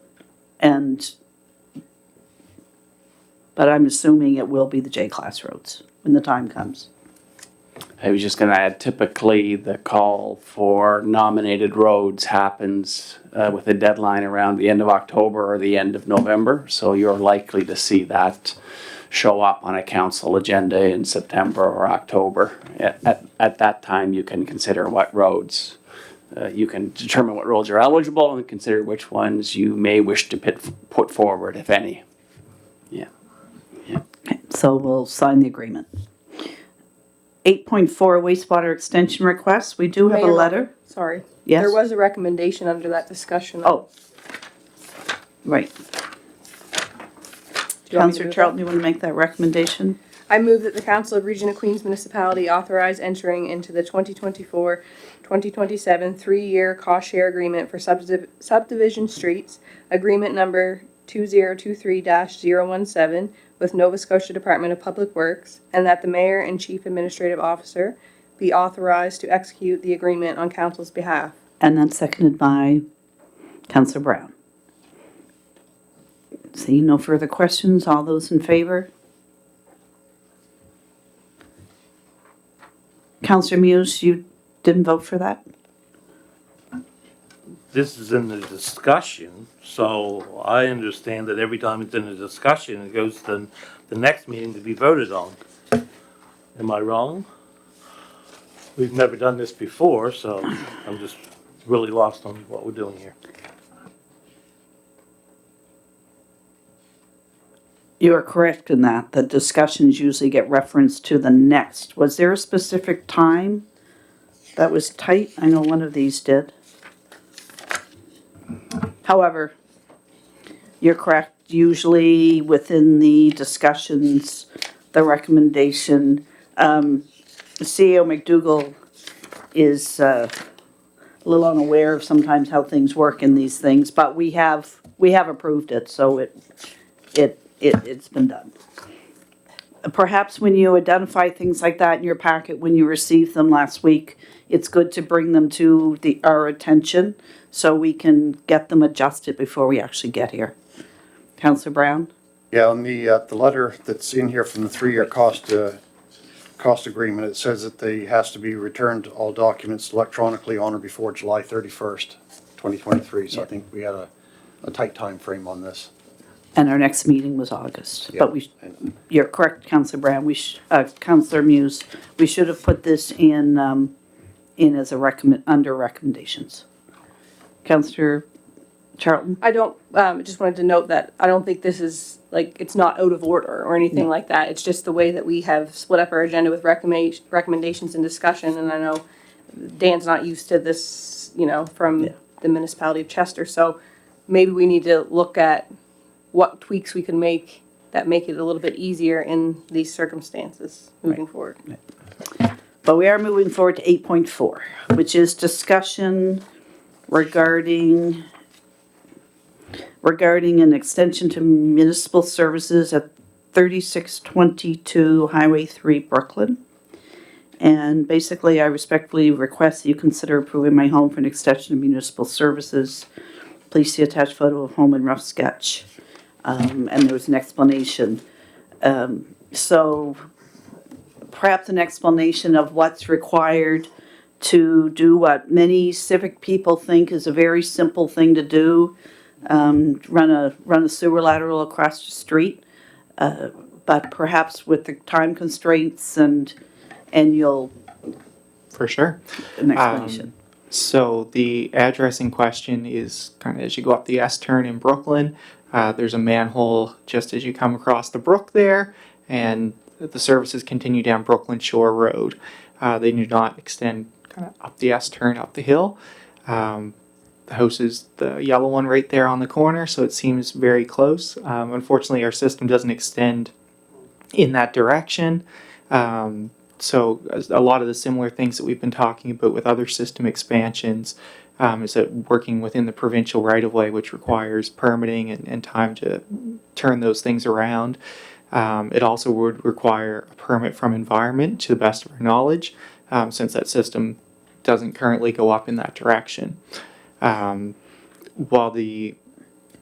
But I'm assuming it will be the J-class roads when the time comes. I was just gonna add, typically the call for nominated roads happens with a deadline around the end of October or the end of November. So you're likely to see that show up on a council agenda in September or October. At that time, you can consider what roads, you can determine what roads are eligible and consider which ones you may wish to put forward, if any. Yeah. Okay, so we'll sign the agreement. 8.4 wastewater extension request. We do have a Mayor, letter. Sorry. Yes? There was a recommendation under that discussion. Oh, right. Do you want me to Councillor move Charlton, that? you want to make that recommendation? I move that the Council of Region of Queens Municipality authorize entering into the 2024-2027 3-year cost share agreement for subdivision streets, agreement number 2023-017 with Nova Scotia Department of Public Works, and that the Mayor and Chief Administrative Officer be authorized to execute the agreement on Council's behalf. And then seconded by Councillor Brown. See, no further questions. All those in favor? Councillor Muse, you didn't vote for that? This is in the discussion, so I understand that every time it's in a discussion, it goes to the next meeting to be voted on. Am I wrong? We've never done this before, so I'm just really lost on what we're doing here. You are correct in that. The discussions usually get referenced to the next. Was there a specific time that was tight? I know one of these did. However, you're correct. Usually within the discussions, the recommendation, CEO McDougall is a little unaware of sometimes how things work in these things, but we have approved it, so it's been done. Perhaps when you identify things like that in your packet, when you received them last week, it's good to bring them to our attention so we can get them adjusted before we actually get here. Councillor Brown? Yeah, on the letter that's in here from the 3-year cost agreement, it says that they has to be returned all documents electronically on or before July 31st, 2023. So I think we had a tight time frame on this. And our next meeting was August. Yeah. But you're correct, Councillor Brown. Councillor Muse, we should have put this in as under recommendations. Councillor Charlton? I just wanted to note that I don't think this is, it's not out of order or anything like that. It's just the way that we have split up our agenda with recommendations and discussion, and I know Dan's not used to this, from the municipality of Chester, so maybe we need to look at what tweaks we can make that make it a little bit easier in these circumstances moving forward. But we are moving forward to 8.4, which is discussion regarding an extension to municipal services at 3622 Highway 3, Brooklyn. And basically, I respectfully request that you consider approving my home for an extension of municipal services. Please see attached photo of home and rough sketch. And there was an explanation. So perhaps an explanation of what's required to do what many civic people think is a very simple thing to do, run a sewer lateral across the street. But perhaps with the time constraints and you'll... For sure. An explanation. So the address in question is kind of as you go up the S turn in Brooklyn. There's a manhole just as you come across the brook there, and the services continue down Brooklyn Shore Road. They do not extend kind of up the S turn up the hill. The house is the yellow one right there on the corner, so it seems very close. Unfortunately, our system doesn't extend in that direction. So a lot of the similar things that we've been talking about with other system expansions is that working within the provincial right-of-way, which requires permitting and time to turn those things around. It also would require a permit from environment, to the best of our knowledge, since that system doesn't currently go up in that direction. while the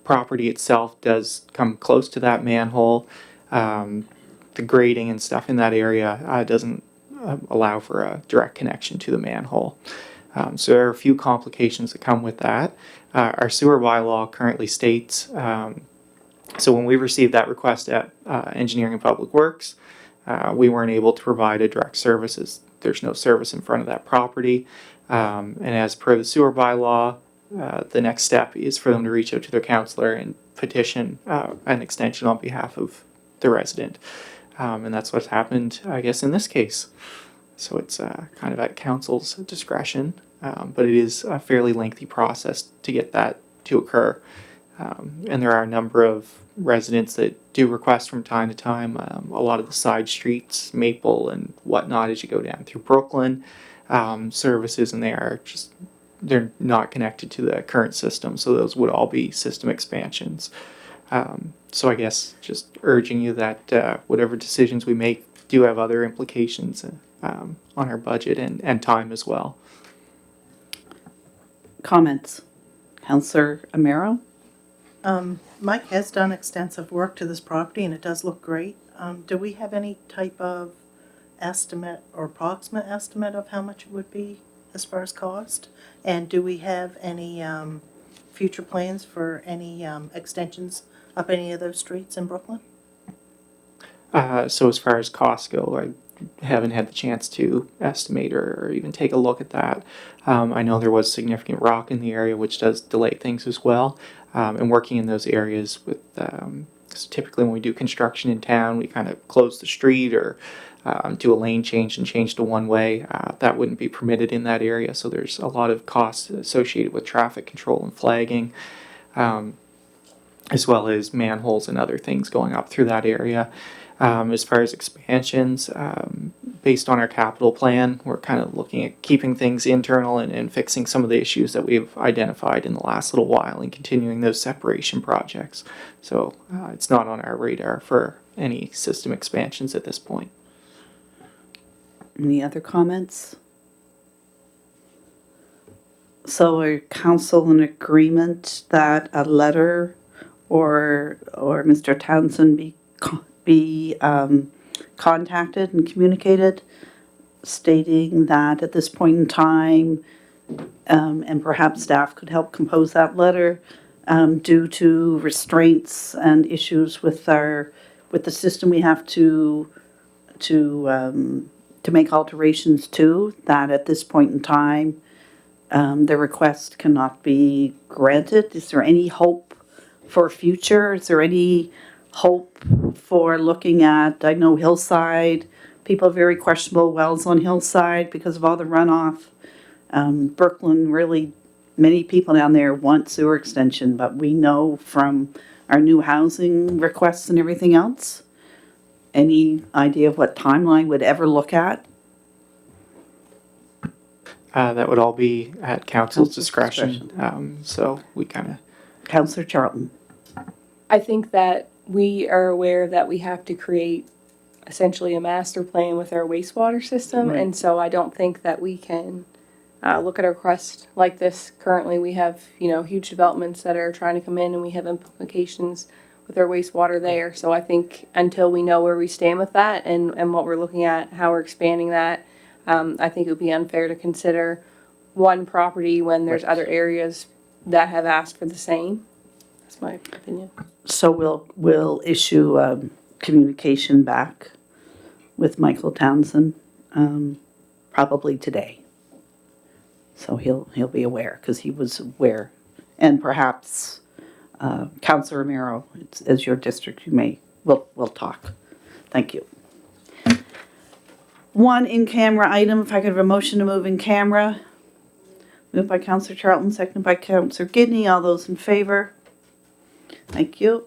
property itself does come close to that manhole, the grading and stuff in that area doesn't allow for a direct connection to the manhole. So there are a few complications that come with that. Our sewer bylaw currently states, so when we received that request at Engineering and Public Works, we weren't able to provide a direct service. There's no service in front of that property. And as per the sewer bylaw, the next step is for them to reach out to their counselor and petition an extension on behalf of the resident. And that's what's happened, I guess, in this case. So it's kind of at council's discretion, but it is a fairly lengthy process to get that to occur. And there are a number of residents that do request from time to time. A lot of the side streets, Maple and whatnot, as you go down through Brooklyn, services, and they're not connected to the current system, so those would all be system expansions. So I guess just urging you that whatever decisions we make do have other implications on our budget and time as well. Comments? Councillor Amaro? Mike has done extensive work to this property and it does look great. Do we have any type of estimate or approximate estimate of how much it would be as far as cost? And do we have any future plans for any extensions up any of those streets in Brooklyn? So as far as costs go, I haven't had the chance to estimate or even take a look at that. I know there was significant rock in the area, which does delay things as well. And working in those areas with, so typically when we do construction in town, we kind of close the street or do a lane change and change to one way. That wouldn't be permitted in that area, so there's a lot of costs associated with traffic control and flagging, as well as manholes and other things going up through that area. As far as expansions, based on our capital plan, we're kind of looking at keeping things internal and fixing some of the issues that we've identified in the last little while and continuing those separation projects. So it's not on our radar for any system expansions at this point. Any other comments? So are council in agreement that a letter or Mr. Townsend be contacted and communicated stating that at this point in time, and perhaps staff could help compose that letter, due to restraints and issues with the system we have to make alterations to, that at this point in time, the request cannot be granted? Is there any hope for future? Is there any hope for looking at, I know Hillside, people have very questionable wells on Hillside because of all the runoff. Brooklyn, really, many people down there want sewer extension, but we know from our new housing requests and everything else. Any idea of what timeline would ever look at? That would all be at council's discretion. So we kind of... Councillor Charlton. I think that we are aware that we have to create essentially a master plan with our wastewater system, Right. and so I don't think that we can look at a request like this. Currently, we have, huge developments that are trying to come in, and we have implications with our wastewater there. So I think until we know where we stand with that and what we're looking at, how we're expanding that, I think it would be unfair to consider one property when there's other areas that have asked for the same. That's my opinion. So we'll issue communication back with Michael Townsend, probably today. So he'll be aware, because he was aware. And perhaps Councillor Romero, as your district, we'll talk. Thank you. One in-camera item, if I could have a motion to move in camera. Moved by Councillor Charlton, seconded by Councillor Gidney. All those in favor? Thank you.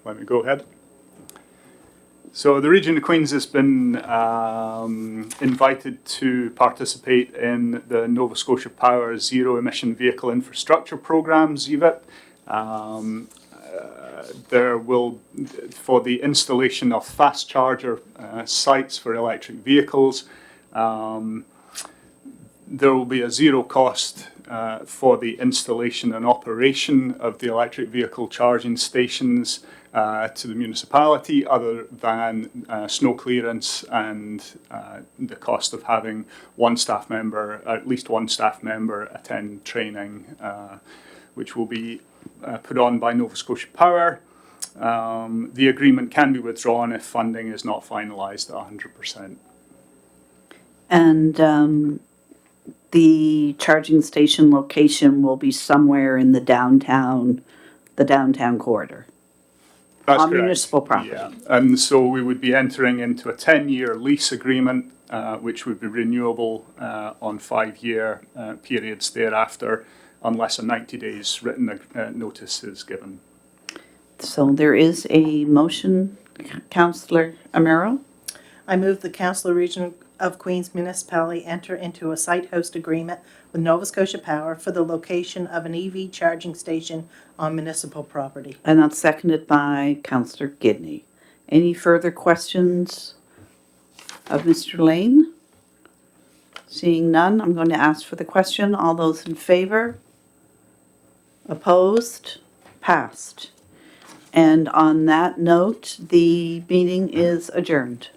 Let me go ahead. So the region of Queens has been invited to participate in the Nova Scotia Power Zero Emission Vehicle Infrastructure Programme, ZEVIP. there will, for the installation of fast charger sites for electric vehicles, there will be a zero cost for the installation and operation of the electric vehicle charging stations to the municipality, other than snow clearance and the cost of having at least one staff member attend training, which will be put on by Nova Scotia Power. The agreement can be withdrawn if funding is not finalised at 100%. And the charging station location will be somewhere in the downtown corridor. That's on correct. Municipal property. Yeah, and so we would be entering into a 10-year lease agreement, which would be renewable on 5-year periods thereafter, unless a 90 days written notice is given. So there is a motion, Councillor Amaro. I move the Council Region of Queens Municipality enter into a site host agreement with Nova Scotia Power for the location of an EV charging station on municipal property. And that's seconded by Councillor Gidney. Any further questions of Mr. Lane? Seeing none, I'm going to ask for the question. All those in favor? Opposed? Passed. And on that note, the meeting is adjourned.